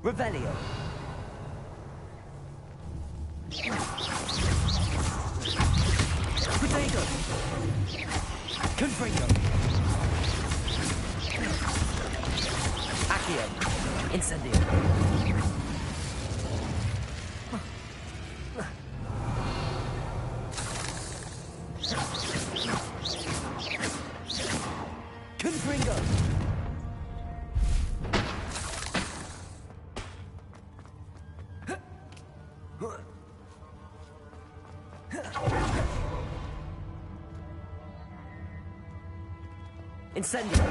Revelio. Potato. Confringo. Accio. Incendio. Confringo. Incendio.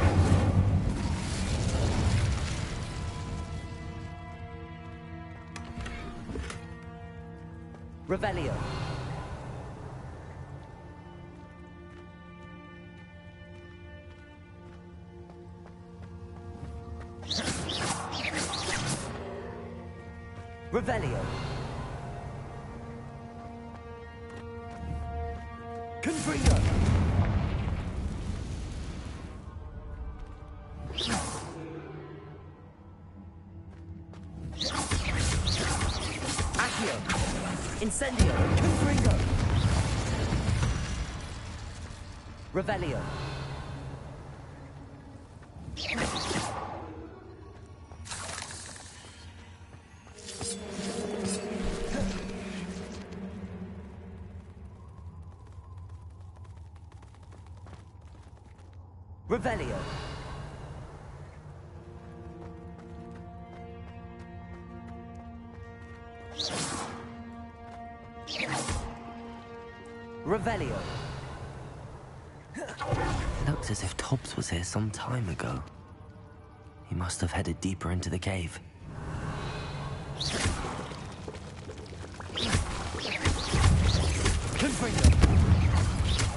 Revelio. Revelio. Confringo. Accio. Incendio. Confringo. Revelio. Revelio. Revelio. Looks as if Tobbs was here some time ago. He must have headed deeper into the cave. Confringo.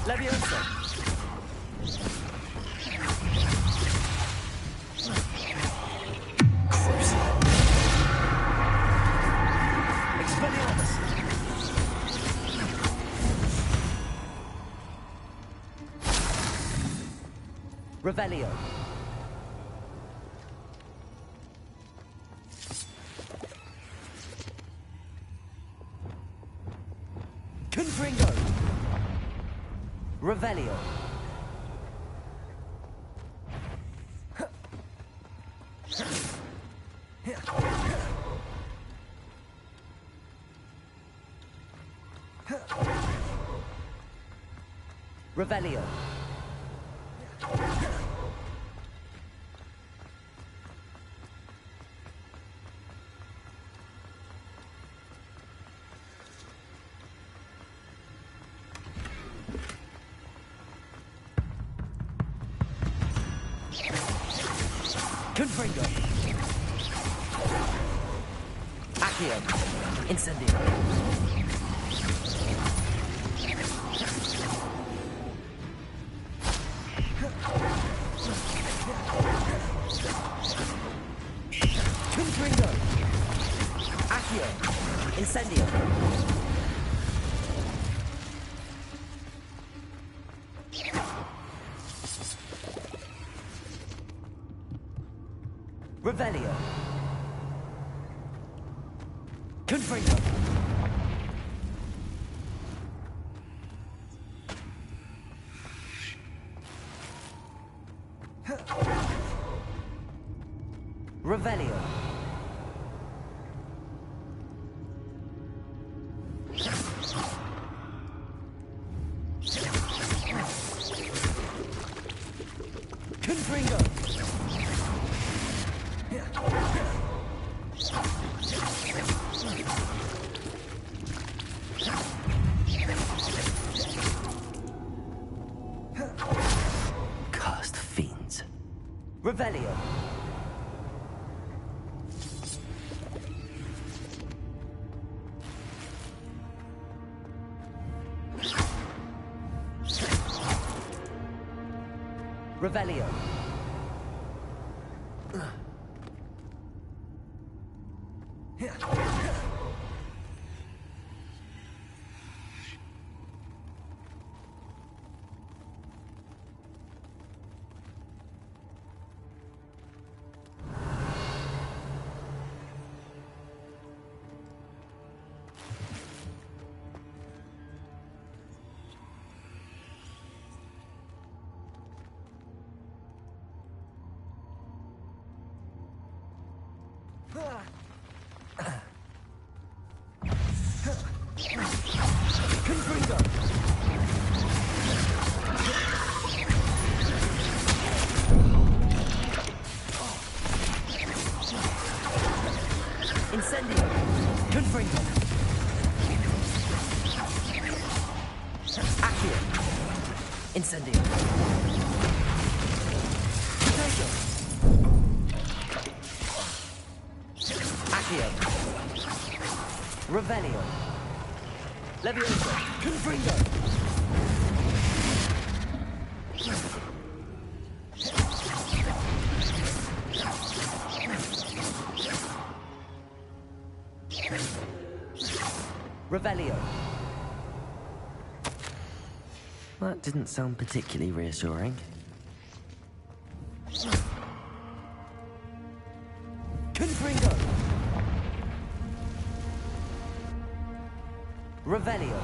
Leviosa. Revelio. Confringo. Revelio. Revelio. Confringo. Accio. Incendio. Confringo. Accio. Incendio. Revelio. Confringo. Revelio. Confringo. Cursed fiends. Revelio. Revelio. Incendio! Confringo! Accio! Incendio! Potato! Accio! Revelio! Levioso! Confringo! Revelio. That didn't sound particularly reassuring. Confringo. Revelio.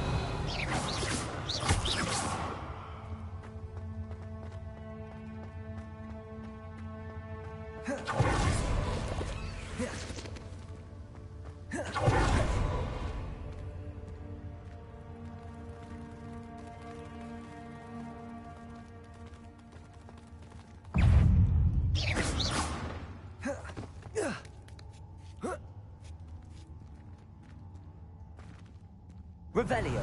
Revelio.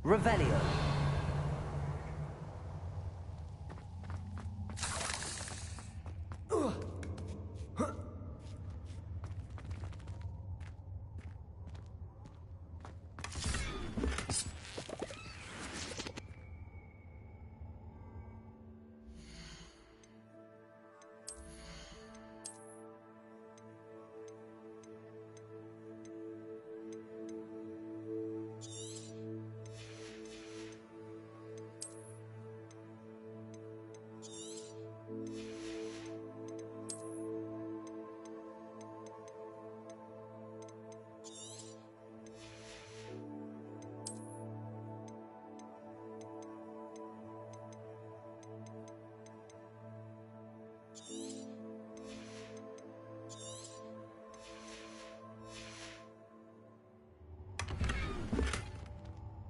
Revelio.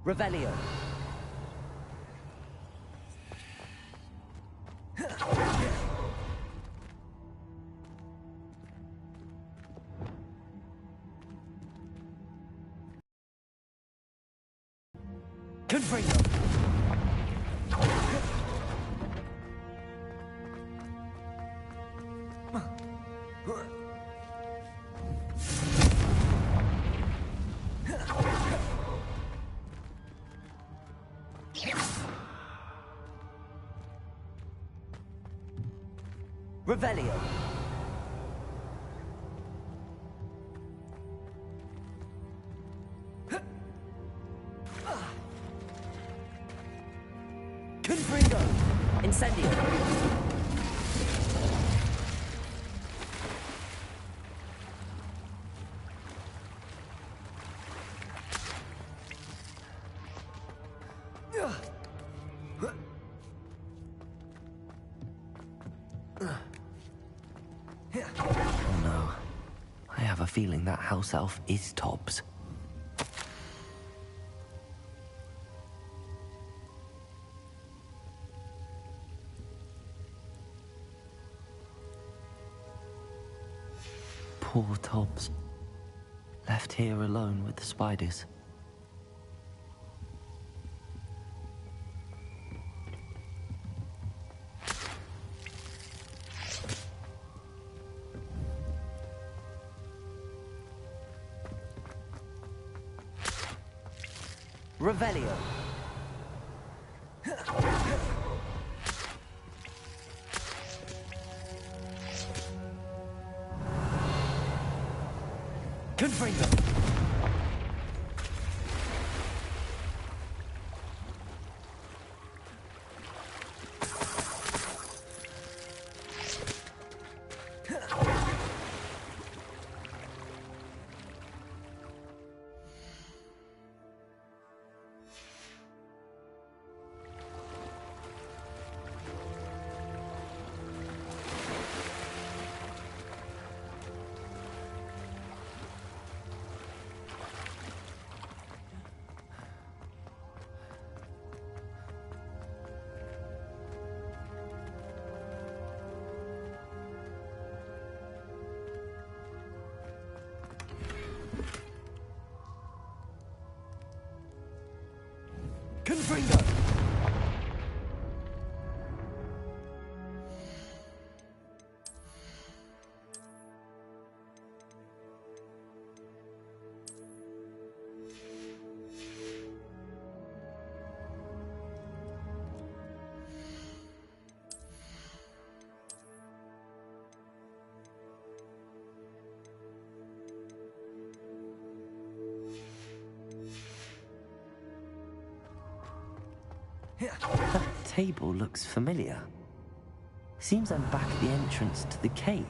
Revelio. Confringo. Revelio. Confringo. Incendio. Oh no. a feeling that house elf is Tobbs. Poor Tobbs. Left here alone with the spiders. Revelio. Confringo. Confringo. That table looks familiar. Seems I'm back at the entrance to the cave.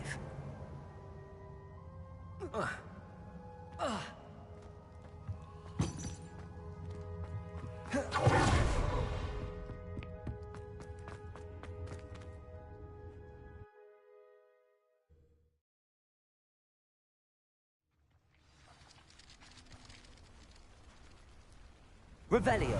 Revelio.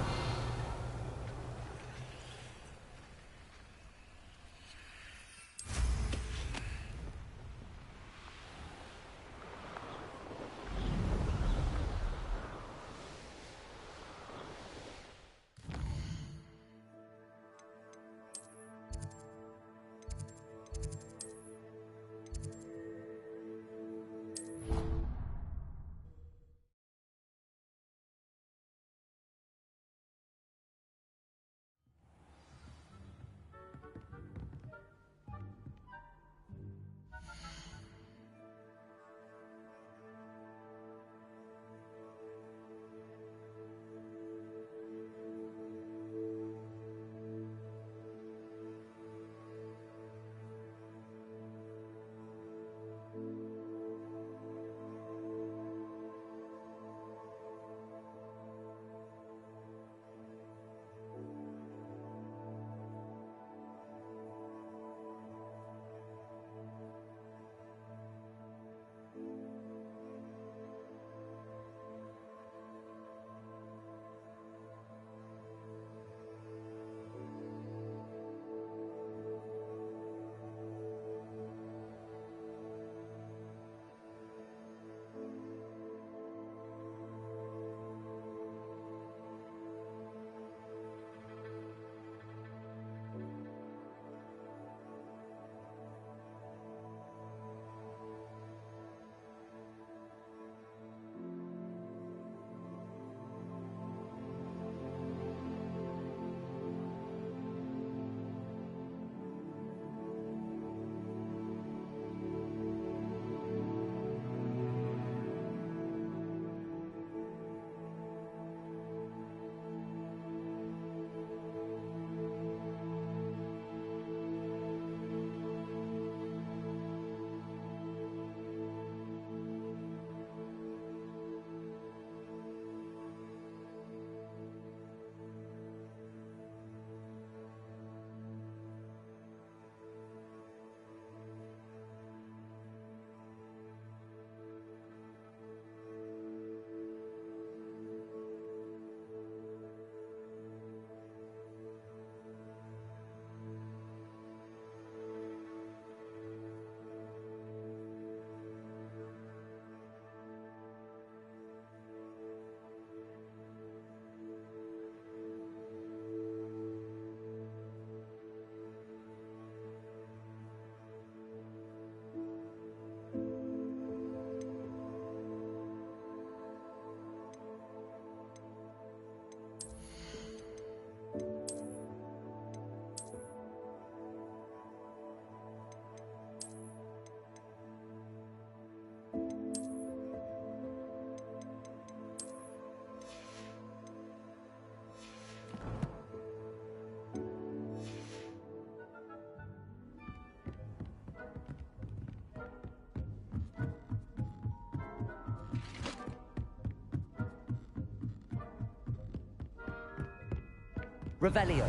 Revelio.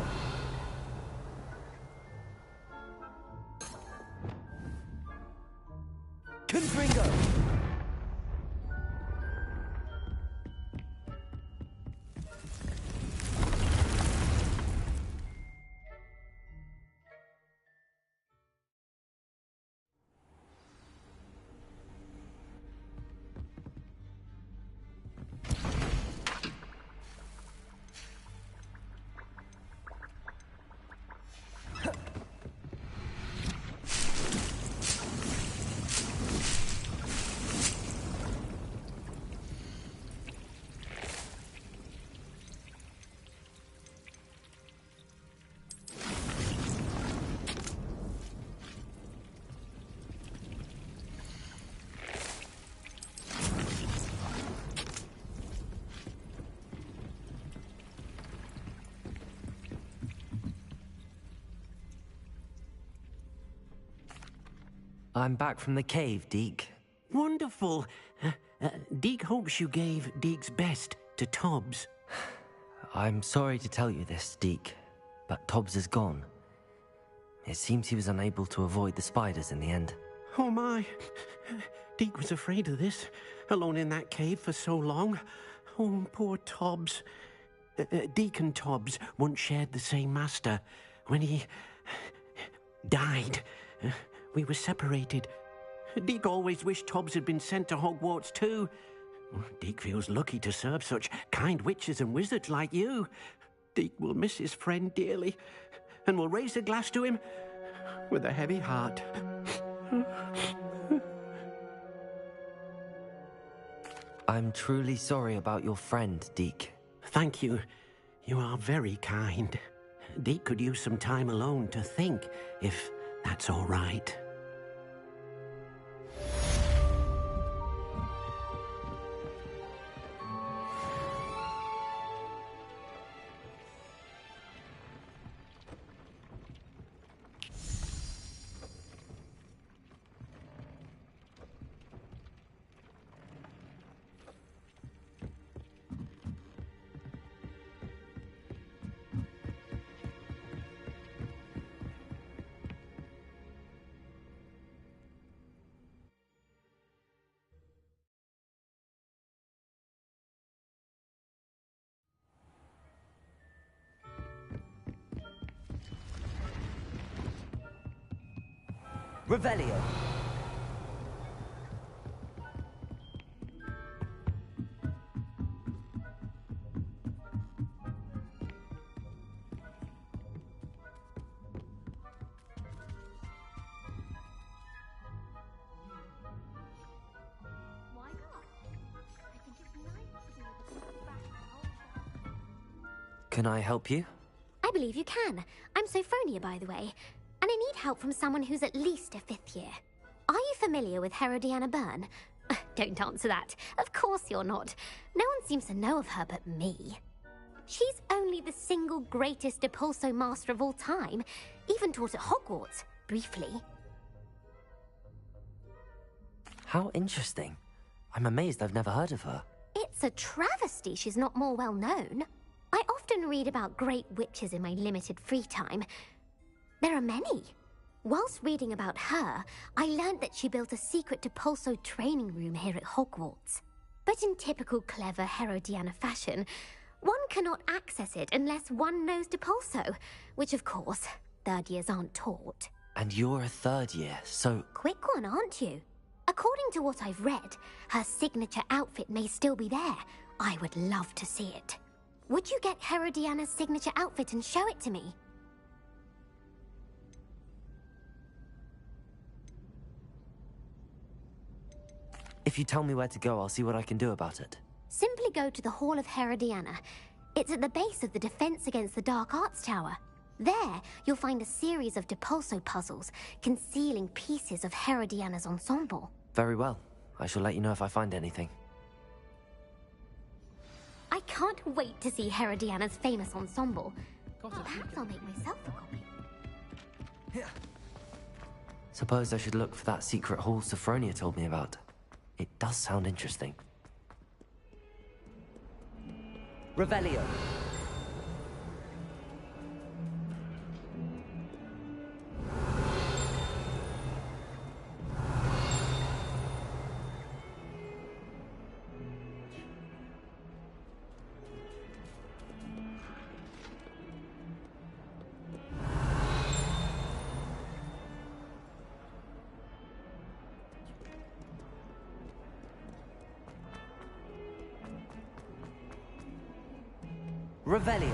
Confringo. I'm back from the cave, Deke. Wonderful. Deke hopes you gave Deke's best to Tobbs. I'm sorry to tell you this, Deke, but Tobbs is gone. It seems he was unable to avoid the spiders in the end. Oh my. Deke was afraid of this, alone in that cave for so long. Oh, poor Tobbs. Deke and Tobbs once shared the same master. When he died, we were separated. Deke always wished Tobbs had been sent to Hogwarts too. Deke feels lucky to serve such kind witches and wizards like you. Deke will miss his friend dearly, and will raise a glass to him with a heavy heart. I'm truly sorry about your friend, Deke. Thank you. You are very kind. Deke could use some time alone to think, if that's all right. Revelio. Can I help you? I believe you can. I'm Sophronia, by the way. And I need help from someone who's at least a 5th year. Are you familiar with Herodiana Byrne? Don't answer that. Of course you're not. No one seems to know of her but me. She's only the single greatest Depulso master of all time. Even taught at Hogwarts, briefly. How interesting. I'm amazed I've never heard of her. It's a travesty she's not more well known. I often read about great witches in my limited free time. There are many. Whilst reading about her, I learned that she built a secret Depulso training room here at Hogwarts. But in typical clever Herodiana fashion, one cannot access it unless one knows Depulso, which of course, 3rd years aren't taught. And you're a 3rd year, so... Quick one, aren't you? According to what I've read, her signature outfit may still be there. I would love to see it. Would you get Herodiana's signature outfit and show it to me? If you tell me where to go, I'll see what I can do about it. Simply go to the Hall of Herodiana. It's at the base of the Defense Against the Dark Arts Tower. There, you'll find a series of Depulso puzzles concealing pieces of Herodiana's ensemble. Very well. I shall let you know if I find anything. I can't wait to see Herodiana's famous ensemble. Perhaps I'll make myself a copy. Suppose I should look for that secret hall Sophronia told me about. It does sound interesting. Revelio. Revelio.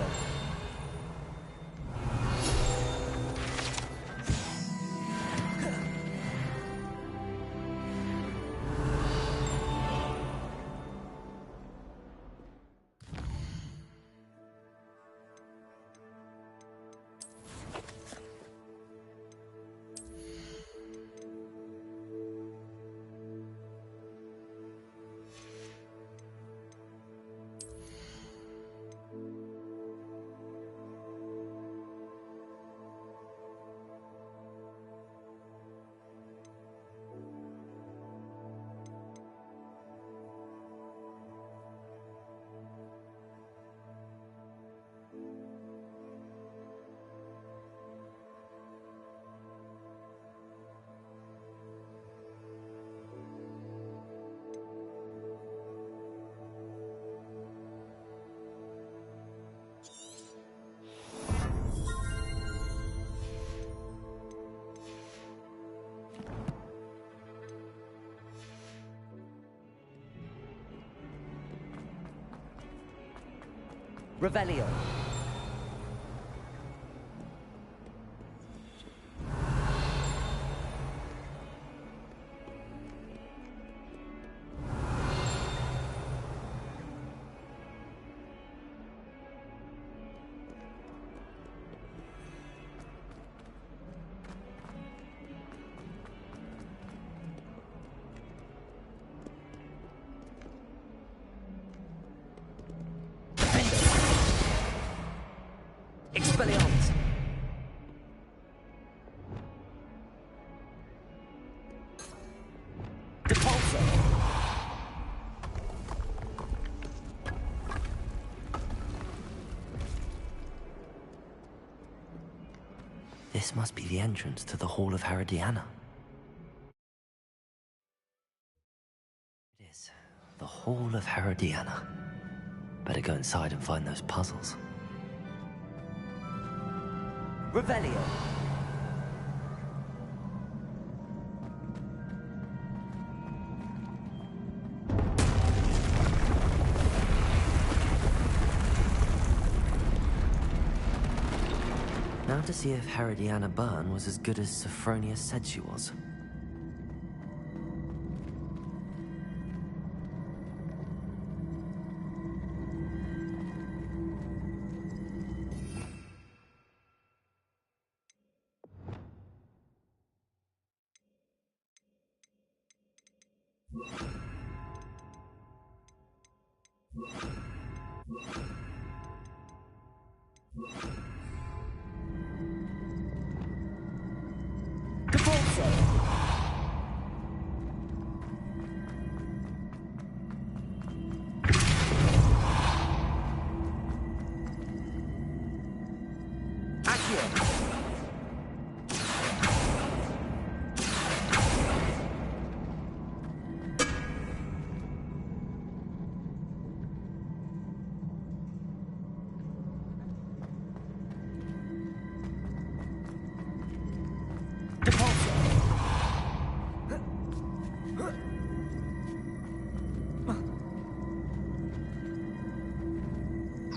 Revelio. Expelliarmus. Depulso. This must be the entrance to the Hall of Herodiana. It is. The Hall of Herodiana. Better go inside and find those puzzles. Revelio. Now to see if Herodiana Byrne was as good as Sophronia said she was.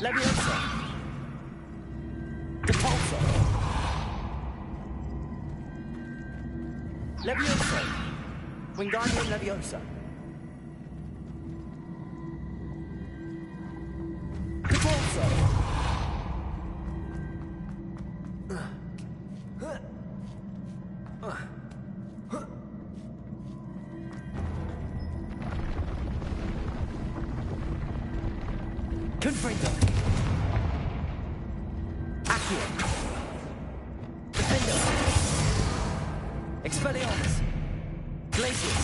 Leviosa. Depulso. Leviosa. Wingardium Leviosa. Depulso. Confringo. Accio. Defendo. Expelliarmus. Glacius.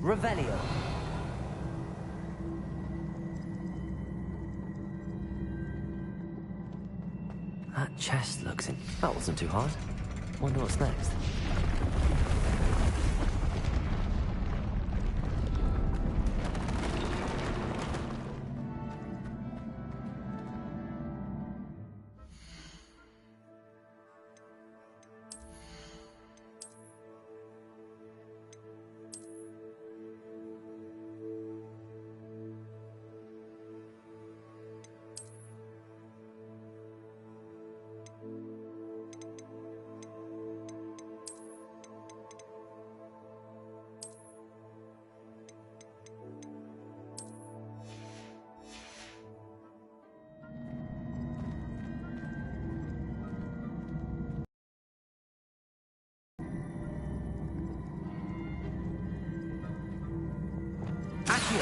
Revelio. That chest looks in. That wasn't too hard. Wonder what's next. I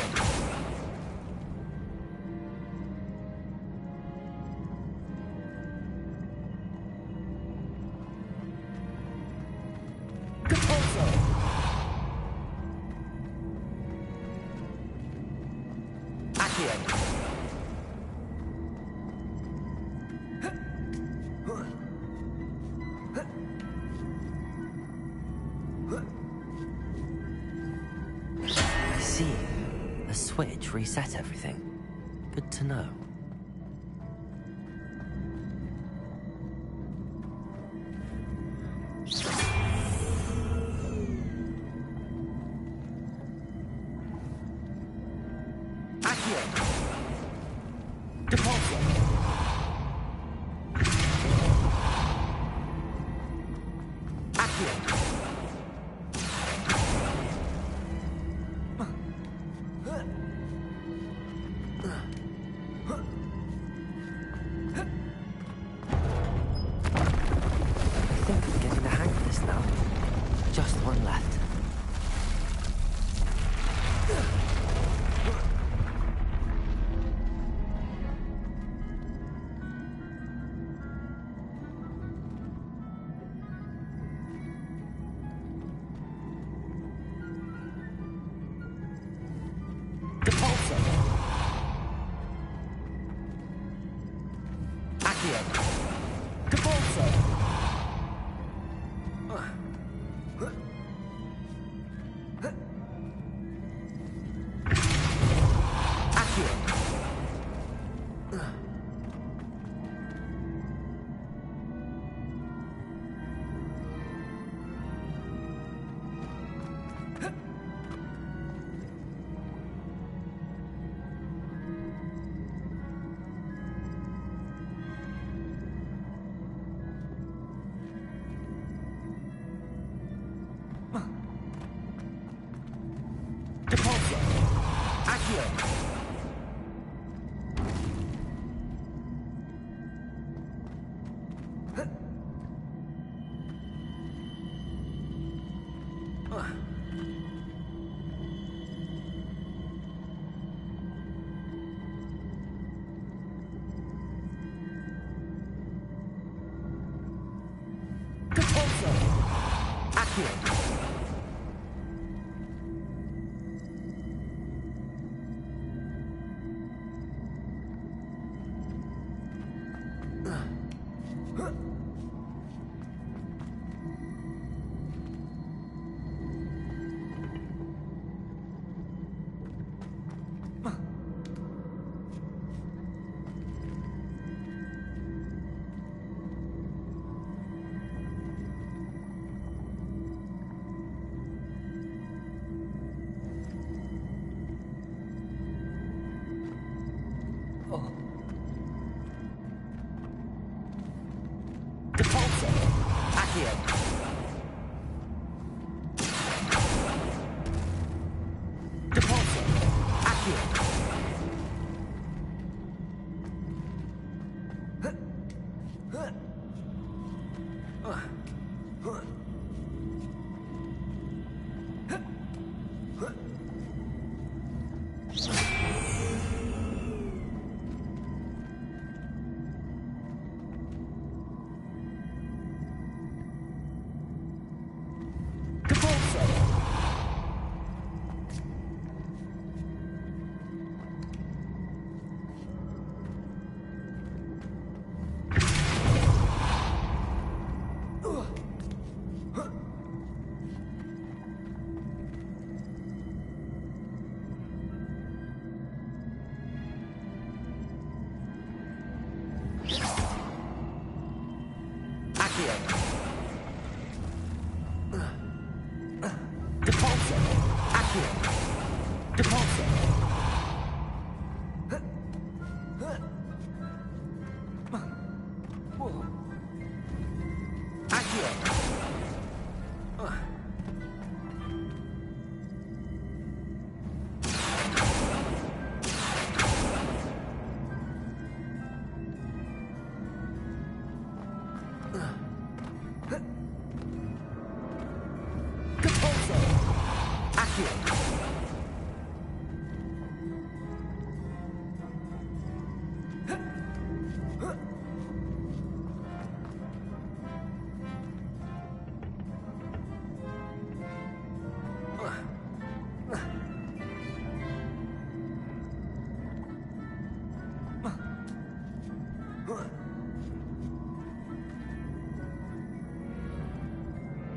see. The switch reset everything. Good to know.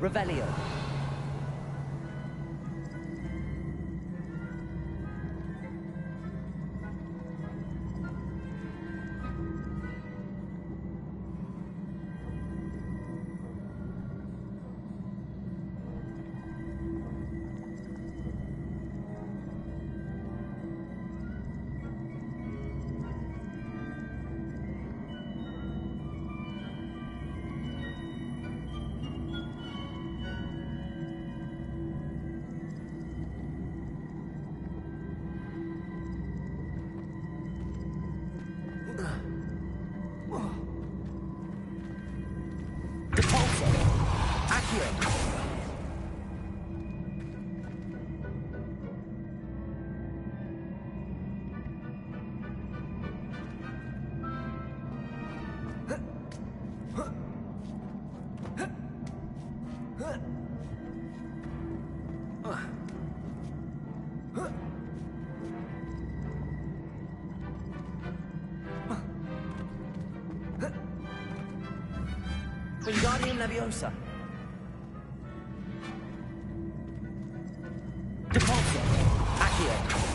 Revelio. Wingardium Leviosa. Depulso. Accio.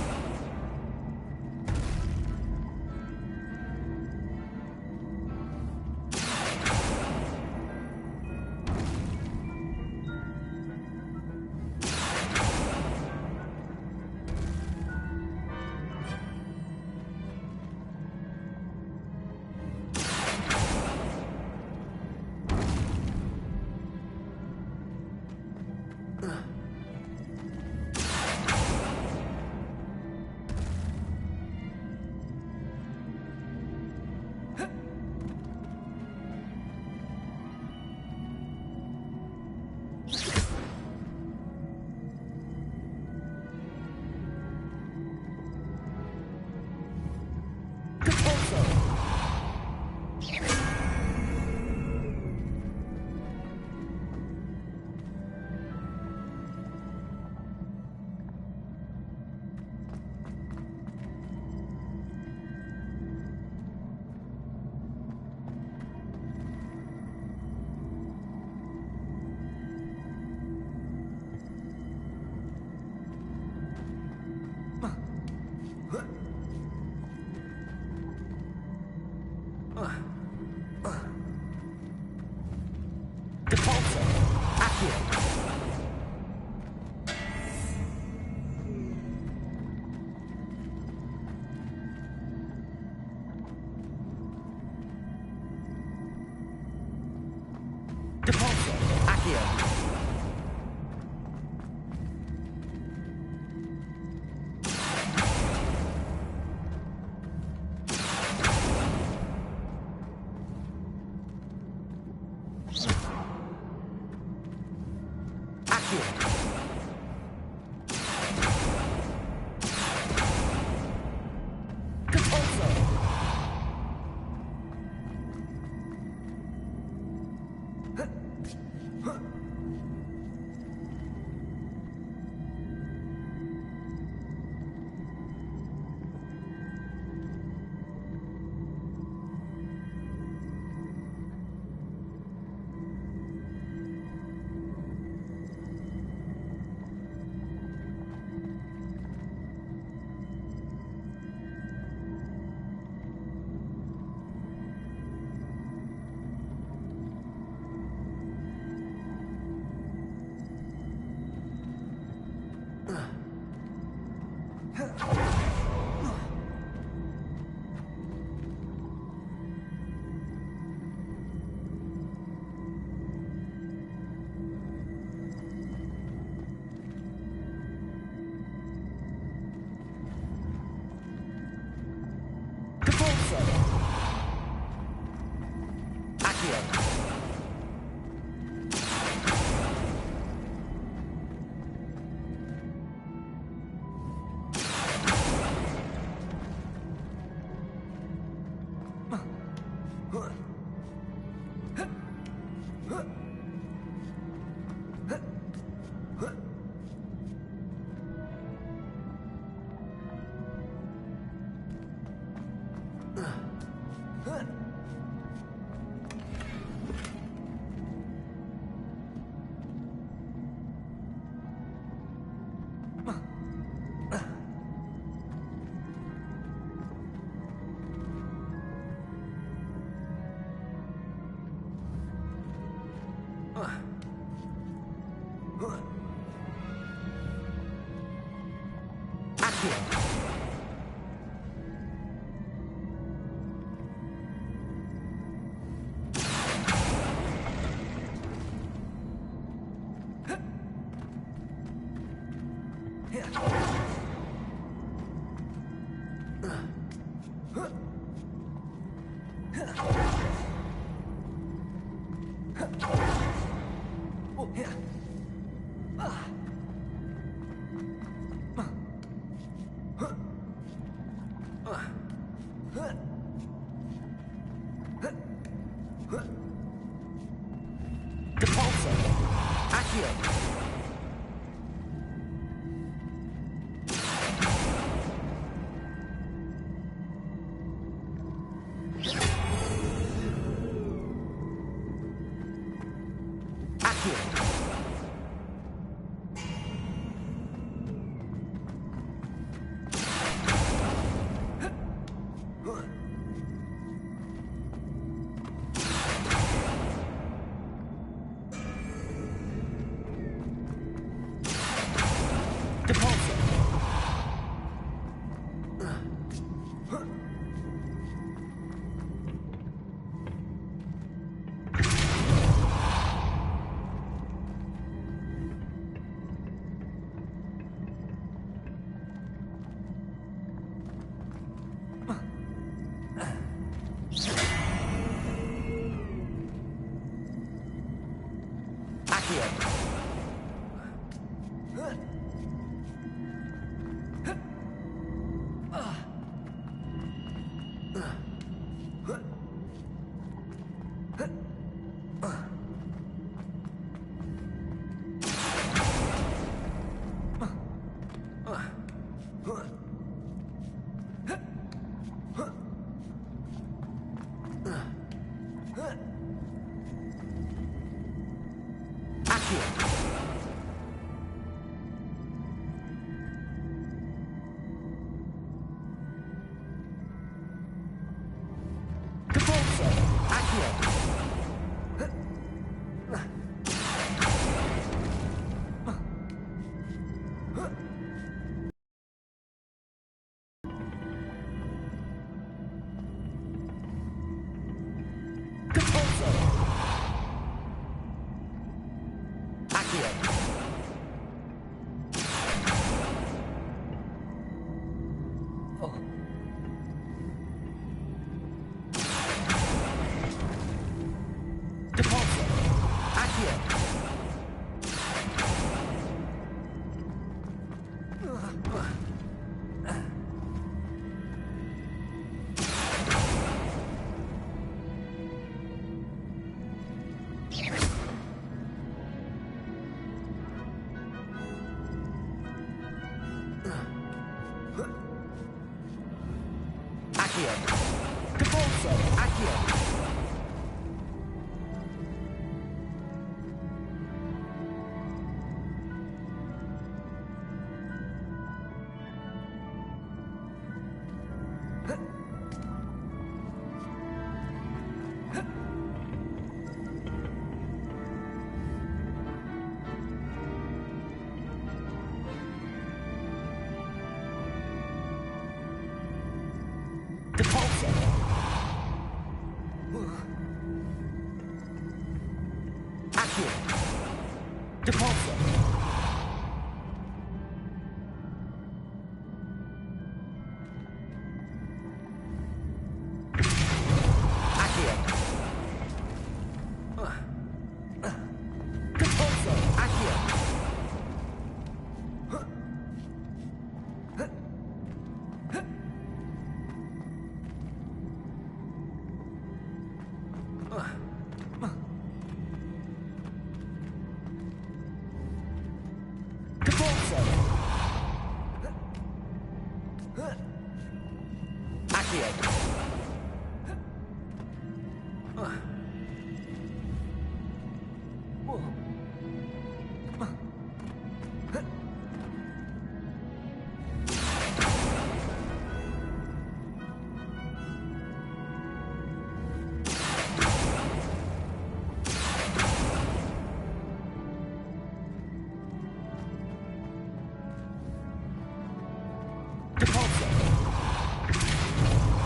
Depulso.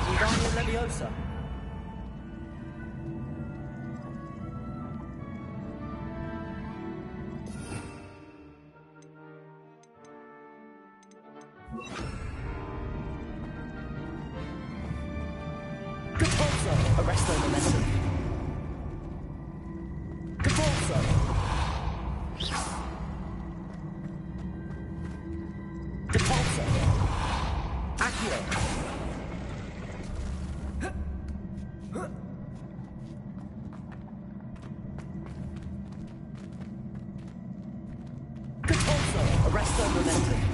Wingardium Leviosa. Depulso. Arresto Momentum. Depulso. Depulso. Accio. Depulso. Arresto Momentum.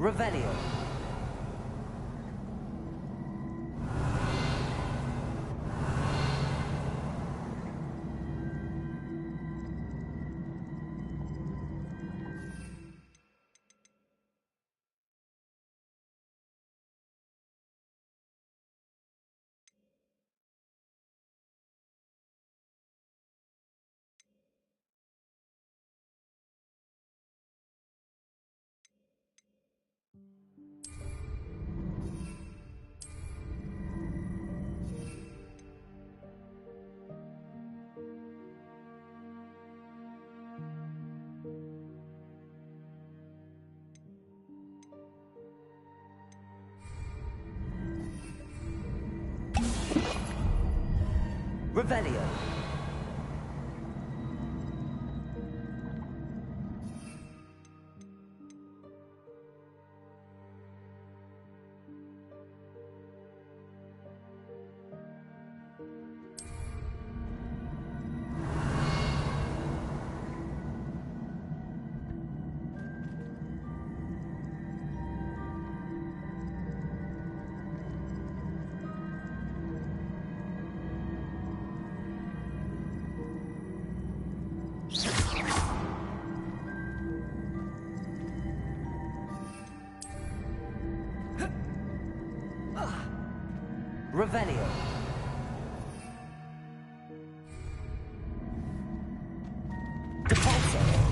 Revelio. Revelio. Revelio. Depulso.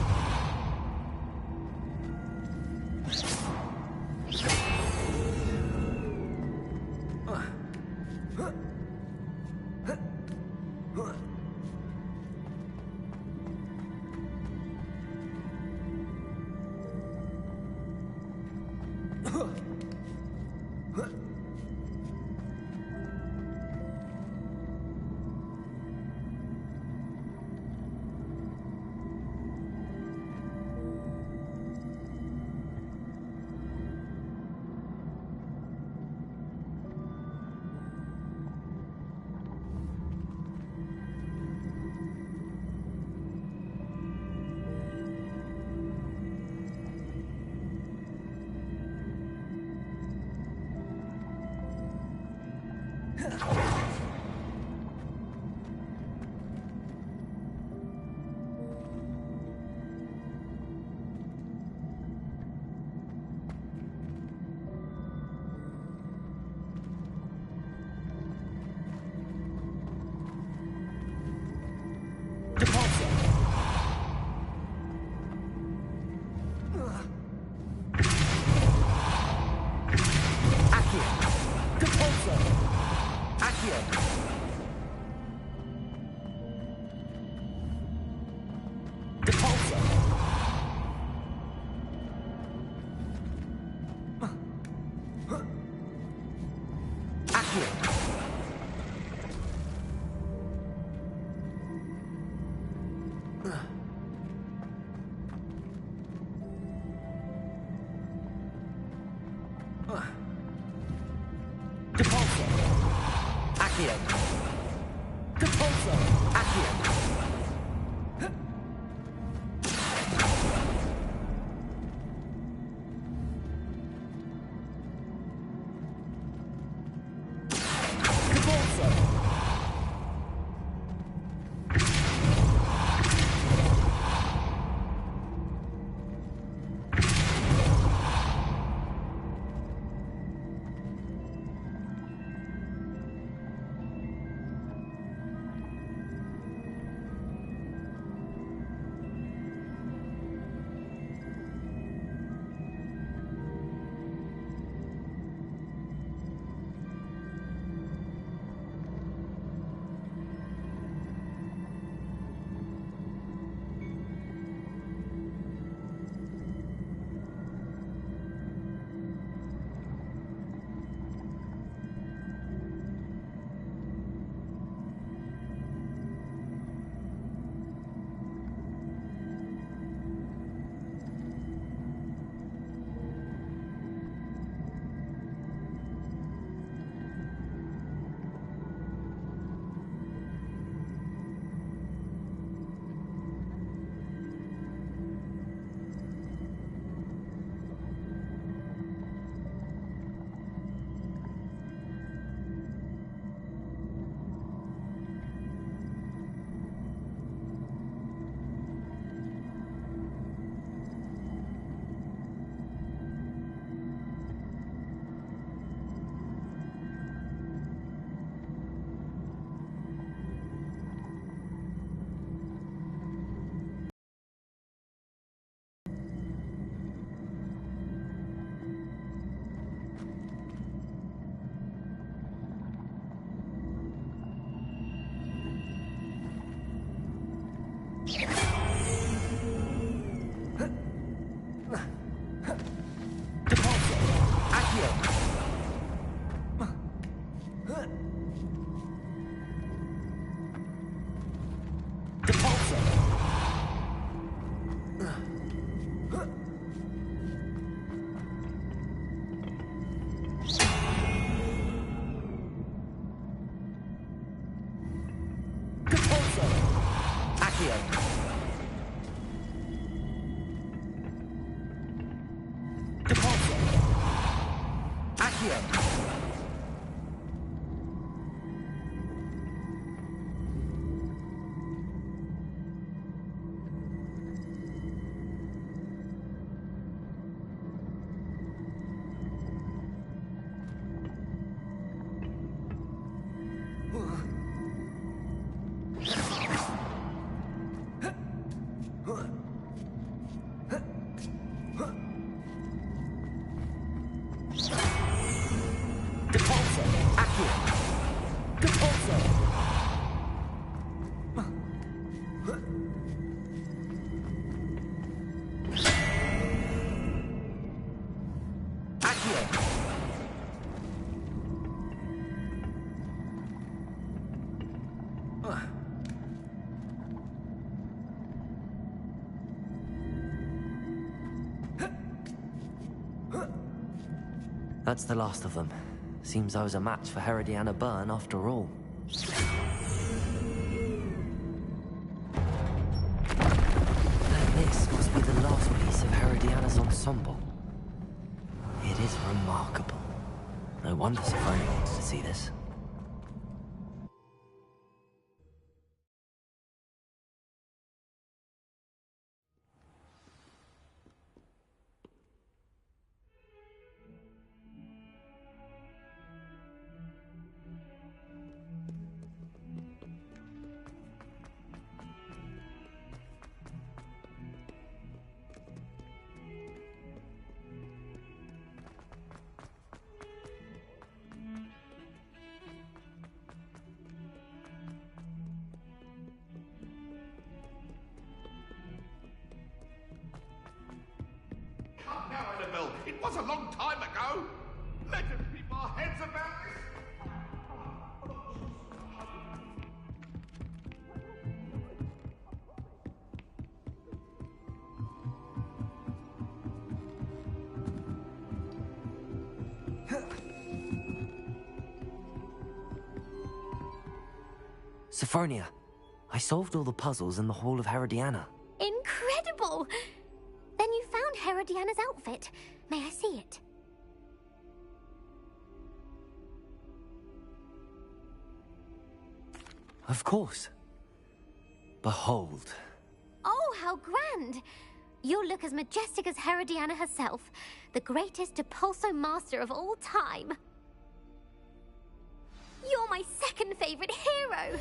That's the last of them. Seems I was a match for Herodiana Byrne after all. And this must be the last piece of Herodiana's ensemble. It is remarkable. No wonder Sophronia wants to see this. It was a long time ago. Let us keep our heads about this. Sophronia, I solved all the puzzles in the Hall of Herodiana. Incredible! Then you found Herodiana's outfit. May I see it? Of course. Behold. Oh, how grand! You'll look as majestic as Herodiana herself, the greatest Depulso master of all time. You're my second favorite hero!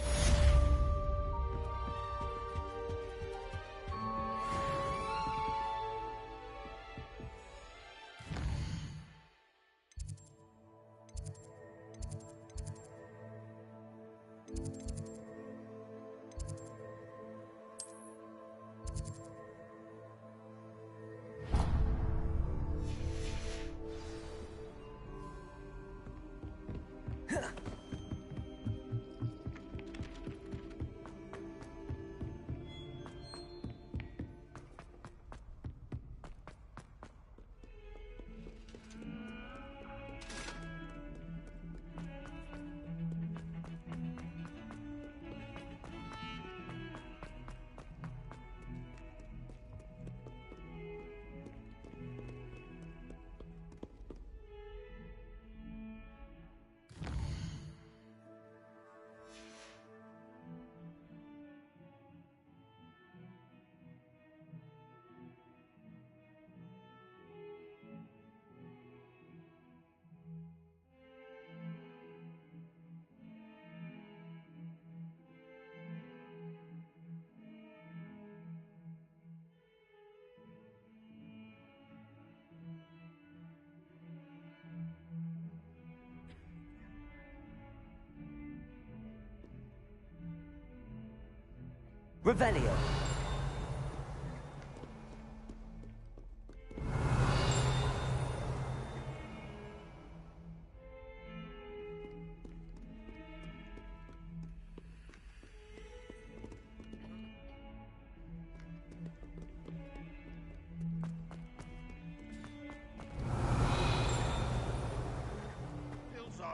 Revelio.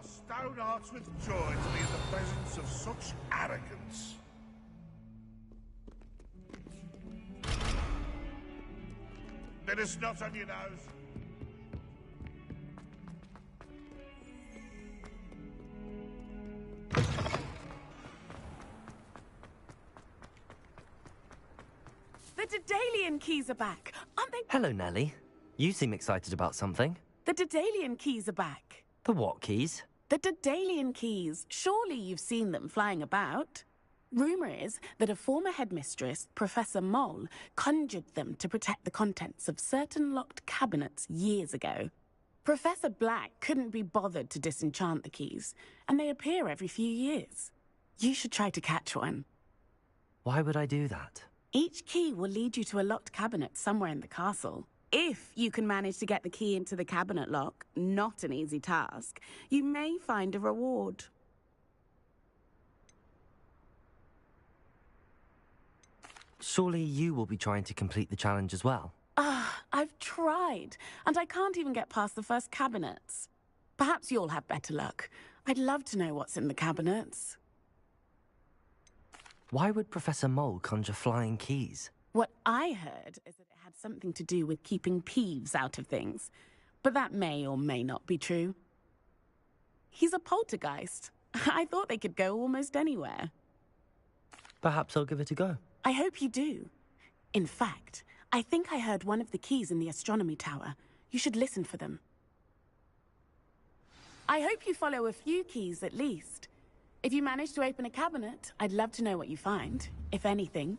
our stone hearts with joy to be in the presence of such arrogance. Bit of snot on your nose. The Daedalian keys are back, aren't they? Hello, Nellie. You seem excited about something. The Daedalian keys are back. The what keys? The Daedalian keys. Surely you've seen them flying about. Rumour is that a former headmistress, Professor Mole, conjured them to protect the contents of certain locked cabinets years ago. Professor Black couldn't be bothered to disenchant the keys, and they appear every few years. You should try to catch one. Why would I do that? Each key will lead you to a locked cabinet somewhere in the castle. If you can manage to get the key into the cabinet lock, not an easy task, you may find a reward. Surely you will be trying to complete the challenge as well. I've tried, and I can't even get past the first cabinets. Perhaps you'll have better luck. I'd love to know what's in the cabinets. Why would Professor Mole conjure flying keys? What I heard is that it had something to do with keeping Peeves out of things, but that may or may not be true. He's a poltergeist. I thought they could go almost anywhere. Perhaps I'll give it a go. I hope you do. In fact, I think I heard one of the keys in the astronomy tower. You should listen for them. I hope you follow a few keys at least. If you manage to open a cabinet, I'd love to know what you find, if anything.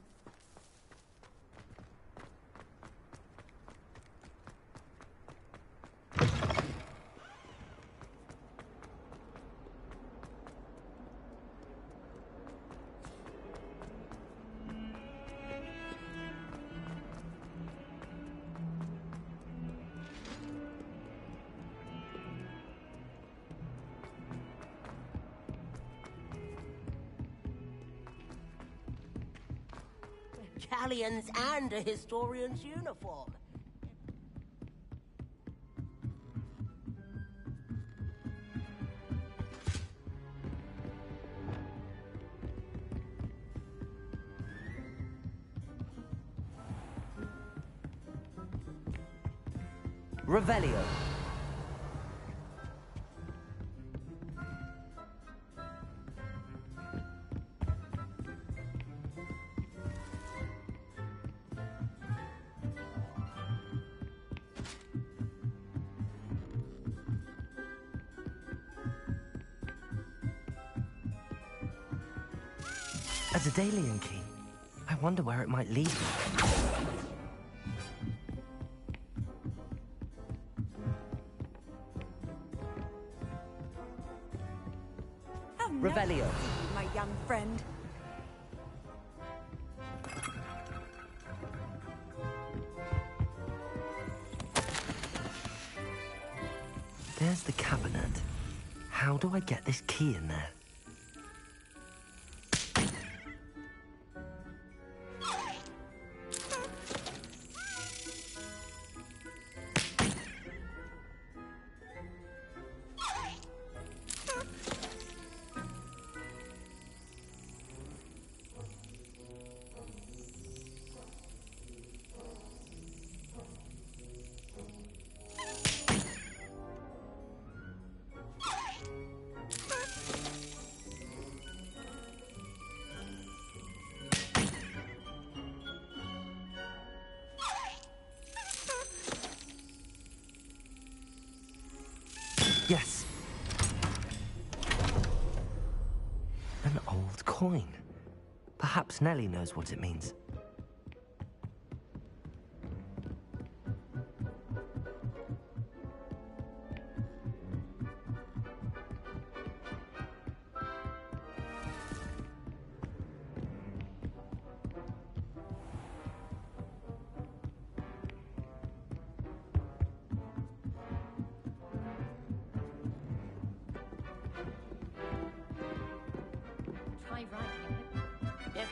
Galleons and a historian's uniform. Revelio. A Daedalian key. I wonder where it might lead me. Revelio. My young friend. There's the cabinet. How do I get this key in there? Yes. An old coin. Perhaps Nellie knows what it means. Try writing it.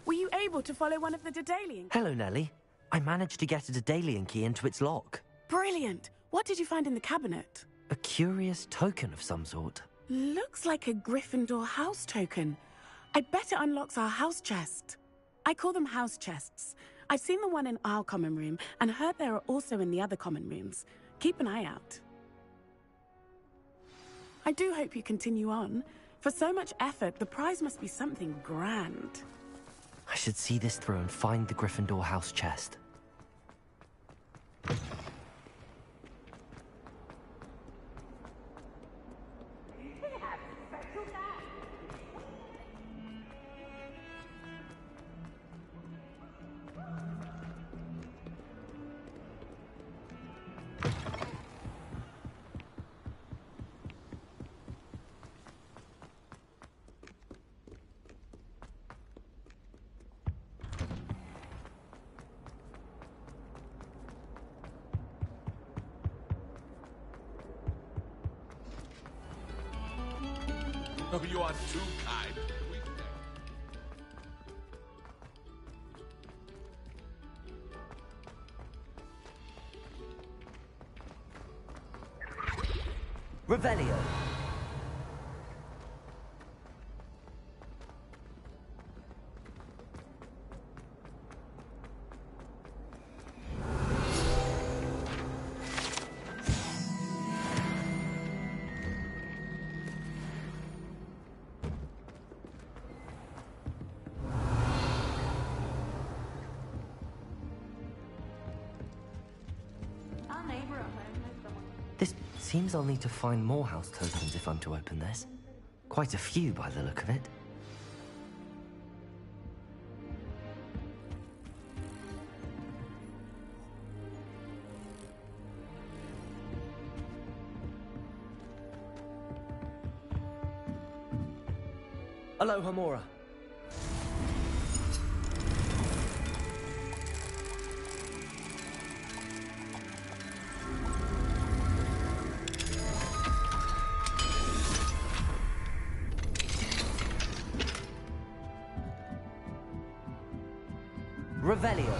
Were you able to follow one of the Daedalian? Hello, Nellie. I managed to get a Daedalian key into its lock. Brilliant! What did you find in the cabinet? A curious token of some sort. Looks like a Gryffindor house token. I bet it unlocks our house chest. I call them house chests. I've seen the one in our common room and heard there are also in the other common rooms. Keep an eye out. I do hope you continue on. For so much effort, the prize must be something grand. I should see this through and find the Gryffindor house chest. Oh, you are too kind. Revelio. This seems I'll need to find more house tokens if I'm to open this. Quite a few by the look of it. Aloha, Mora. Revelio.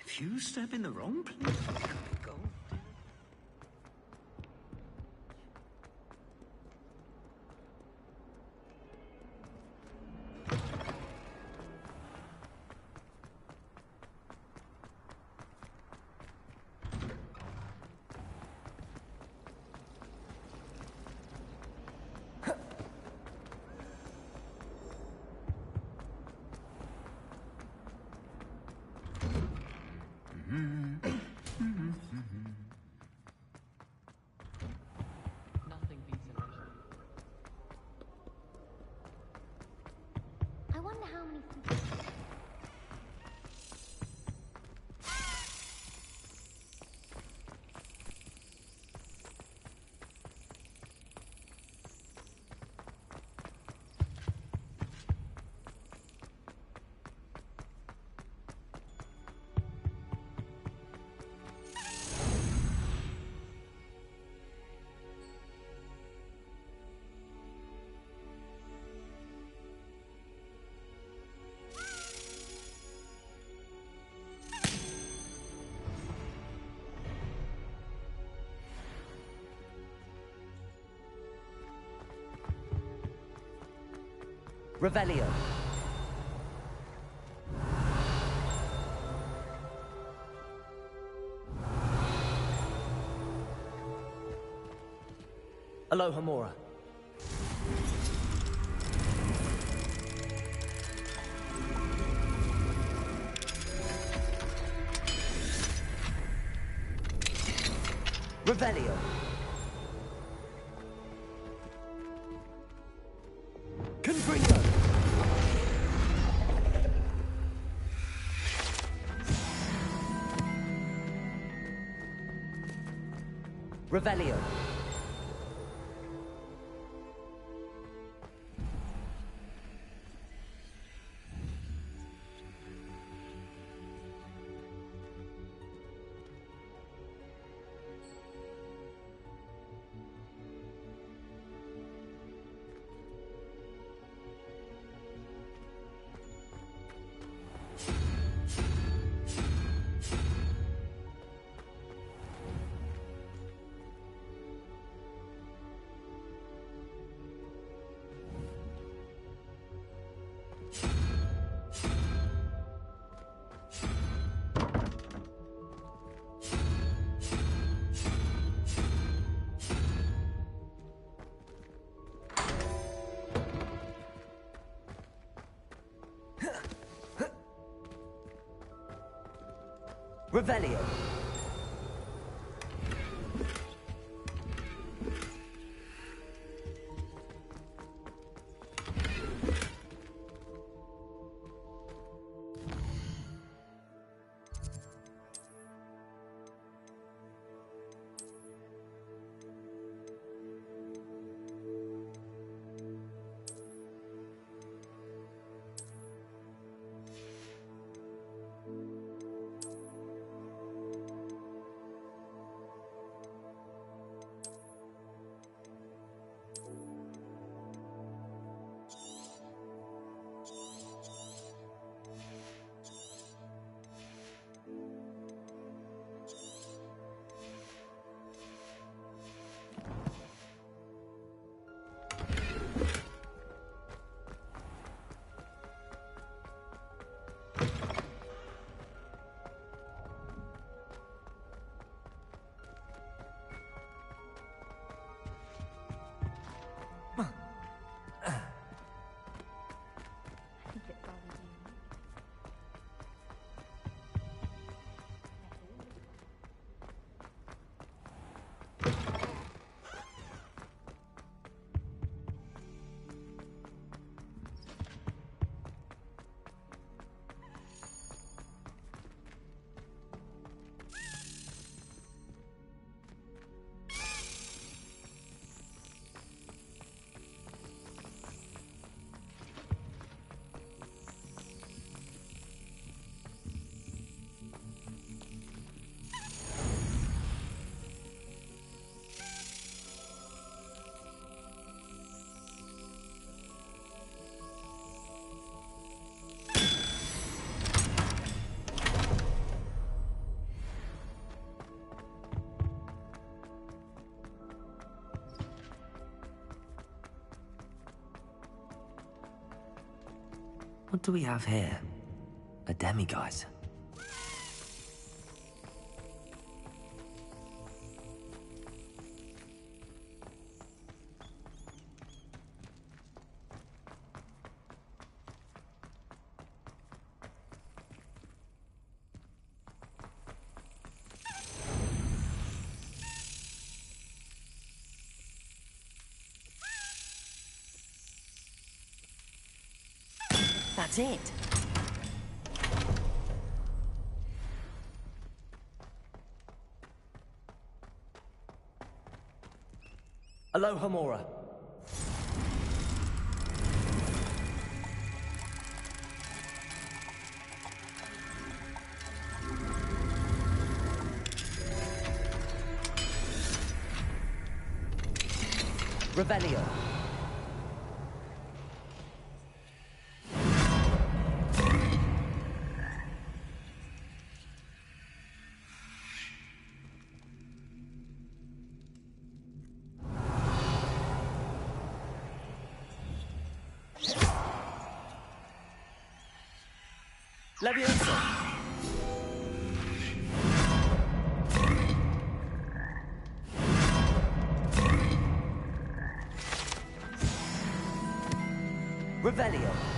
If you step in the wrong place, go. I wonder how many... Revelio. Alohomora. Revelio. Confringo. Revelio. Revelio. What do we have here? A demiguise. That's it. Alohomora. Revelio. Leviosa! Revelio!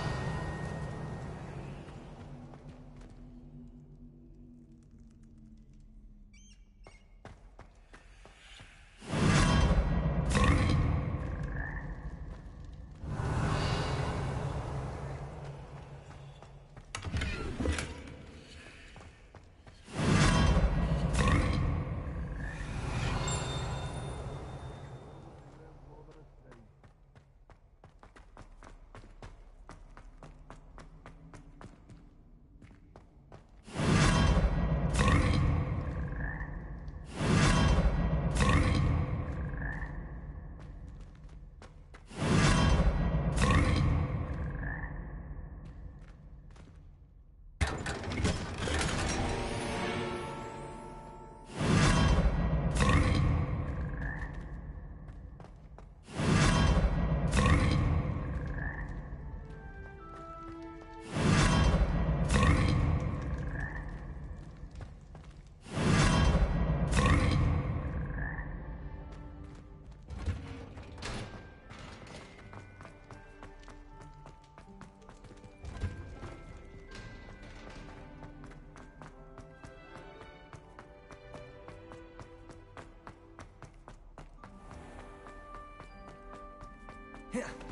Here.